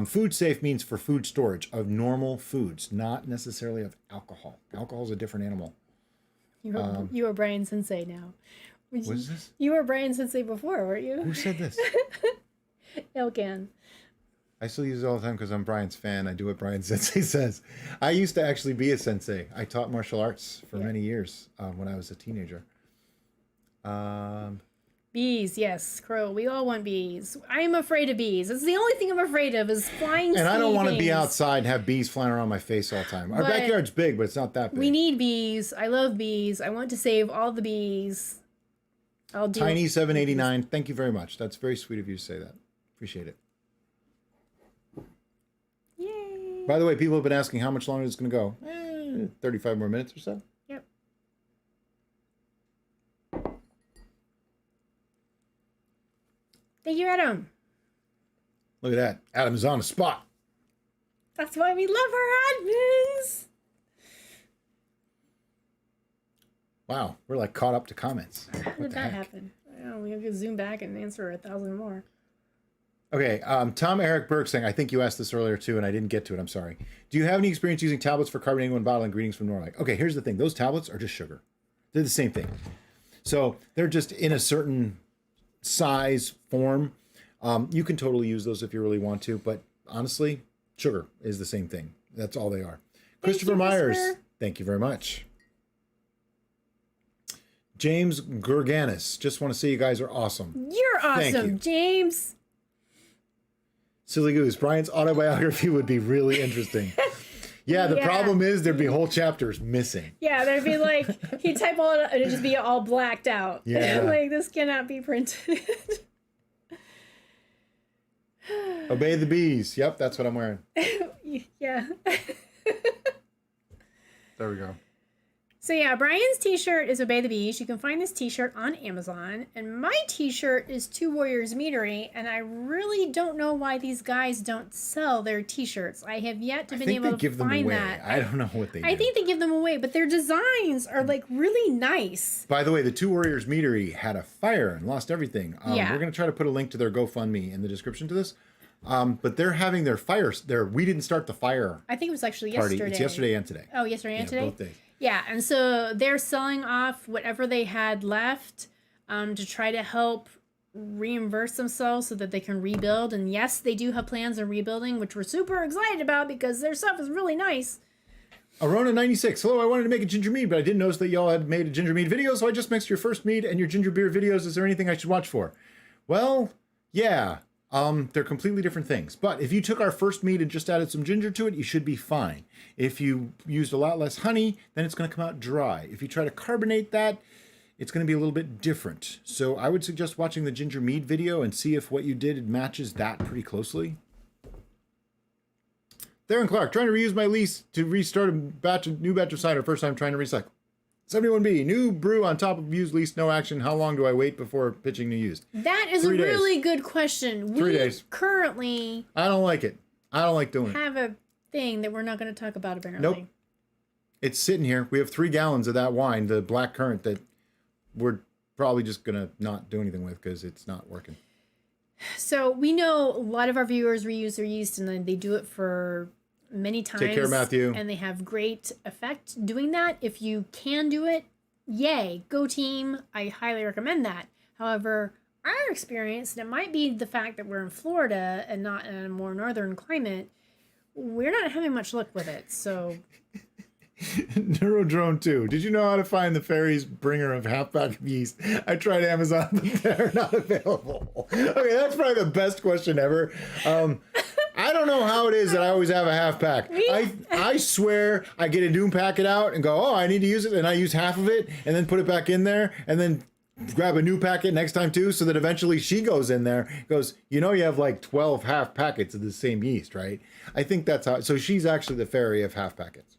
S1: Food safe means for food storage of normal foods, not necessarily of alcohol. Alcohol is a different animal.
S2: You are Brian Sensei now.
S1: What is this?
S2: You were Brian Sensei before, weren't you?
S1: Who said this?
S2: Elkan.
S1: I still use it all the time because I'm Brian's fan. I do what Brian Sensei says. I used to actually be a sensei. I taught martial arts for many years when I was a teenager.
S2: Bees, yes, Crow. We all want bees. I am afraid of bees. It's the only thing I'm afraid of is flying
S1: And I don't want to be
S2: things.
S1: outside and have bees flying around my face all the time. Our
S2: But
S1: backyard's big, but it's not that big.
S2: we need bees. I love bees. I want to save all the bees. I'll do
S1: Tiny 789. Thank you very much. That's very sweet of you to say that. Appreciate it.
S2: Yay.
S1: By the way, people have been asking how much longer it's going to go. 35 more minutes or so.
S2: Yep. Thank you, Adam.
S1: Look at that. Adam's on the spot.
S2: That's why we love our admins.
S1: Wow, we're like caught up to comments.
S2: How did that happen? I don't know. We have to zoom back and answer 1,000 more.
S1: Okay, Tom Eric Burke saying, I think you asked this earlier too, and I didn't get to it. I'm sorry. Do you have any experience using tablets for carbonating when bottling? Greetings from Norway. Okay, here's the thing. Those tablets are just sugar. They're the same thing. So they're just in a certain size, form. You can totally use those if you really want to, but honestly, sugar is the same thing. That's all they are. Christopher Myers, thank you very much. James Gurganis. Just want to say you guys are awesome.
S2: You're
S1: Thank
S2: awesome,
S1: you.
S2: James.
S1: Silly Goose. Brian's autobiography would be really interesting. Yeah, the problem is there'd be whole chapters missing.
S2: Yeah, there'd be like, he'd type all it up and it'd just be all blacked out.
S1: Yeah.
S2: Like, this cannot be printed.
S1: Obey the bees. Yep, that's what I'm wearing.
S2: Yeah.
S1: There we go.
S2: So yeah, Brian's t-shirt is Obey the Bees. You can find this t-shirt on Amazon. And my t-shirt is Two Warriors Meadery. And I really don't know why these guys don't sell their t-shirts. I have yet to been able to find that.
S1: I don't know what they do.
S2: I think they give them away, but their designs are like really nice.
S1: By the way, the Two Warriors Meadery had a fire and lost everything.
S2: Yeah.
S1: We're going to try to put a link to their GoFundMe in the description to this. But they're having their fires. We didn't start the fire
S2: I think it was actually
S1: party.
S2: yesterday.
S1: It's yesterday and today.
S2: Oh, yesterday and today?
S1: Both days.
S2: Yeah, and so they're selling off whatever they had left to try to help reimburse themselves so that they can rebuild. And yes, they do have plans on rebuilding, which we're super excited about because their stuff is really nice.
S1: Arona96. Hello, I wanted to make a ginger mead, but I didn't notice that y'all had made a ginger mead video, so I just mixed your first mead and your ginger beer videos. Is there anything I should watch for? Well, yeah. They're completely different things. But if you took our first mead and just added some ginger to it, you should be fine. If you used a lot less honey, then it's going to come out dry. If you try to carbonate that, it's going to be a little bit different. So I would suggest watching the ginger mead video and see if what you did matches that pretty closely. Darren Clark, trying to reuse my lease to restart a new batch of cider. First time trying to recycle. 71B, new brew on top of used lease, no action. How long do I wait before pitching new used?
S2: That is
S1: 3
S2: a
S1: days.
S2: really good question.
S1: 3 days.
S2: Currently
S1: I don't like it. I don't like doing it.
S2: have a thing that we're not going to talk about apparently.
S1: Nope. It's sitting here. We have 3 gallons of that wine, the black currant, that we're probably just going to not do anything with because it's not working.
S2: So we know a lot of our viewers reuse their yeast and then they do it for many times.
S1: Take care, Matthew.
S2: And they have great effect doing that. If you can do it, yay, go team. I highly recommend that. However, our experience, and it might be the fact that we're in Florida and not in a more northern climate, we're not having much luck with it. So
S1: Neurodrone 2. Did you know how to find the fairies bringer of half pack of yeast? I tried Amazon, but they're not available. Okay, that's probably the best question ever. I don't know how it is that I always have a half pack. I swear I get a new packet out and go, oh, I need to use it. And I use half of it and then put it back in there and then grab a new packet next time too. So that eventually she goes in there, goes, you know, you have like 12 half packets of the same yeast, right? I think that's how. So she's actually the fairy of half packets.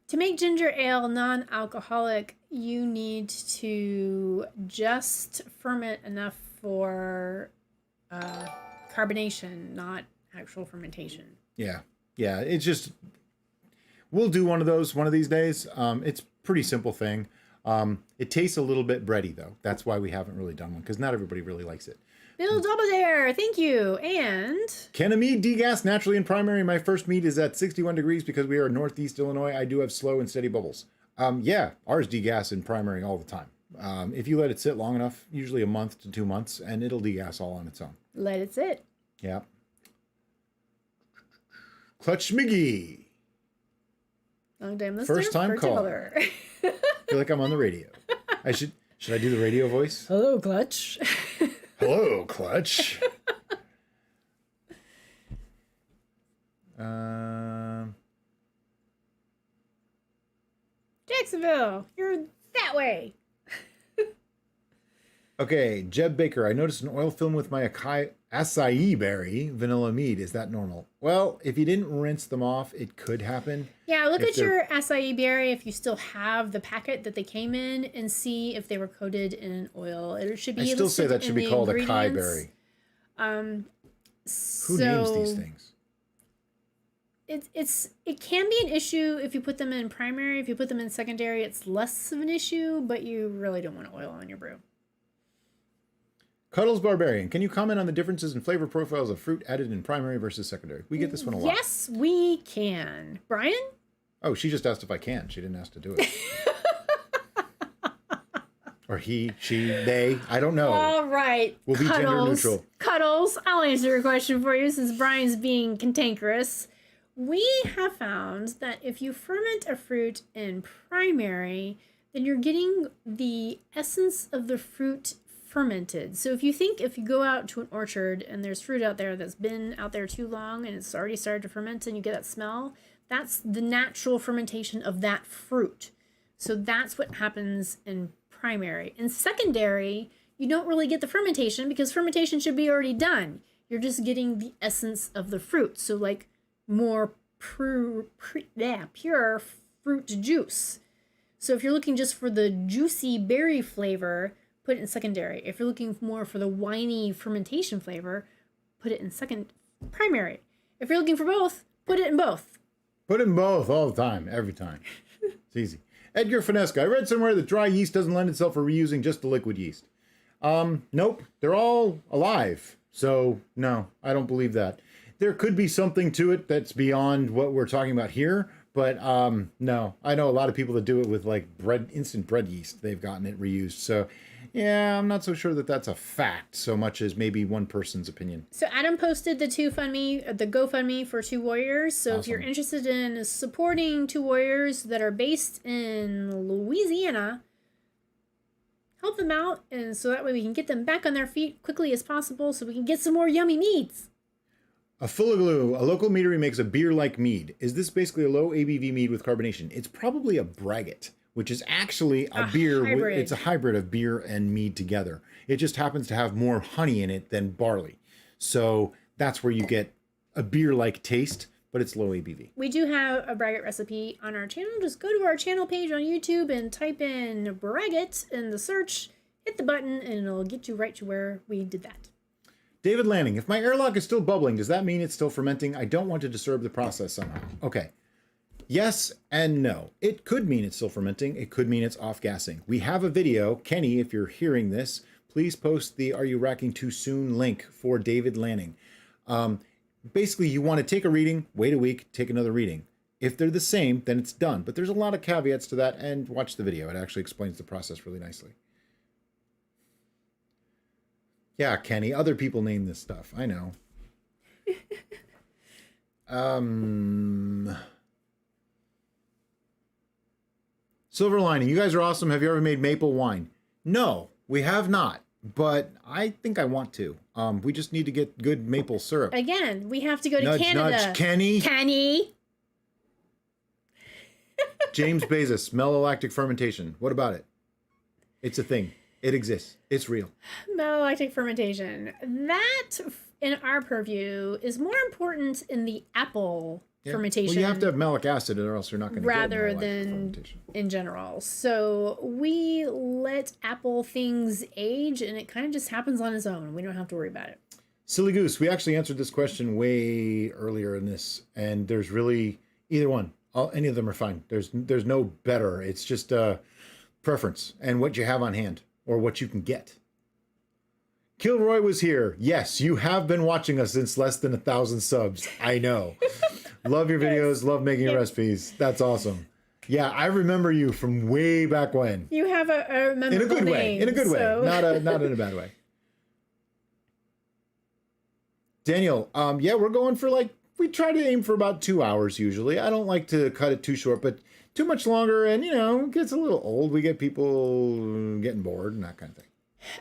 S2: to make ginger ale non-alcoholic, you need to just ferment enough for carbonation, not actual fermentation.
S1: Yeah. Yeah. It's just, we'll do one of those one of these days. It's a pretty simple thing. It tastes a little bit bready though. That's why we haven't really done one, because not everybody really likes it.
S2: Bill Doubledare, thank you. And
S1: can a mead degas naturally in primary? My first mead is at 61 degrees because we are in Northeast Illinois. I do have slow and steady bubbles. Yeah, ours degas in primary all the time. If you let it sit long enough, usually a month to 2 months, and it'll degas all on its own.
S2: Let it sit.
S1: Yeah. Clutch McGee.
S2: Long time listener.
S1: First time caller. I feel like I'm on the radio. Should I do the radio voice?
S2: Hello, Clutch.
S1: Hello, Clutch.
S2: Jacksonville, you're that way.
S1: Okay, Jeb Baker. I noticed an oil film with my acai berry vanilla mead. Is that normal? Well, if you didn't rinse them off, it could happen.
S2: Yeah, look at your acai berry if you still have the packet that they came in and see if they were coated in oil. It should be.
S1: I still say that should be called acai berry. Who names these things?
S2: It can be an issue if you put them in primary. If you put them in secondary, it's less of an issue, but you really don't want oil on your brew.
S1: Cuddles Barbarian, can you comment on the differences in flavor profiles of fruit added in primary versus secondary? We get this one a lot.
S2: Yes, we can. Brian?
S1: Oh, she just asked if I can. She didn't ask to do it. Or he, she, they. I don't know.
S2: All right.
S1: We'll be gender neutral.
S2: Cuddles, I'll answer your question for you since Brian's being cantankerous. We have found that if you ferment a fruit in primary, then you're getting the essence of the fruit fermented. So if you go out to an orchard and there's fruit out there that's been out there too long and it's already started to ferment and you get that smell, that's the natural fermentation of that fruit. So that's what happens in primary. In secondary, you don't really get the fermentation because fermentation should be already done. You're just getting the essence of the fruit. So like more pure fruit juice. So if you're looking just for the juicy berry flavor, put it in secondary. If you're looking more for the winey fermentation flavor, put it in primary. If you're looking for both, put it in both.
S1: Put it in both all the time, every time. It's easy. Edgar Finesca, I read somewhere that dry yeast doesn't lend itself for reusing just the liquid yeast. Nope, they're all alive. So no, I don't believe that. There could be something to it that's beyond what we're talking about here, but no. I know a lot of people that do it with like instant bread yeast. They've gotten it reused. So yeah, I'm not so sure that that's a fact so much as maybe one person's opinion.
S2: So Adam posted the GoFundMe for Two Warriors. So
S1: Awesome.
S2: If you're interested in supporting Two Warriors that are based in Louisiana, help them out, and so that way we can get them back on their feet quickly as possible so we can get some more yummy meads.
S1: A Fulaglu, a local meadery makes a beer like mead. Is this basically a low ABV mead with carbonation? It's probably a braggot, which is actually a beer.
S2: Hybrid.
S1: It's a hybrid of beer and mead together. It just happens to have more honey in it than barley. So that's where you get a beer-like taste, but it's low ABV.
S2: We do have a braggot recipe on our channel. Just go to our channel page on YouTube and type in braggot in the search, hit the button, and it'll get you right to where we did that.
S1: David Lanning, if my airlock is still bubbling, does that mean it's still fermenting? I don't want to disturb the process somehow. Okay. Yes and no. It could mean it's still fermenting. It could mean it's off-gassing. We have a video. Kenny, if you're hearing this, please post the Are You Racking Too Soon link for David Lanning. Basically, you want to take a reading, wait a week, take another reading. If they're the same, then it's done. But there's a lot of caveats to that, and watch the video. It actually explains the process really nicely. Yeah, Kenny, other people name this stuff. I know. Silver Lining, you guys are awesome. Have you ever made maple wine? No, we have not. But I think I want to. We just need to get good maple syrup.
S2: Again, we have to go to
S1: Nudge,
S2: Canada.
S1: nudge, Kenny.
S2: Kenny.
S1: James Bezos, malolactic fermentation. What about it? It's a thing. It exists. It's real.
S2: Malolactic fermentation. That, in our purview, is more important in the apple fermentation.
S1: Well, you have to have malic acid or else you're not going to get
S2: rather
S1: malolactic
S2: than
S1: fermentation.
S2: in general. So we let apple things age and it kind of just happens on its own. We don't have to worry about it.
S1: Silly Goose, we actually answered this question way earlier in this, and there's really either one. Any of them are fine. There's no better. It's just preference and what you have on hand or what you can get. Kilroy was here. Yes, you have been watching us since less than 1,000 subs. I know. Love your videos. Love making your recipes. That's awesome. Yeah, I remember you from way back when.
S2: You have a memorable
S1: In a good way.
S2: name,
S1: In a good way.
S2: so-
S1: Not in a bad way. Daniel, yeah, we're going for we try to aim for about 2 hours usually. I don't like to cut it too short, but too much longer and, it gets a little old. We get people getting bored and that kind of thing.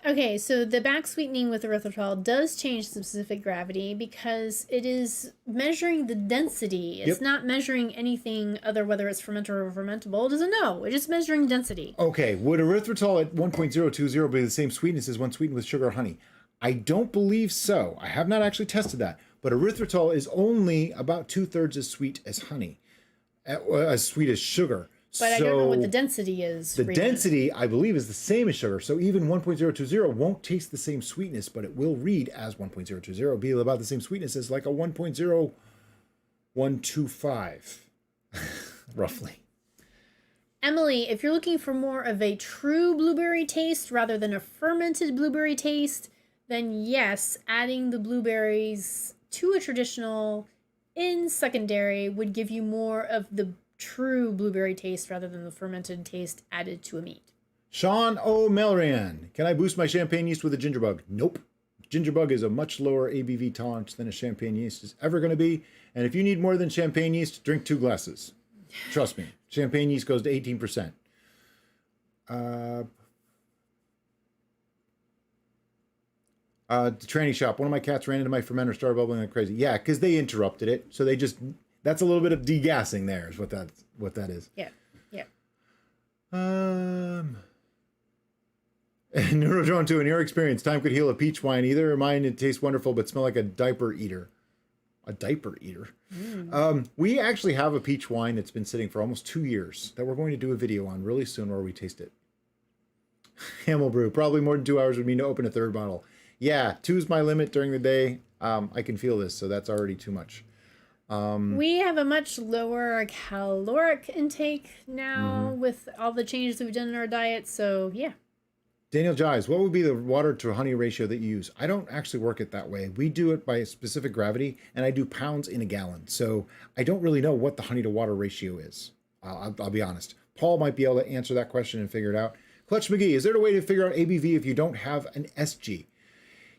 S2: Okay, so the back sweetening with erythritol does change the specific gravity because it is measuring the density. It's not measuring anything other, whether it's fermented or fermentable. It doesn't know. It's just measuring density.
S1: Okay, would erythritol at 1.020 be the same sweetness as one sweetened with sugar or honey? I don't believe so. I have not actually tested that. But erythritol is only about 2/3 as sweet as honey, as sweet as sugar.
S2: But I don't know what the density is.
S1: The
S2: really.
S1: density, I believe, is the same as sugar. So even 1.020 won't taste the same sweetness, but it will read as 1.020, be about the same sweetness as like a 1.0125, roughly.
S2: Emily, if you're looking for more of a true blueberry taste rather than a fermented blueberry taste, then yes, adding the blueberries to a traditional in secondary would give you more of the true blueberry taste rather than the fermented taste added to a meat.
S1: Sean O'Melrian, can I boost my champagne yeast with a ginger bug? Nope. ginger bug is a much lower ABV tolerance than a champagne yeast is ever going to be. And if you need more than champagne yeast, drink 2 glasses. Trust me. Champagne yeast goes to 18%. The tranny shop. One of my cats ran into my fermenter, started bubbling like crazy. Yeah, because they interrupted it. So they just, that's a little bit of degassing there is what that is.
S2: Yeah. Yeah.
S1: Neurodrone 2, in your experience, time could heal a peach wine either. Or mine, it tastes wonderful, but smell like a diaper eater. A diaper eater. We actually have a peach wine that's been sitting for almost 2 years that we're going to do a video on really soon where we taste it. Hamel brew. Probably more than 2 hours would mean to open a 3rd bottle. Yeah, 2 is my limit during the day. I can feel this, so that's already too much.
S2: We have a much lower caloric intake now with all the changes we've done in our diet. So, yeah.
S1: Daniel Jives, what would be the water to honey ratio that you use? I don't actually work it that way. We do it by a specific gravity, and I do pounds in a gallon. So I don't really know what the honey to water ratio is. I'll be honest. Paul might be able to answer that question and figure it out. Clutch McGee, is there a way to figure out ABV if you don't have an SG?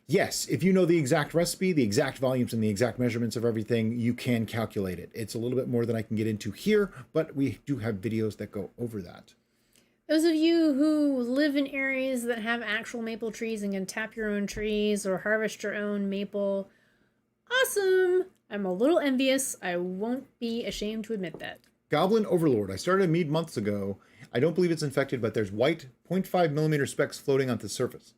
S1: Yes, if you know the exact recipe, the exact volumes, and the exact measurements of everything, you can calculate it. It's a little bit more than I can get into here, but we do have videos that go over that.
S2: Those of you who live in areas that have actual maple trees and can tap your own trees or harvest your own maple, awesome! I'm a little envious. I won't be ashamed to admit that.
S1: Goblin Overlord, I started a mead months ago. I don't believe it's infected, but there's white 0.5 millimeter specks floating on the surface.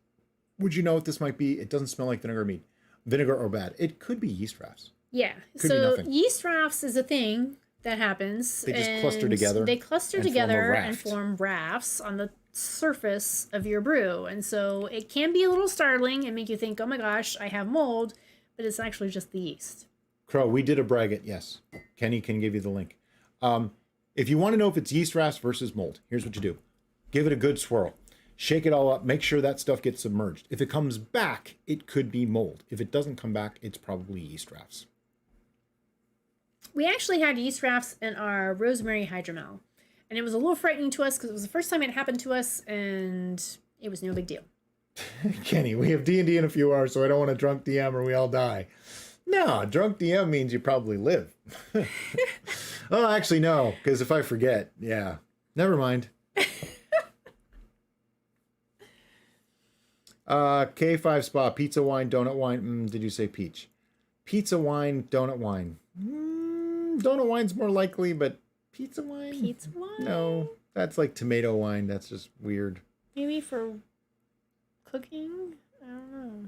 S1: Would you know what this might be? It doesn't smell like vinegar mead. Vinegar or bad. It could be yeast rafts.
S2: Yeah. So yeast rafts is a thing that happens.
S1: They just cluster together.
S2: They cluster together and form rafts on the surface of your brew. And so it can be a little startling and make you think, oh my gosh, I have mold, but it's actually just the yeast.
S1: Crow, we did a braggot, yes. Kenny can give you the link. If you want to know if it's yeast rafts versus mold, here's what you do. Give it a good swirl. Shake it all up. Make sure that stuff gets submerged. If it comes back, it could be mold. If it doesn't come back, it's probably yeast rafts.
S2: We actually had yeast rafts in our rosemary hydromel. And it was a little frightening to us because it was the first time it happened to us, and it was no big deal.
S1: Kenny, we have D&D in a few hours, so I don't want to drunk DM or we all die. No, drunk DM means you probably live. Oh, actually, no, because if I forget, yeah. Never mind. K5 Spa, pizza wine, donut wine. Did you say peach? Pizza wine, donut wine. Donut wine's more likely, but pizza wine?
S2: Pizza wine?
S1: No, that's like tomato wine. That's just weird.
S2: Maybe for cooking? I don't know.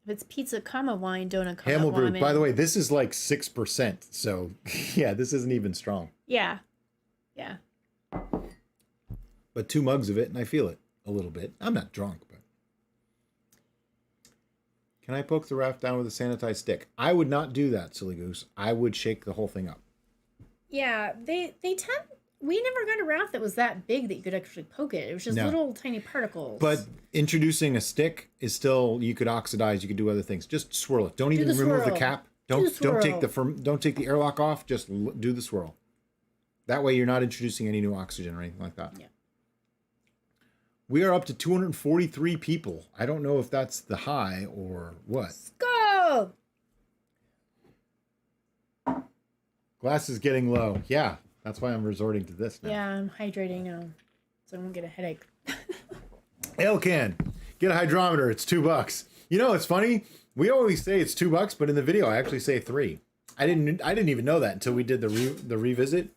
S2: If it's pizza, comma wine, donut, comma
S1: Hamel brew.
S2: wine.
S1: By the way, this is like 6%. So, yeah, this isn't even strong.
S2: Yeah. Yeah.
S1: But 2 mugs of it, and I feel it a little bit. I'm not drunk, but... Can I poke the raft down with a sanitized stick? I would not do that, silly goose. I would shake the whole thing up.
S2: Yeah, they tend... We never got a raft that was that big that you could actually poke it. It was just little tiny particles.
S1: But introducing a stick is still, you could oxidize, you could do other things. Just swirl it. Don't even remove the cap. Don't take the airlock off. Just do the swirl. That way you're not introducing any new oxygen or anything like that.
S2: Yeah.
S1: We are up to 243 people. I don't know if that's the high or what.
S2: Let's go!
S1: Glass is getting low. Yeah, that's why I'm resorting to this now.
S2: Yeah, I'm hydrating now, so I won't get a headache.
S1: Ale can. Get a hydrometer. It's $2. You know, it's funny. We always say it's $2, but in the video I actually say 3. I didn't even know that until we did the revisit.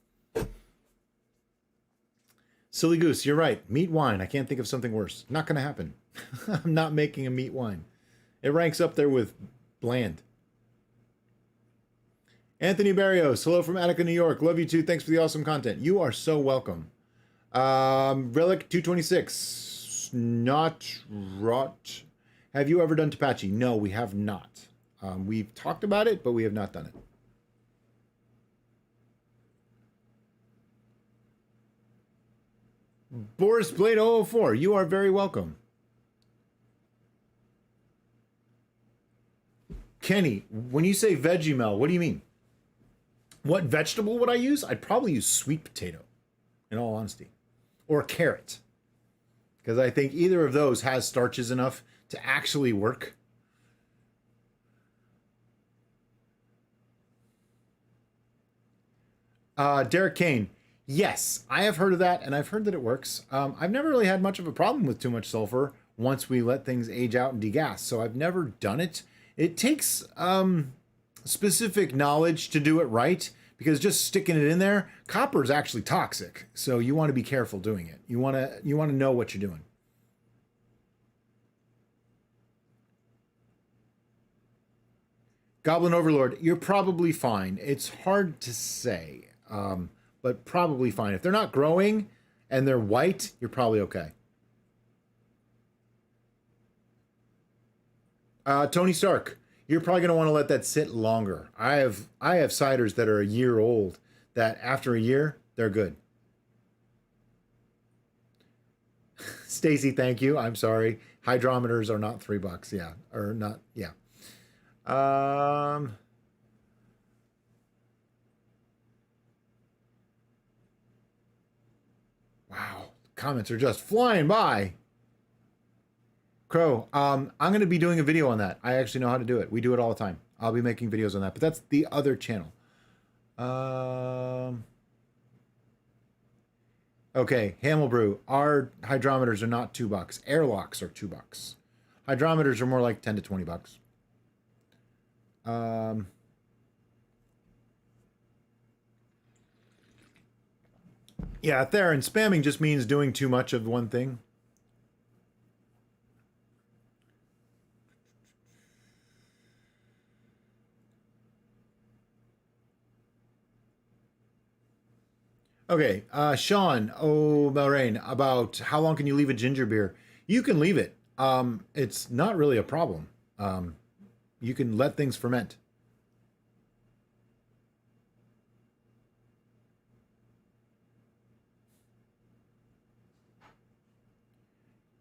S1: Silly goose, you're right. Meat wine. I can't think of something worse. Not going to happen. I'm not making a meat wine. It ranks up there with bland. Anthony Barrios, hello from Attica, New York. Love you too. Thanks for the awesome content. You are so welcome. Relic 226. Not rot. Have you ever done Tapachi? No, we have not. We've talked about it, but we have not done it. Boris Blade 004, you are very welcome. Kenny, when you say Vegemel, what do you mean? What vegetable would I use? I'd probably use sweet potato, in all honesty. Or carrot. Because I think either of those has starches enough to actually work. Derek Kane. Yes, I have heard of that, and I've heard that it works. I've never really had much of a problem with too much sulfur once we let things age out and degas, so I've never done it. It takes specific knowledge to do it right, because just sticking it in there, copper is actually toxic, so you want to be careful doing it. You want to know what you're doing. Goblin Overlord, you're probably fine. It's hard to say, but probably fine. If they're not growing and they're white, you're probably okay. Tony Stark, you're probably going to want to let that sit longer. I have ciders that are a year old that after a year, they're good. Stacy, thank you. I'm sorry. Hydrometers are not $3. Yeah. Or not. Yeah. Wow. Comments are just flying by. Crow, I'm going to be doing a video on that. I actually know how to do it. We do it all the time. I'll be making videos on that, but that's the other channel. Okay, Hamel Brew. Our hydrometers are not $2. Airlocks are $2. Hydrometers are more like 10 to 20 bucks. Yeah, Theron, spamming just means doing too much of one thing. Okay, Sean O'Melrain, about how long can you leave a ginger beer? You can leave it. It's not really a problem. You can let things ferment.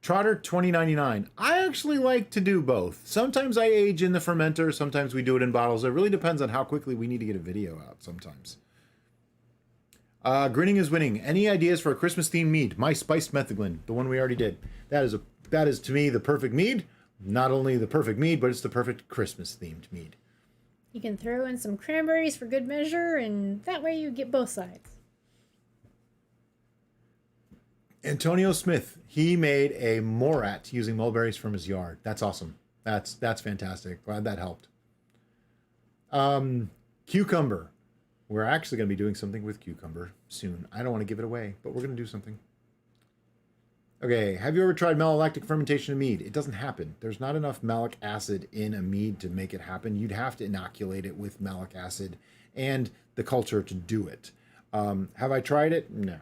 S1: Trotter 2099. I actually like to do both. Sometimes I age in the fermenter, sometimes we do it in bottles. It really depends on how quickly we need to get a video out sometimes. Grinning is winning. Any ideas for a Christmas themed mead? My spiced metheglin, the one we already did. That is to me the perfect mead. Not only the perfect mead, but it's the perfect Christmas themed mead.
S2: You can throw in some cranberries for good measure, and that way you get both sides.
S1: Antonio Smith, he made a Morat using mulberries from his yard. That's awesome. That's fantastic. Glad that helped. Cucumber. We're actually going to be doing something with cucumber soon. I don't want to give it away, but we're going to do something. Okay, have you ever tried malolactic fermentation of mead? It doesn't happen. There's not enough malic acid in a mead to make it happen. You'd have to inoculate it with malic acid and the culture to do it. Have I tried it? No.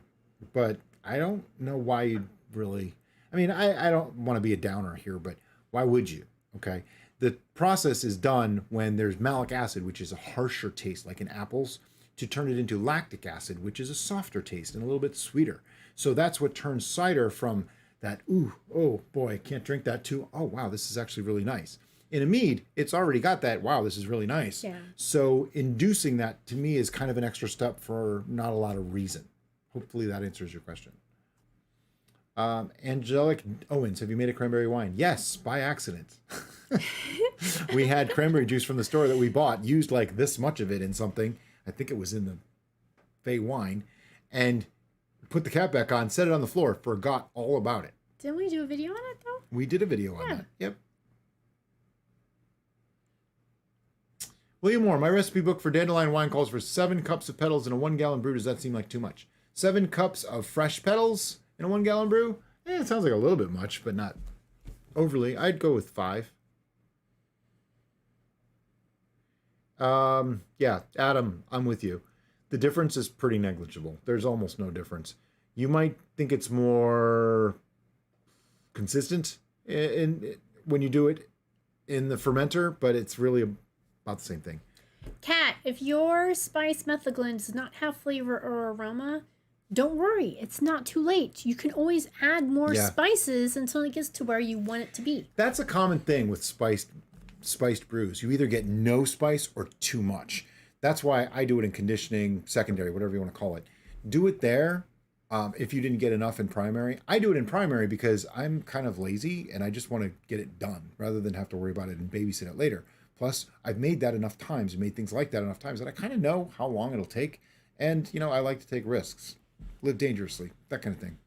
S1: But I don't know why you'd really... I mean, I don't want to be a downer here, but why would you? Okay. The process is done when there's malic acid, which is a harsher taste, like in apples, to turn it into lactic acid, which is a softer taste and a little bit sweeter. So that's what turns cider from that, ooh, oh boy, can't drink that, to, oh wow, this is actually really nice. In a mead, it's already got that, wow, this is really nice.
S2: Yeah.
S1: So inducing that, to me, is kind of an extra step for not a lot of reason. Hopefully that answers your question. Angelic Owens, have you made a cranberry wine? Yes, by accident. We had cranberry juice from the store that we bought, used like this much of it in something. I think it was in the Fey wine, and put the cap back on, set it on the floor, forgot all about it.
S2: Didn't we do a video on it though?
S1: We did a video on that. Yep. William Moore, my recipe book for dandelion wine calls for 7 cups of petals in a 1 gallon brew. Does that seem like too much? 7 cups of fresh petals in a 1 gallon brew? It sounds like a little bit much, but not overly. I'd go with 5. Yeah, Adam, I'm with you. The difference is pretty negligible. There's almost no difference. You might think it's more consistent when you do it in the fermenter, but it's really about the same thing.
S2: Kat, if your spice metheglin does not have flavor or aroma, don't worry. It's not too late. You can always add more spices until it gets to where you want it to be.
S1: That's a common thing with spiced brews. You either get no spice or too much. That's why I do it in conditioning, secondary, whatever you want to call it. Do it there. if you didn't get enough in primary. I do it in primary because I'm kind of lazy and I just want to get it done rather than have to worry about it and babysit it later. Plus, I've made that enough times and made things like that enough times that I kind of know how long it'll take. And, I like to take risks, live dangerously, that kind of thing,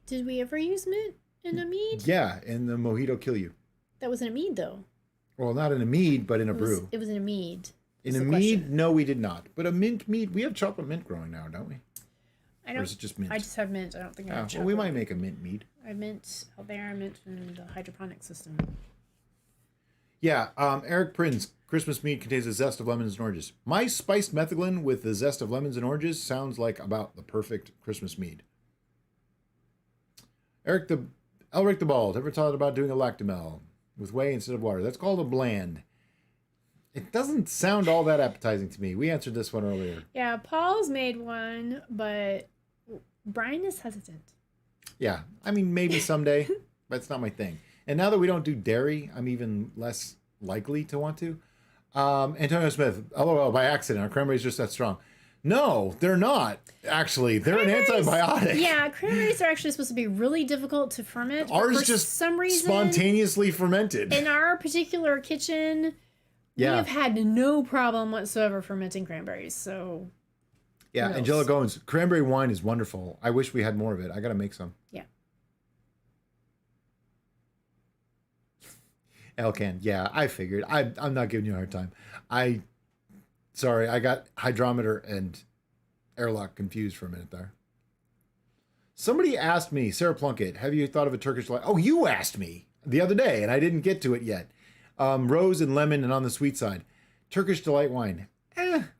S2: Did we ever use mint in a mead?
S1: Yeah, and the mojito kill you.
S2: That wasn't a mead, though.
S1: Well, not in a mead, but in a brew.
S2: It was in a mead.
S1: In a mead? No, we did not. But a mint mead, we have chocolate mint growing now, don't we?
S2: I don't.
S1: Or is it just mint?
S2: I just have mint. I don't think I have chocolate.
S1: Well, we might make a mint mead.
S2: I mint out there. I mint in the hydroponic system.
S1: Yeah, Eric Prinz, Christmas mead contains the zest of lemons and oranges. My spiced methylene with the zest of lemons and oranges sounds like about the perfect Christmas mead. Elric the Bald, ever thought about doing a lactimel with whey instead of water? That's called a bland. It doesn't sound all that appetizing to me. We answered this one earlier.
S2: Yeah, Paul's made one, but Brian is hesitant.
S1: Yeah, I mean, maybe someday, but it's not my thing. And now that we don't do dairy, I'm even less likely to want to. Antonio Smith, LOL, by accident. Are cranberries just that strong? No, they're not, actually. They're an antibiotic.
S2: Yeah, cranberries are actually supposed to be really difficult to ferment.
S1: Ours
S2: for
S1: just
S2: some reason,
S1: spontaneously fermented.
S2: In our particular kitchen, we have had no problem whatsoever fermenting cranberries. So,
S1: yeah, Angela Goins, cranberry wine is wonderful. I wish we had more of it. I got to make some.
S2: Yeah.
S1: Elcan, yeah, I figured. I'm not giving you a hard time. Sorry, I got hydrometer and airlock confused for a minute there. Somebody asked me, Sarah Plunkett, have you thought of a Turkish delight? Oh, you asked me the other day, and I didn't get to it yet. Rose and lemon and on the sweet side. Turkish delight wine.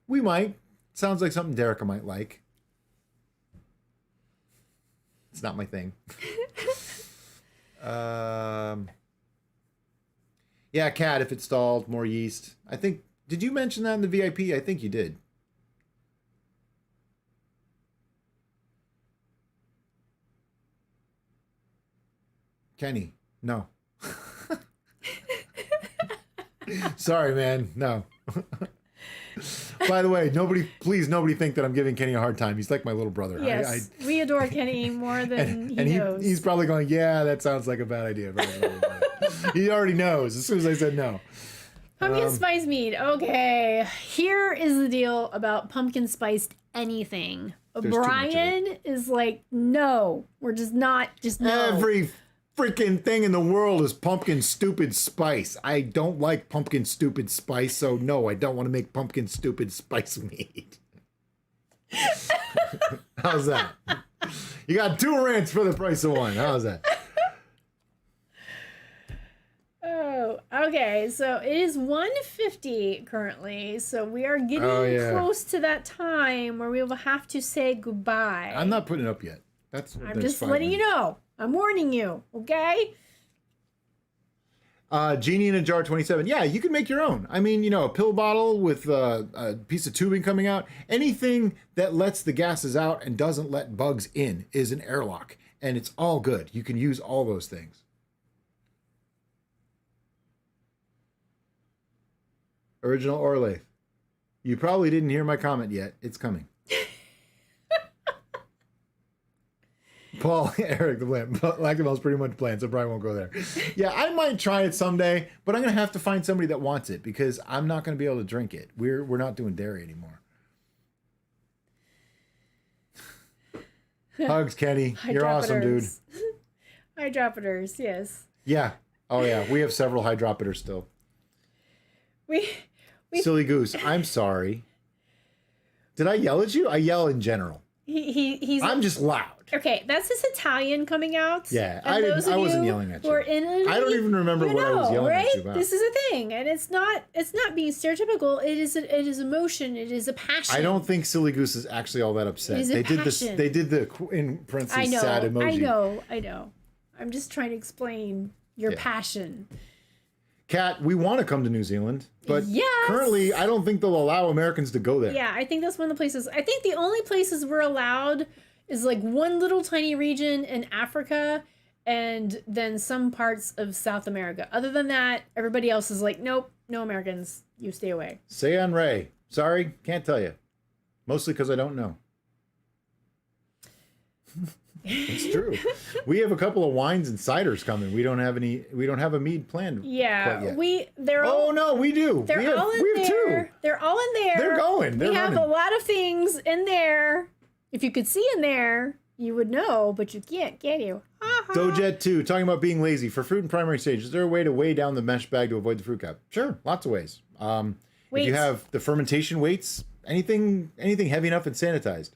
S1: We might. Sounds like something Derica might like. It's not my thing. Yeah, cat, if it stalled, more yeast. I think, did you mention that in the VIP? I think you did. Kenny, no. Sorry, man, no. By the way, please nobody think that I'm giving Kenny a hard time. He's like my little brother.
S2: Yes, we adore Kenny more than he knows.
S1: He's probably going, yeah, that sounds like a bad idea. He already knows as soon as I said no.
S2: Pumpkin spice mead. Okay, here is the deal about pumpkin spiced anything. Brian is like, no, we're just not, just no.
S1: Every freaking thing in the world is pumpkin stupid spice. I don't like pumpkin stupid spice, so no, I don't want to make pumpkin stupid spice mead. How's that? You got 2 rants for the price of 1. How's that?
S2: Oh, okay. So it is 1:50 currently. So we are getting close to that time where we will have to say goodbye.
S1: I'm not putting it up yet.
S2: I'm just letting you know. I'm warning you, okay?
S1: Genie in a Jar 27. Yeah, you can make your own. I mean, a pill bottle with a piece of tubing coming out. Anything that lets the gases out and doesn't let bugs in is an airlock. And it's all good. You can use all those things. Original Orlaith. You probably didn't hear my comment yet. It's coming. Paul, Eric the Bland. Lactimel's pretty much bland, so Brian won't go there. Yeah, I might try it someday, but I'm going to have to find somebody that wants it because I'm not going to be able to drink it. We're not doing dairy anymore. Hugs, Kenny. You're awesome, dude.
S2: Hydropeters, yes.
S1: Yeah. Oh, yeah. We have several hydropeters still.
S2: We
S1: Silly goose. I'm sorry. Did I yell at you? I yell in general. I'm just loud.
S2: Okay, that's his Italian coming out.
S1: Yeah, I wasn't yelling at you. I don't even remember what I was yelling at you about.
S2: This is a thing, and it's not being stereotypical. It is emotion. It is a passion.
S1: I don't think Silly Goose is actually all that upset. They did this. They did the in parentheses sad emoji.
S2: I know. I'm just trying to explain your passion.
S1: Kat, we want to come to New Zealand, but currently I don't think they'll allow Americans to go there.
S2: Yeah, I think that's one of the places. I think the only places we're allowed is like one little tiny region in Africa and then some parts of South America. Other than that, everybody else is like, nope, no Americans. You stay away.
S1: Sean Ray. Sorry, can't tell you. Mostly because I don't know. It's true. We have a couple of wines and ciders coming. We don't have any. We don't have a mead planned.
S2: Yeah,
S1: quite yet.
S2: they're all.
S1: Oh no, we do.
S2: They're
S1: we have,
S2: all in
S1: we have
S2: there.
S1: two.
S2: They're all in there.
S1: They're going. They're
S2: we have
S1: running.
S2: a lot of things in there. If you could see in there, you would know, but you can't, can you?
S1: Dojet 2, talking about being lazy. For fruit in primary stage, is there a way to weigh down the mesh bag to avoid the fruit cap? Sure, lots of ways. If you have the fermentation weights, anything heavy enough and sanitized.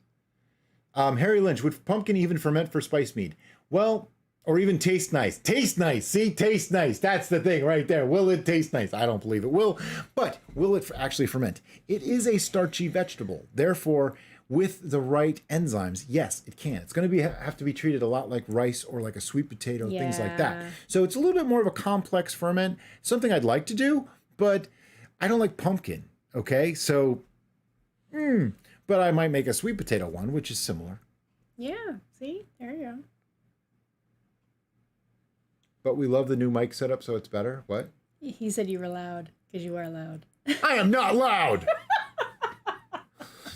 S1: Harry Lynch, would pumpkin even ferment for spice mead? Well, or even taste nice. Taste nice. See, taste nice. That's the thing right there. Will it taste nice? I don't believe it will. But will it actually ferment? It is a starchy vegetable. Therefore, with the right enzymes, yes, it can. It's going to have to be treated a lot like rice or like a sweet potato, things like that. So it's a little bit more of a complex ferment. Something I'd like to do, but I don't like pumpkin. Okay, so, but I might make a sweet potato one, which is similar.
S2: Yeah, see? There you go.
S1: But we love the new mic setup, so it's better. What?
S2: He said you were loud, because you are loud.
S1: I am not loud!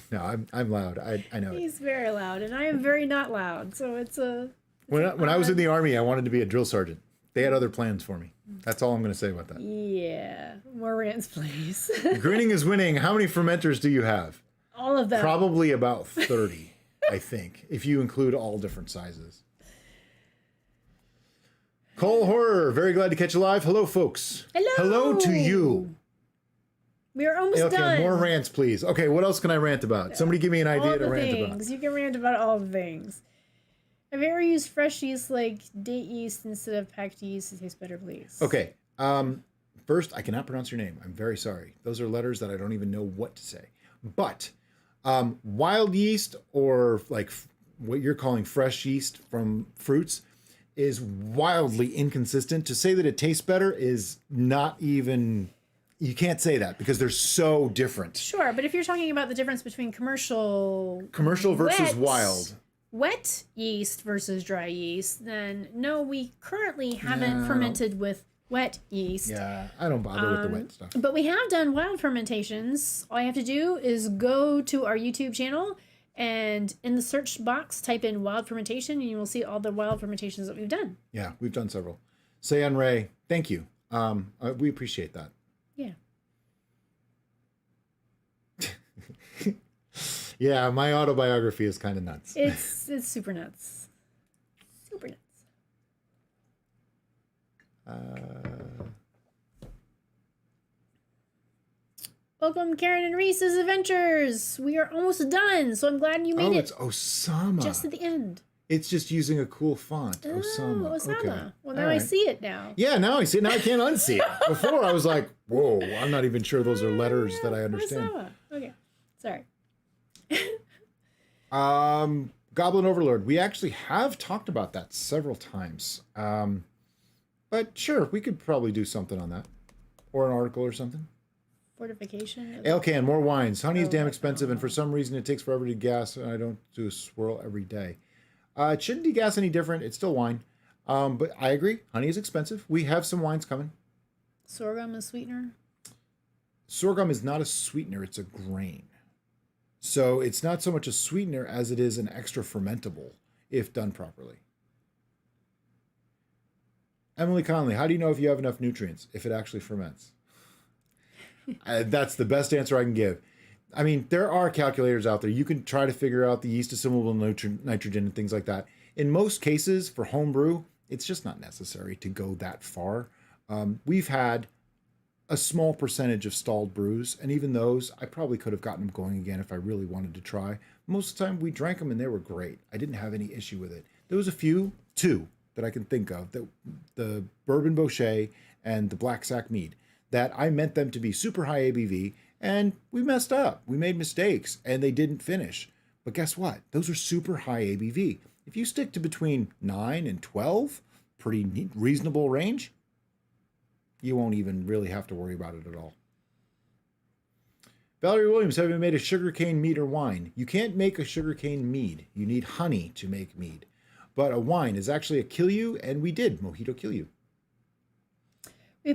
S1: No, I'm loud. I know.
S2: He's very loud, and I am very not loud, so it's a...
S1: When I was in the Army, I wanted to be a drill sergeant. They had other plans for me. That's all I'm going to say about that.
S2: Yeah. More rants, please.
S1: Grinning is winning. How many fermenters do you have?
S2: All of them.
S1: Probably about 30, I think, if you include all different sizes. Cole Horror, very glad to catch you live. Hello, folks.
S2: Hello.
S1: Hello to you.
S2: We are almost done.
S1: Okay, more rants, please. Okay, what else can I rant about? Somebody give me an idea to rant
S2: things.
S1: about.
S2: You can rant about all the things. Have you ever used fresh yeast like date yeast instead of packed yeast to taste better, please?
S1: Okay. First, I cannot pronounce your name. I'm very sorry. Those are letters that I don't even know what to say. But wild yeast, or like what you're calling fresh yeast from fruits, is wildly inconsistent. To say that it tastes better is not even... You can't say that because they're so different.
S2: Sure, but if you're talking about the difference between commercial
S1: versus wild,
S2: wet yeast versus dry yeast, then no, we currently haven't fermented with wet yeast.
S1: Yeah, I don't bother with the wet stuff.
S2: But we have done wild fermentations. All you have to do is go to our YouTube channel and in the search box type in wild fermentation, and you will see all the wild fermentations that we've done.
S1: Yeah, we've done several. Sayan Ray, thank you. We appreciate that.
S2: Yeah.
S1: Yeah, my autobiography is kind of nuts.
S2: It's super nuts. Super nuts. Welcome, Karen and Reese's Adventures. We are almost done, so I'm glad you made it.
S1: Oh, it's Osama.
S2: Just at the end.
S1: It's just using a cool font. Osama.
S2: Osama.
S1: Okay.
S2: Well, now I see it now.
S1: Yeah, now I see it. Now I can't unsee it. Before I was like, whoa, I'm not even sure those are letters that I understand.
S2: Osama. Okay. Sorry.
S1: Goblin Overlord. We actually have talked about that several times. But sure, we could probably do something on that. Or an article or something.
S2: Fortification.
S1: Ale can, more wines. Honey is damn expensive, and for some reason it takes forever to gas, and I don't do a swirl every day. It shouldn't degas any different. It's still wine. But I agree. Honey is expensive. We have some wines coming.
S2: Sorghum is sweetener?
S1: Sorghum is not a sweetener. It's a grain. So it's not so much a sweetener as it is an extra fermentable if done properly. Emily Conley, how do you know if you have enough nutrients if it actually ferments? That's the best answer I can give. I mean, there are calculators out there. You can try to figure out the yeast assimilable nitrogen and things like that. In most cases, for home brew, it's just not necessary to go that far. We've had a small percentage of stalled brews, and even those, I probably could have gotten them going again if I really wanted to try. Most of the time, we drank them and they were great. I didn't have any issue with it. There was two that I can think of, the Bourbon Bochet and the Black Sack Mead, that I meant them to be super high ABV, and we messed up. We made mistakes, and they didn't finish. But guess what? Those are super high ABV. If you stick to between 9 and 12, pretty reasonable range, you won't even really have to worry about it at all. Valerie Williams, have you made a sugarcane mead or wine? You can't make a sugarcane mead. You need honey to make mead. But a wine is actually a Kilyu, and we did Mojito Kilyu.
S2: We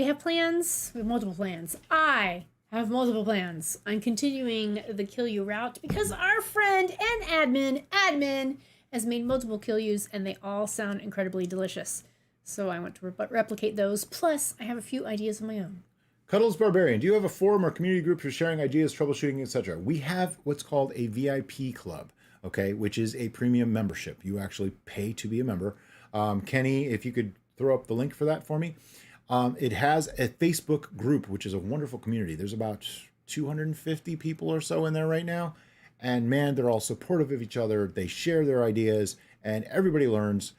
S2: have plans. We have multiple plans. I have multiple plans on continuing the Kilyu route because our friend and admin has made multiple Kilyus, and they all sound incredibly delicious. So I want to replicate those. Plus, I have a few ideas of my own.
S1: Cuddles Barbarian, do you have a forum or community group for sharing ideas, troubleshooting, etc.? We have what's called a VIP club, okay, which is a premium membership. You actually pay to be a member. Kenny, if you could throw up the link for that for me. It has a Facebook group, which is a wonderful community. There's about 250 people or so in there right now. And man, they're all supportive of each other. They share their ideas and everybody learns.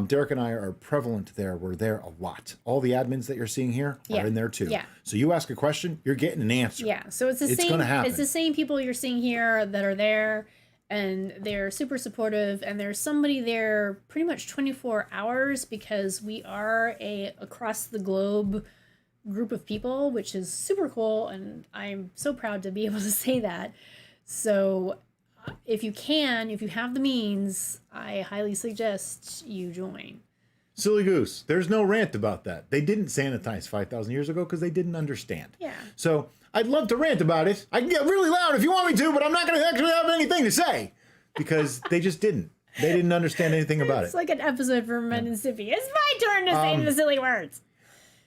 S1: Derek and I are prevalent there. We're there a lot. All the admins that you're seeing here are in there too.
S2: Yeah.
S1: So you ask a question, you're getting an answer.
S2: Yeah. So it's
S1: gonna happen.
S2: It's the same people you're seeing here that are there, and they're super supportive. And there's somebody there pretty much 24 hours because we are a across the globe group of people, which is super cool. And I'm so proud to be able to say that. So if you have the means, I highly suggest you join.
S1: Silly goose. There's no rant about that. They didn't sanitize 5,000 years ago because they didn't understand.
S2: Yeah.
S1: So I'd love to rant about it. I can get really loud if you want me to, but I'm not going to actually have anything to say because they just didn't. They didn't understand anything about
S2: It's
S1: it.
S2: like an episode from Ren and Stimpy. It's my turn to say the silly words.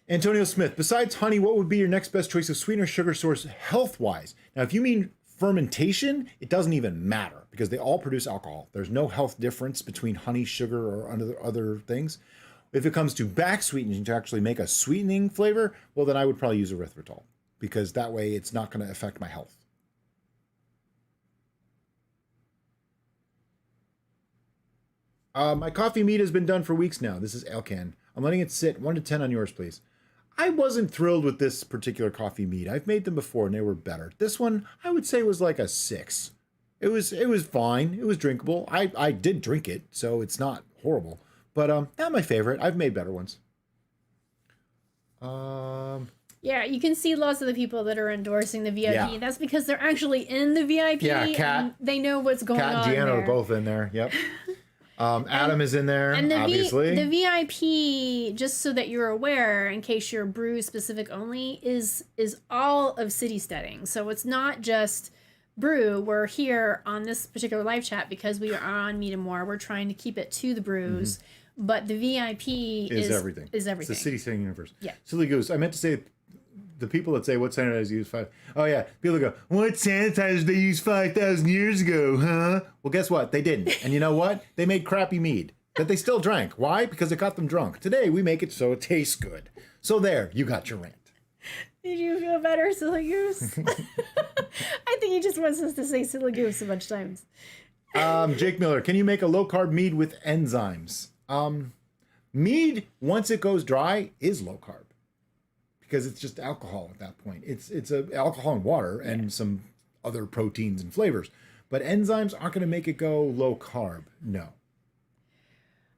S1: Antonio Smith, besides honey, what would be your next best choice of sweetener sugar source health-wise? Now, if you mean fermentation, it doesn't even matter because they all produce alcohol. There's no health difference between honey, sugar, or other things. If it comes to back sweetening to actually make a sweetening flavor, well, then I would probably use erythritol because that way it's not going to affect my health. My coffee mead has been done for weeks now. This is Alcan. I'm letting it sit. 1 to 10 on yours, please. I wasn't thrilled with this particular coffee mead. I've made them before and they were better. This one, I would say was like a 6. It was fine. It was drinkable. I did drink it, so it's not horrible. But not my favorite. I've made better ones.
S2: Yeah, you can see lots of the people that are endorsing the VIP.
S1: Yeah.
S2: That's because they're actually in the VIP.
S1: Yeah, Kat.
S2: And they know what's going on.
S1: Kat and Deanna
S2: there.
S1: are both in there. Yep. Adam is in there,
S2: And
S1: obviously.
S2: the VIP, just so that you're aware, in case you're brew specific only, is all of City Steading. So it's not just brew. We're here on this particular live chat because we are on Mead and More. We're trying to keep it to the brews. Mm-hmm. But the VIP is everything. Is everything.
S1: It's the City Steading universe.
S2: Yeah.
S1: Silly goose. I meant to say the people that say what sanitizer use 5. Oh yeah, people go, what sanitizer they used 5,000 years ago, huh? Well, guess what? They didn't. And you know what? They made crappy mead that they still drank. Why? Because it got them drunk. Today we make it so it tastes good. So there, you got your rant.
S2: Did you feel better, Silly Goose? I think he just wants us to say Silly Goose a bunch of times.
S1: Jake Miller, can you make a low carb mead with enzymes? Mead, once it goes dry, is low carb. Because it's just alcohol at that point. It's alcohol and water and some other proteins and flavors. But enzymes aren't going to make it go low carb. No.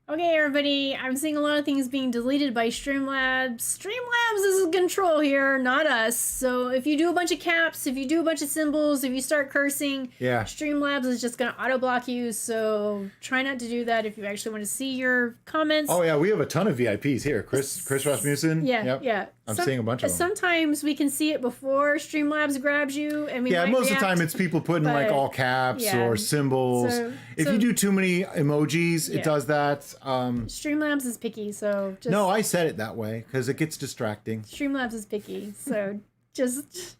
S2: Okay, everybody, I'm seeing a lot of things being deleted by Streamlabs. Streamlabs is in control here, not us. So if you do a bunch of caps, if you do a bunch of symbols, if you start cursing, Streamlabs is just going to auto-block you. So try not to do that if you actually want to see your comments.
S1: Oh, yeah, we have a ton of VIPs here. Chris Rasmussen.
S2: Yeah, yeah.
S1: I'm seeing a bunch of them.
S2: Sometimes we can see it before Streamlabs grabs you. And we might
S1: most
S2: react,
S1: of the time it's people putting like all caps or symbols. If you do too many emojis, it does that.
S2: Streamlabs is picky, so just...
S1: No, I said it that way because it gets distracting.
S2: Streamlabs is picky, so just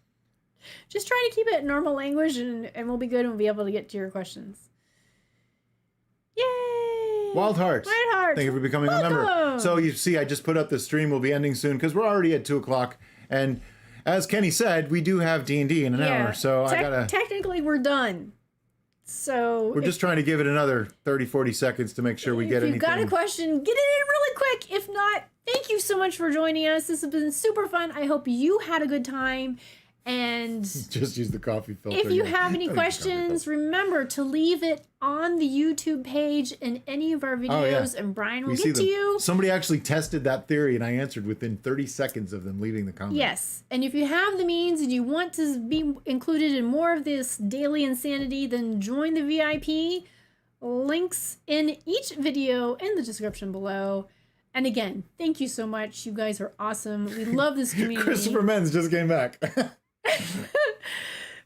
S2: try to keep it normal language and we'll be good and we'll be able to get to your questions. Yay!
S1: Wild Hearts. Thank you for becoming a member. So you see, I just put up the stream will be ending soon because we're already at 2:00. And as Kenny said, we do have D&D in an hour, so I gotta...
S2: Technically, we're done. So
S1: we're just trying to give it another 30-40 seconds to make sure we get anything.
S2: If you've got a question, get it in really quick. If not, thank you so much for joining us. This has been super fun. I hope you had a good time. And
S1: just use the coffee filter.
S2: If you have any questions, remember to leave it on the YouTube page in any of our videos, and Brian will get to you.
S1: Somebody actually tested that theory, and I answered within 30 seconds of them leaving the comment.
S2: Yes, and if you have the means and you want to be included in more of this daily insanity, then join the VIP. Links in each video in the description below. And again, thank you so much. You guys are awesome. We love this community.
S1: Christopher Menz just came back.